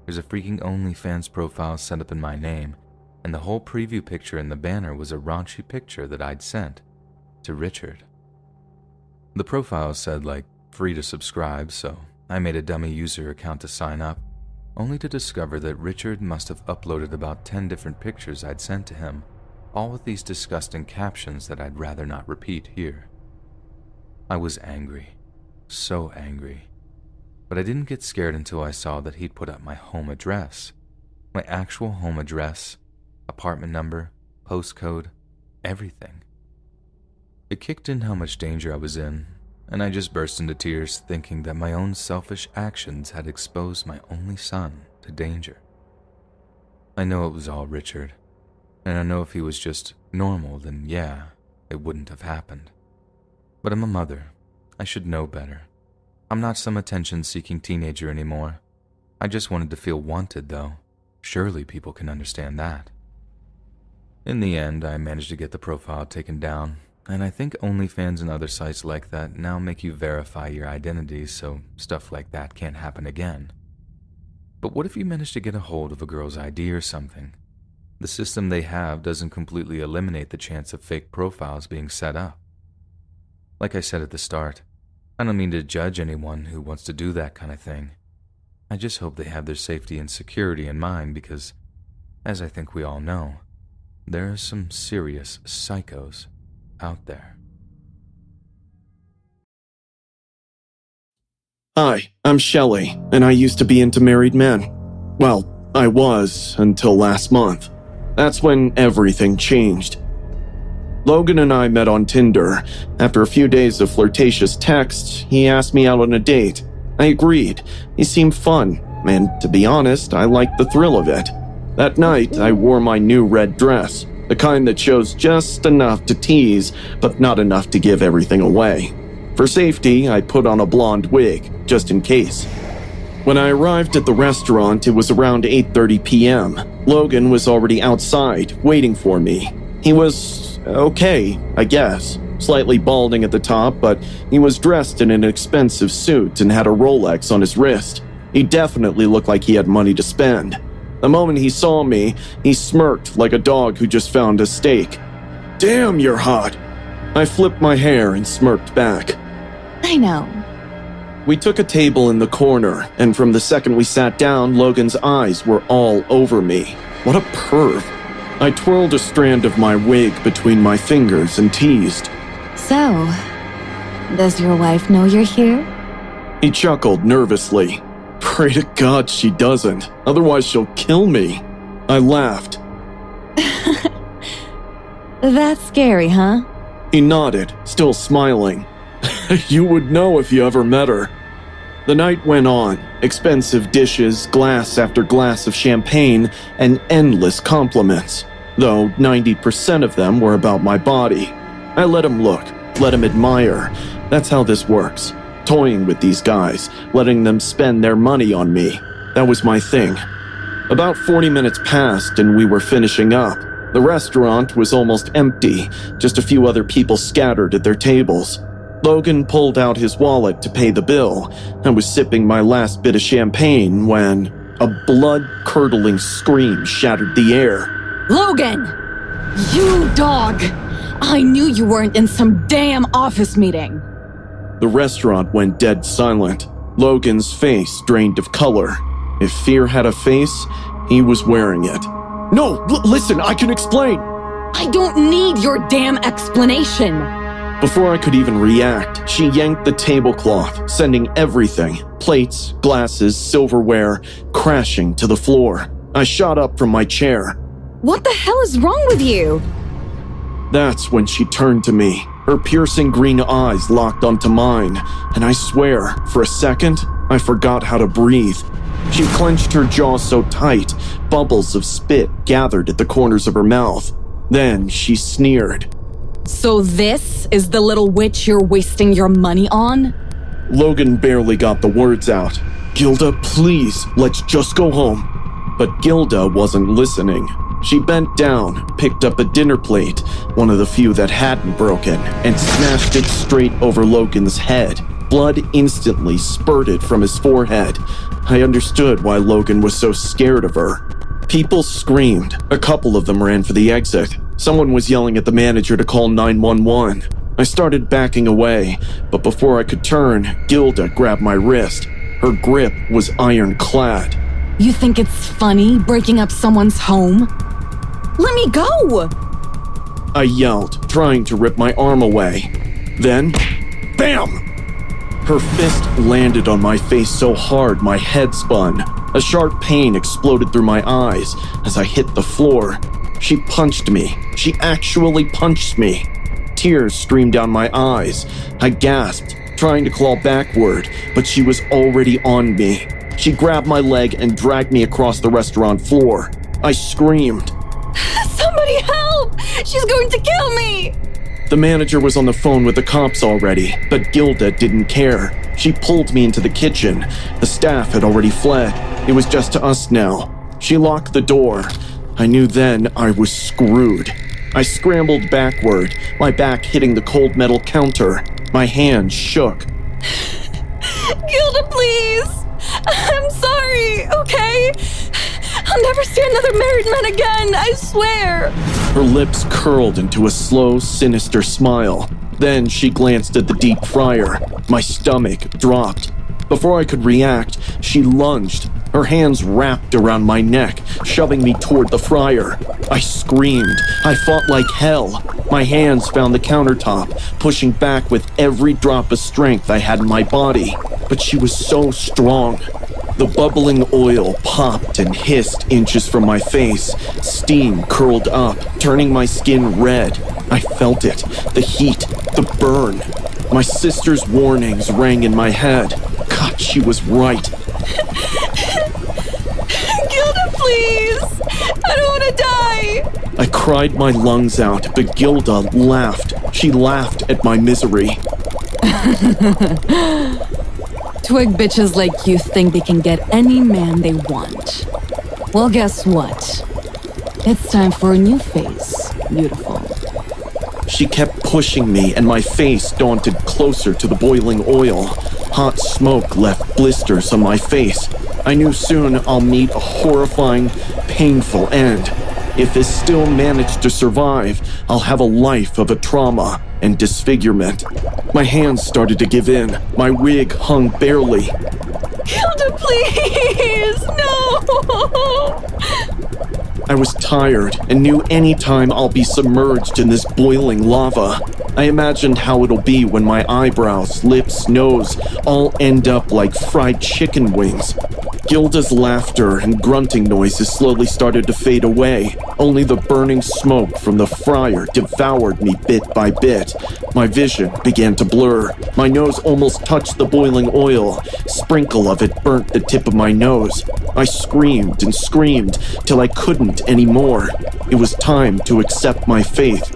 There's a freaking OnlyFans profile set up in my name, and the whole preview picture in the banner was a raunchy picture that I'd sent to Richard. The profile said like free to subscribe, so I made a dummy user account to sign up, only to discover that Richard must have uploaded about 10 different pictures I'd sent to him, all with these disgusting captions that I'd rather not repeat here. I was angry, so angry. But I didn't get scared until I saw that he'd put up my home address. My actual home address, apartment number, postcode, everything. It kicked in how much danger I was in, and I just burst into tears thinking that my own selfish actions had exposed my only son to danger. I know it was all Richard, and I know if he was just normal, then yeah, it wouldn't have happened. But I'm a mother. I should know better. I'm not some attention-seeking teenager anymore. I just wanted to feel wanted, though. Surely people can understand that. In the end, I managed to get the profile taken down, and I think OnlyFans and other sites like that now make you verify your identity so stuff like that can't happen again. But what if you manage to get a hold of a girl's ID or something? The system they have doesn't completely eliminate the chance of fake profiles being set up. Like I said at the start, I don't mean to judge anyone who wants to do that kind of thing. I just hope they have their safety and security in mind because, as I think we all know, there are some serious psychos out there. Hi, I'm Shelley, and I used to be into married men. Well, I was until last month. That's when everything changed. Logan and I met on Tinder. After a few days of flirtatious texts, he asked me out on a date. I agreed. He seemed fun, and to be honest, I liked the thrill of it. That night, I wore my new red dress, the kind that shows just enough to tease, but not enough to give everything away. For safety, I put on a blonde wig, just in case. When I arrived at the restaurant, it was around 8:30 p.m. Logan was already outside, waiting for me. He was okay, I guess. Slightly balding at the top, but he was dressed in an expensive suit and had a Rolex on his wrist. He definitely looked like he had money to spend. The moment he saw me, he smirked like a dog who just found a steak. "Damn, you're hot." I flipped my hair and smirked back. I know. We took a table in the corner, and from the second we sat down, Logan's eyes were all over me. What a perv. I twirled a strand of my wig between my fingers and teased. So, does your wife know you're here? He chuckled nervously. Pray to God she doesn't, otherwise she'll kill me. I laughed. That's scary, huh? He nodded, still smiling. You would know if you ever met her. The night went on, expensive dishes, glass after glass of champagne, and endless compliments, though 90% of them were about my body. I let him look, let him admire. That's how this works. Toying with these guys, letting them spend their money on me. That was my thing. About 40 minutes passed and we were finishing up. The restaurant was almost empty, just a few other people scattered at their tables. Logan pulled out his wallet to pay the bill. I was sipping my last bit of champagne when a blood-curdling scream shattered the air. Logan! You dog! I knew you weren't in some damn office meeting. The restaurant went dead silent. Logan's face drained of color. If fear had a face, he was wearing it. No, listen, I can explain. I don't need your damn explanation. Before I could even react, she yanked the tablecloth, sending everything, plates, glasses, silverware, crashing to the floor. I shot up from my chair. What the hell is wrong with you? That's when she turned to me. Her piercing green eyes locked onto mine, and I swear, for a second, I forgot how to breathe. She clenched her jaw so tight, bubbles of spit gathered at the corners of her mouth. Then she sneered. So this is the little witch you're wasting your money on? Logan barely got the words out. Gilda, please, let's just go home. But Gilda wasn't listening. She bent down, picked up a dinner plate, one of the few that hadn't broken, and smashed it straight over Logan's head. Blood instantly spurted from his forehead. I understood why Logan was so scared of her. People screamed. A couple of them ran for the exit. Someone was yelling at the manager to call 911. I started backing away, but before I could turn, Gilda grabbed my wrist. Her grip was ironclad. You think it's funny breaking up someone's home? Let me go! I yelled, trying to rip my arm away. Then, bam! Her fist landed on my face so hard my head spun. A sharp pain exploded through my eyes as I hit the floor. She punched me. She actually punched me. Tears streamed down my eyes. I gasped, trying to claw backward, but she was already on me. She grabbed my leg and dragged me across the restaurant floor. I screamed. Somebody help! She's going to kill me! The manager was on the phone with the cops already, but Gilda didn't care. She pulled me into the kitchen. The staff had already fled. It was just us now. She locked the door. I knew then I was screwed. I scrambled backward, my back hitting the cold metal counter. My hands shook. Gilda, please! I'm sorry, okay? I'll never see another married man again, I swear! Her lips curled into a slow, sinister smile. Then she glanced at the deep fryer. My stomach dropped. Before I could react, she lunged. Her hands wrapped around my neck, shoving me toward the fryer. I screamed. I fought like hell. My hands found the countertop, pushing back with every drop of strength I had in my body. But she was so strong. The bubbling oil popped and hissed inches from my face. Steam curled up, turning my skin red. I felt it, the heat, the burn. My sister's warnings rang in my head. God, she was right. Gilda, please! I don't want to die! I cried my lungs out, but Gilda laughed. She laughed at my misery. Twig bitches like you think they can get any man they want. Well, guess what? It's time for a new phase, beautiful. She kept pushing me, and my face daunted closer to the boiling oil. Hot smoke left blisters on my face. I knew soon I'll meet a horrifying, painful end. If this still managed to survive, I'll have a life of a trauma and disfigurement. My hands started to give in. My wig hung barely. Gilda, please! No! I was tired and knew any time I'll be submerged in this boiling lava. I imagined how it'll be when my eyebrows, lips, nose all end up like fried chicken wings. Gilda's laughter and grunting noises slowly started to fade away. Only the burning smoke from the fryer devoured me bit by bit. My vision began to blur. My nose almost touched the boiling oil. Sprinkle of it burnt the tip of my nose. I screamed and screamed till I couldn't anymore. It was time to accept my fate.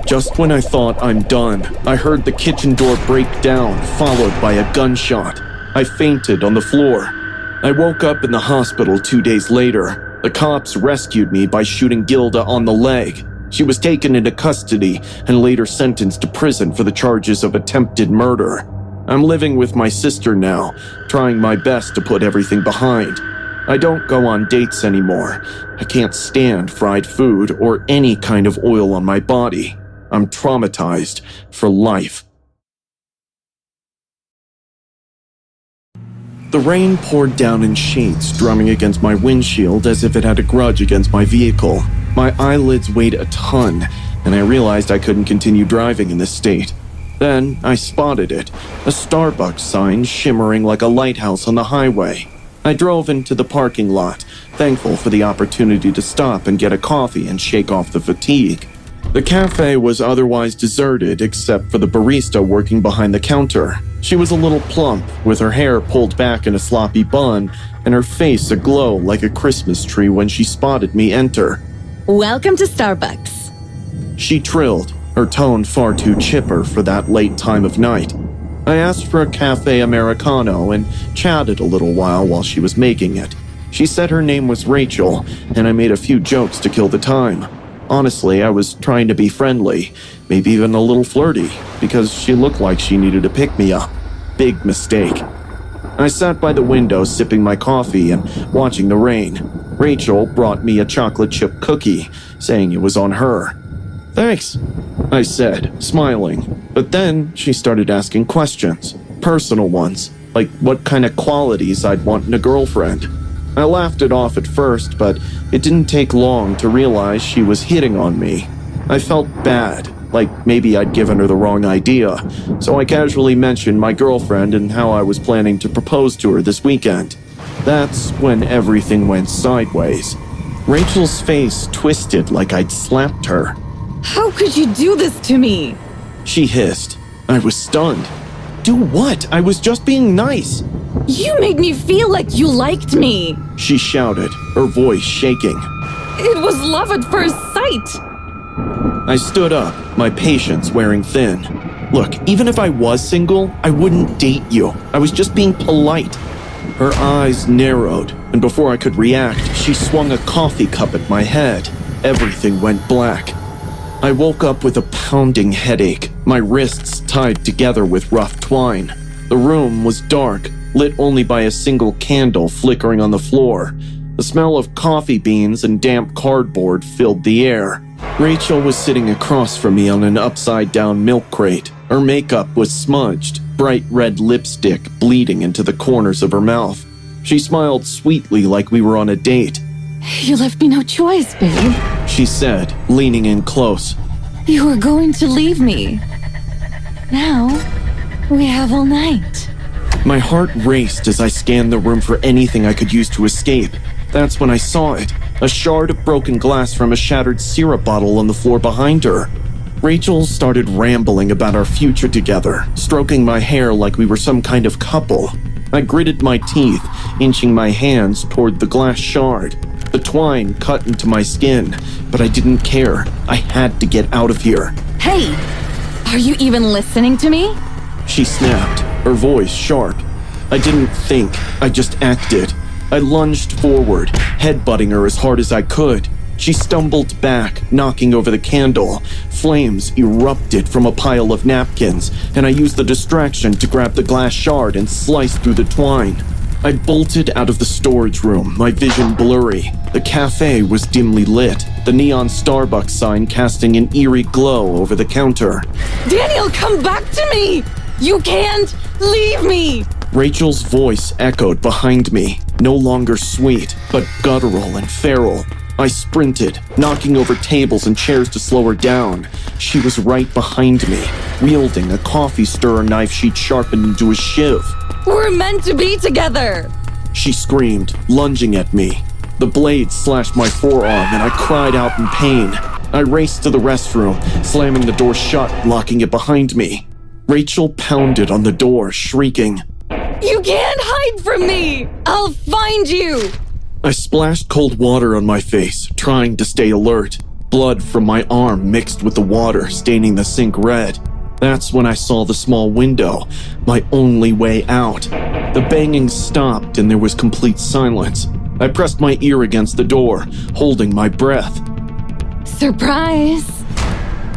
Just when I thought I'm done, I heard the kitchen door break down, followed by a gunshot. I fainted on the floor. I woke up in the hospital 2 days later. The cops rescued me by shooting Gilda on the leg. She was taken into custody and later sentenced to prison for the charges of attempted murder. I'm living with my sister now, trying my best to put everything behind. I don't go on dates anymore. I can't stand fried food or any kind of oil on my body. I'm traumatized for life. The rain poured down in sheets, drumming against my windshield as if it had a grudge against my vehicle. My eyelids weighed a ton, and I realized I couldn't continue driving in this state. Then I spotted it, a Starbucks sign shimmering like a lighthouse on the highway. I drove into the parking lot, thankful for the opportunity to stop and get a coffee and shake off the fatigue. The cafe was otherwise deserted except for the barista working behind the counter. She was a little plump, with her hair pulled back in a sloppy bun and her face aglow like a Christmas tree when she spotted me enter. Welcome to Starbucks. She trilled, her tone far too chipper for that late time of night. I asked for a cafe Americano and chatted a little while she was making it. She said her name was Rachel, and I made a few jokes to kill the time. Honestly, I was trying to be friendly, maybe even a little flirty, because she looked like she needed to pick me up. Big mistake. I sat by the window sipping my coffee and watching the rain. Rachel brought me a chocolate chip cookie, saying it was on her. Thanks, I said, smiling. But then she started asking questions, personal ones, like what kind of qualities I'd want in a girlfriend. I laughed it off at first, but it didn't take long to realize she was hitting on me. I felt bad, like maybe I'd given her the wrong idea, so I casually mentioned my girlfriend and how I was planning to propose to her this weekend. That's when everything went sideways. Rachel's face twisted like I'd slapped her. How could you do this to me? She hissed. I was stunned. Do what? I was just being nice. You made me feel like you liked me. She shouted, her voice shaking. It was love at first sight. I stood up, my patience wearing thin. Look, even if I was single, I wouldn't date you. I was just being polite. Her eyes narrowed, and before I could react, she swung a coffee cup at my head. Everything went black. I woke up with a pounding headache, my wrists tied together with rough twine. The room was dark, lit only by a single candle flickering on the floor. The smell of coffee beans and damp cardboard filled the air. Rachel was sitting across from me on an upside-down milk crate. Her makeup was smudged, bright red lipstick bleeding into the corners of her mouth. She smiled sweetly like we were on a date. You left me no choice, babe. She said, leaning in close. You were going to leave me. Now, we have all night. My heart raced as I scanned the room for anything I could use to escape. That's when I saw it, a shard of broken glass from a shattered syrup bottle on the floor behind her. Rachel started rambling about our future together, stroking my hair like we were some kind of couple. I gritted my teeth, inching my hands toward the glass shard. The twine cut into my skin, but I didn't care. I had to get out of here. Hey, are you even listening to me? She snapped, her voice sharp. I didn't think, I just acted. I lunged forward, headbutting her as hard as I could. She stumbled back, knocking over the candle. Flames erupted from a pile of napkins, and I used the distraction to grab the glass shard and slice through the twine. I bolted out of the storage room, my vision blurry. The cafe was dimly lit, the neon Starbucks sign casting an eerie glow over the counter. Daniel, come back to me! You can't leave me! Rachel's voice echoed behind me, no longer sweet, but guttural and feral. I sprinted, knocking over tables and chairs to slow her down. She was right behind me, wielding a coffee stirrer knife she'd sharpened into a shiv. We're meant to be together! She screamed, lunging at me. The blade slashed my forearm and I cried out in pain. I raced to the restroom, slamming the door shut, locking it behind me. Rachel pounded on the door, shrieking. You can't hide from me! I'll find you! I splashed cold water on my face, trying to stay alert. Blood from my arm mixed with the water, staining the sink red. That's when I saw the small window, my only way out. The banging stopped and there was complete silence. I pressed my ear against the door, holding my breath. Surprise!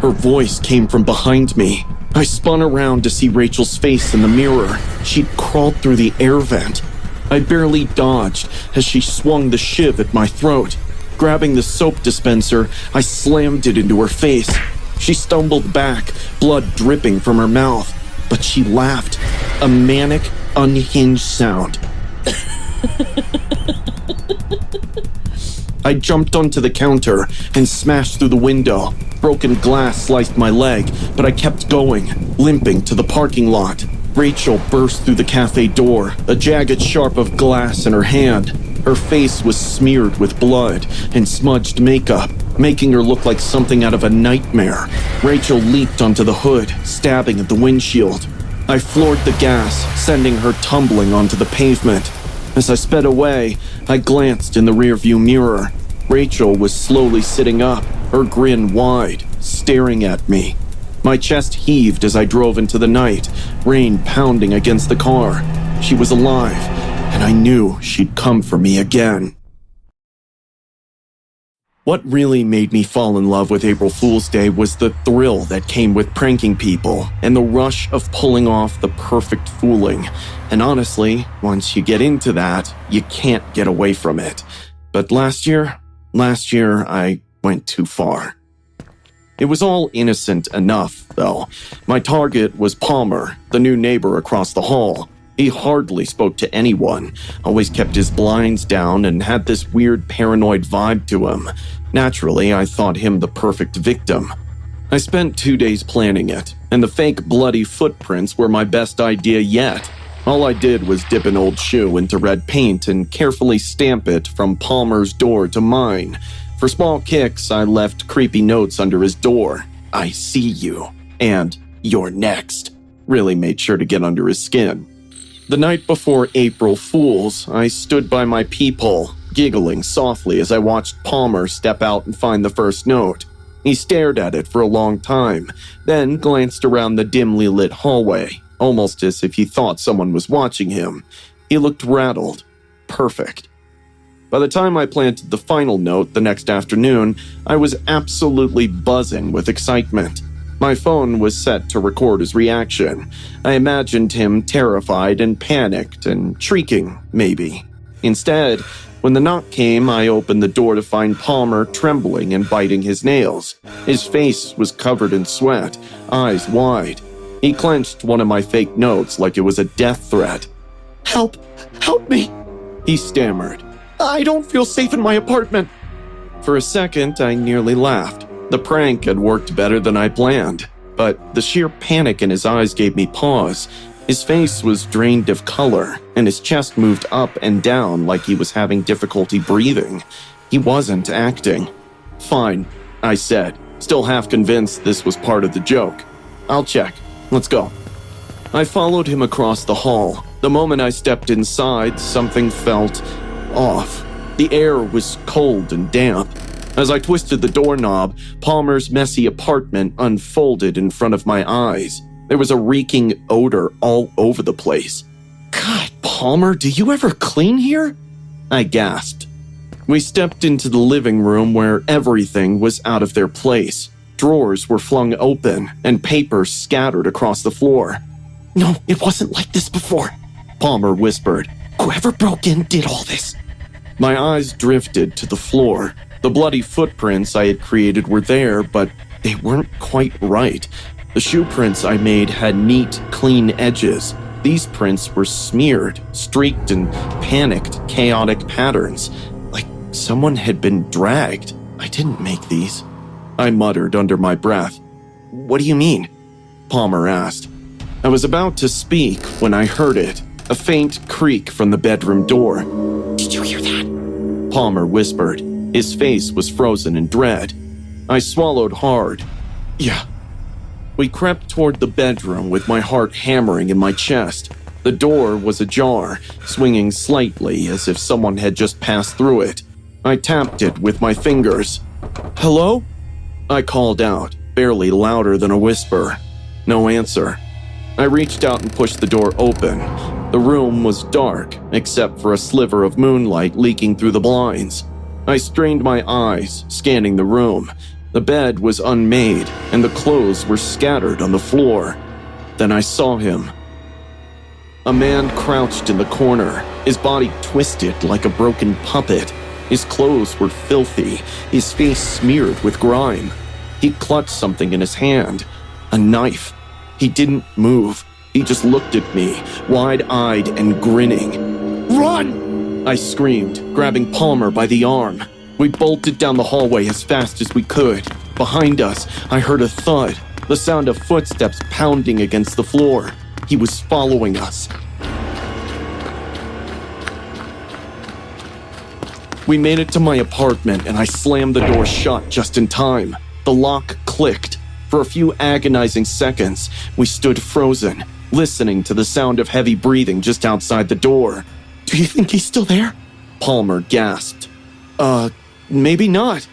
Her voice came from behind me. I spun around to see Rachel's face in the mirror. She'd crawled through the air vent. I barely dodged as she swung the shiv at my throat. Grabbing the soap dispenser, I slammed it into her face. She stumbled back, blood dripping from her mouth, but she laughed, a manic, unhinged sound. I jumped onto the counter and smashed through the window. Broken glass sliced my leg, but I kept going, limping to the parking lot. Rachel burst through the cafe door, a jagged sharp of glass in her hand. Her face was smeared with blood and smudged makeup, making her look like something out of a nightmare. Rachel leaped onto the hood, stabbing at the windshield. I floored the gas, sending her tumbling onto the pavement. As I sped away, I glanced in the rearview mirror. Rachel was slowly sitting up, her grin wide, staring at me. My chest heaved as I drove into the night, rain pounding against the car. She was alive, and I knew she'd come for me again. What really made me fall in love with April Fool's Day was the thrill that came with pranking people and the rush of pulling off the perfect fooling. And honestly, once you get into that, you can't get away from it. But last year, I went too far. It was all innocent enough, though. My target was Palmer, the new neighbor across the hall. He hardly spoke to anyone, always kept his blinds down, and had this weird paranoid vibe to him. Naturally, I thought him the perfect victim. I spent 2 days planning it, and the fake bloody footprints were my best idea yet. All I did was dip an old shoe into red paint and carefully stamp it from Palmer's door to mine. For small kicks, I left creepy notes under his door. I see you, and you're next. Really made sure to get under his skin. The night before April Fool's, I stood by my peephole, giggling softly as I watched Palmer step out and find the first note. He stared at it for a long time, then glanced around the dimly lit hallway, almost as if he thought someone was watching him. He looked rattled. Perfect. By the time I planted the final note the next afternoon, I was absolutely buzzing with excitement. My phone was set to record his reaction. I imagined him terrified and panicked and shrieking, maybe. Instead, when the knock came, I opened the door to find Palmer trembling and biting his nails. His face was covered in sweat, eyes wide. He clenched one of my fake notes like it was a death threat. "Help! Help me!" he stammered. "I don't feel safe in my apartment." For a second, I nearly laughed. The prank had worked better than I planned, but the sheer panic in his eyes gave me pause. His face was drained of color, and his chest moved up and down like he was having difficulty breathing. He wasn't acting. "Fine," I said, still half convinced this was part of the joke. "I'll check. Let's go." I followed him across the hall. The moment I stepped inside, something felt off. The air was cold and damp. As I twisted the doorknob, Palmer's messy apartment unfolded in front of my eyes. There was a reeking odor all over the place. "God, Palmer, do you ever clean here?" I gasped. We stepped into the living room where everything was out of their place. Drawers were flung open and papers scattered across the floor. "No, it wasn't like this before," Palmer whispered. "Whoever broke in did all this." My eyes drifted to the floor. The bloody footprints I had created were there, but they weren't quite right. The shoe prints I made had neat, clean edges. These prints were smeared, streaked, and panicked, chaotic patterns, like someone had been dragged. I didn't make these. I muttered under my breath. What do you mean? Palmer asked. I was about to speak when I heard it, a faint creak from the bedroom door. Did you hear that? Palmer whispered. His face was frozen in dread. I swallowed hard. Yeah. We crept toward the bedroom with my heart hammering in my chest. The door was ajar, swinging slightly as if someone had just passed through it. I tapped it with my fingers. Hello? I called out, barely louder than a whisper. No answer. I reached out and pushed the door open. The room was dark, except for a sliver of moonlight leaking through the blinds. I strained my eyes, scanning the room. The bed was unmade, and the clothes were scattered on the floor. Then I saw him. A man crouched in the corner, his body twisted like a broken puppet. His clothes were filthy, his face smeared with grime. He clutched something in his hand, a knife. He didn't move. He just looked at me, wide-eyed and grinning. Run! I screamed, grabbing Palmer by the arm. We bolted down the hallway as fast as we could. Behind us, I heard a thud, the sound of footsteps pounding against the floor. He was following us. We made it to my apartment and I slammed the door shut just in time. The lock clicked. For a few agonizing seconds, we stood frozen, listening to the sound of heavy breathing just outside the door. Do you think he's still there? Palmer gasped. Maybe not.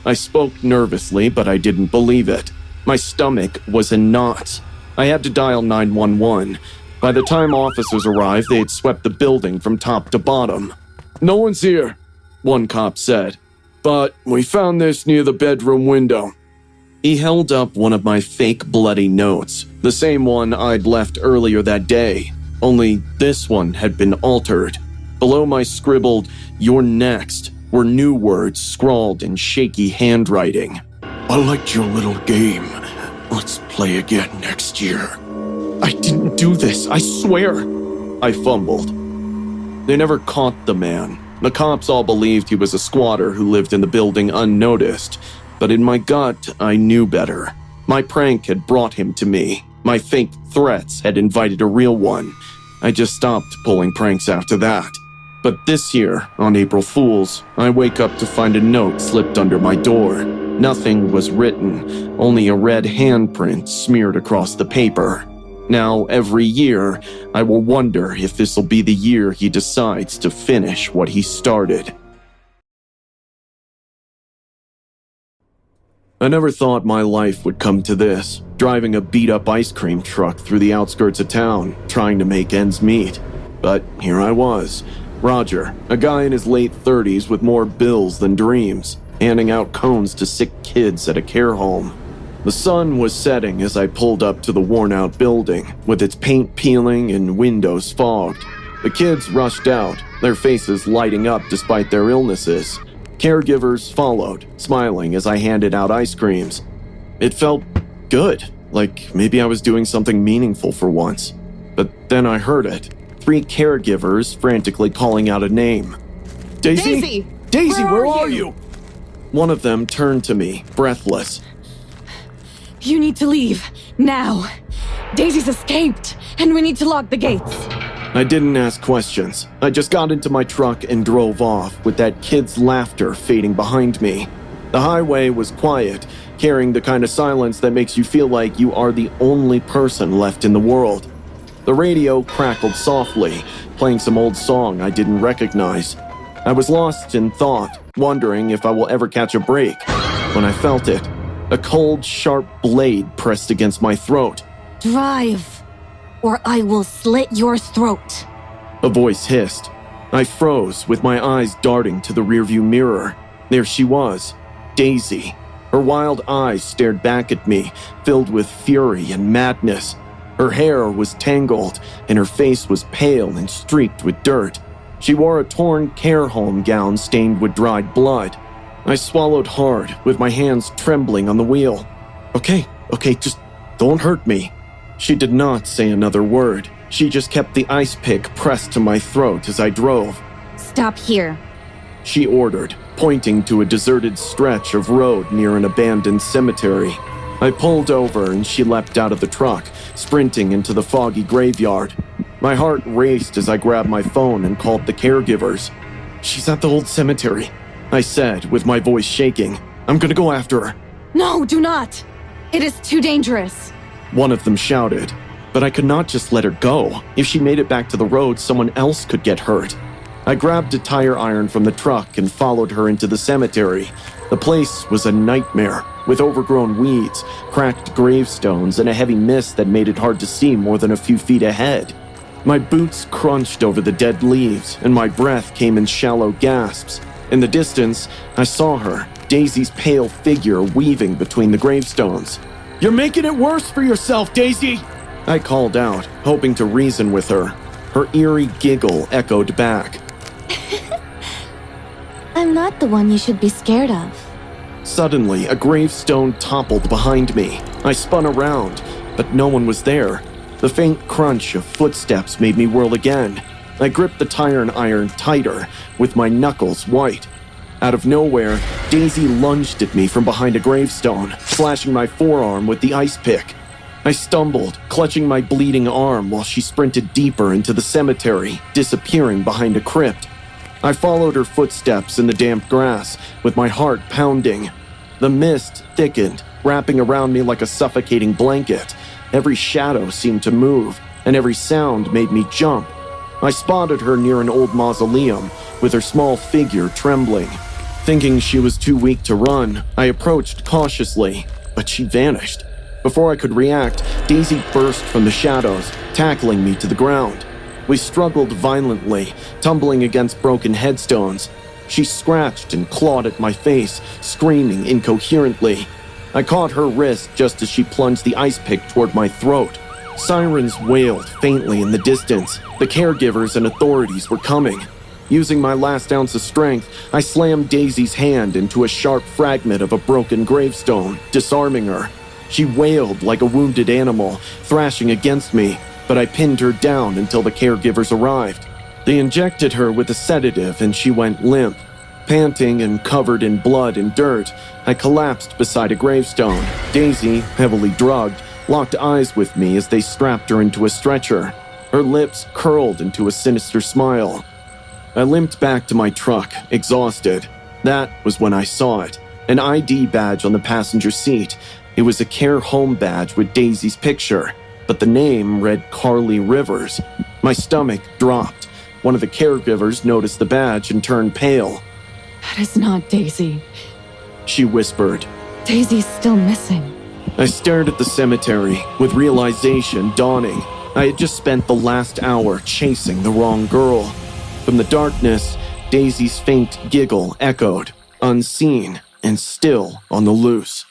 I spoke nervously, but I didn't believe it. My stomach was in knots. I had to dial 911. By the time officers arrived, they had swept the building from top to bottom. No one's here, one cop said. But we found this near the bedroom window. He held up one of my fake bloody notes, the same one I'd left earlier that day, only this one had been altered. Below my scribbled, "You're next," were new words scrawled in shaky handwriting. I liked your little game. Let's play again next year. I didn't do this, I swear. I fumbled. They never caught the man. The cops all believed he was a squatter who lived in the building unnoticed. But in my gut, I knew better. My prank had brought him to me. My fake threats had invited a real one. I just stopped pulling pranks after that. But this year, on April Fool's, I wake up to find a note slipped under my door. Nothing was written, only a red handprint smeared across the paper. Now, every year, I will wonder if this'll be the year he decides to finish what he started. I never thought my life would come to this, driving a beat-up ice cream truck through the outskirts of town, trying to make ends meet. But here I was, Roger, a guy in his late 30s with more bills than dreams, handing out cones to sick kids at a care home. The sun was setting as I pulled up to the worn-out building, with its paint peeling and windows fogged. The kids rushed out, their faces lighting up despite their illnesses. Caregivers followed, smiling as I handed out ice creams. It felt good, like maybe I was doing something meaningful for once. But then I heard it. 3 caregivers frantically calling out a name. Daisy? Daisy, where are you? One of them turned to me, breathless. You need to leave, now. Daisy's escaped, and we need to lock the gates. I didn't ask questions. I just got into my truck and drove off, with that kid's laughter fading behind me. The highway was quiet, carrying the kind of silence that makes you feel like you are the only person left in the world. The radio crackled softly, playing some old song I didn't recognize. I was lost in thought, wondering if I will ever catch a break, when I felt it. A cold, sharp blade pressed against my throat. Drive, or I will slit your throat. A voice hissed. I froze, with my eyes darting to the rearview mirror. There she was, Daisy. Her wild eyes stared back at me, filled with fury and madness. Her hair was tangled, and her face was pale and streaked with dirt. She wore a torn care home gown stained with dried blood. I swallowed hard, with my hands trembling on the wheel. Okay, just don't hurt me. She did not say another word. She just kept the ice pick pressed to my throat as I drove. Stop here. she ordered, pointing to a deserted stretch of road near an abandoned cemetery. I pulled over and she leapt out of the truck, sprinting into the foggy graveyard. My heart raced as I grabbed my phone and called the caregivers. "She's at the old cemetery," I said, with my voice shaking. "I'm gonna go after her." No, do not! It is too dangerous. One of them shouted, but I could not just let her go. If she made it back to the road, someone else could get hurt. I grabbed a tire iron from the truck and followed her into the cemetery. The place was a nightmare, with overgrown weeds, cracked gravestones, and a heavy mist that made it hard to see more than a few feet ahead. My boots crunched over the dead leaves, and my breath came in shallow gasps. In the distance, I saw her, Daisy's pale figure weaving between the gravestones. "You're making it worse for yourself, Daisy!" I called out, hoping to reason with her. Her eerie giggle echoed back. I'm not the one you should be scared of. Suddenly, a gravestone toppled behind me. I spun around, but no one was there. The faint crunch of footsteps made me whirl again. I gripped the tire iron tighter, with my knuckles white. Out of nowhere, Daisy lunged at me from behind a gravestone, slashing my forearm with the ice pick. I stumbled, clutching my bleeding arm while she sprinted deeper into the cemetery, disappearing behind a crypt. I followed her footsteps in the damp grass, with my heart pounding. The mist thickened, wrapping around me like a suffocating blanket. Every shadow seemed to move, and every sound made me jump. I spotted her near an old mausoleum, with her small figure trembling. Thinking she was too weak to run, I approached cautiously, but she vanished. Before I could react, Daisy burst from the shadows, tackling me to the ground. We struggled violently, tumbling against broken headstones. She scratched and clawed at my face, screaming incoherently. I caught her wrist just as she plunged the ice pick toward my throat. Sirens wailed faintly in the distance. The caregivers and authorities were coming. Using my last ounce of strength, I slammed Daisy's hand into a sharp fragment of a broken gravestone, disarming her. She wailed like a wounded animal, thrashing against me, but I pinned her down until the caregivers arrived. They injected her with a sedative and she went limp. Panting and covered in blood and dirt, I collapsed beside a gravestone. Daisy, heavily drugged, locked eyes with me as they strapped her into a stretcher. Her lips curled into a sinister smile. I limped back to my truck, exhausted. That was when I saw it. An ID badge on the passenger seat. It was a care home badge with Daisy's picture, but the name read Carly Rivers. My stomach dropped. One of the caregivers noticed the badge and turned pale. That is not Daisy. She whispered. Daisy's still missing. I stared at the cemetery, with realization dawning. I had just spent the last hour chasing the wrong girl. From the darkness, Daisy's faint giggle echoed, unseen and still on the loose.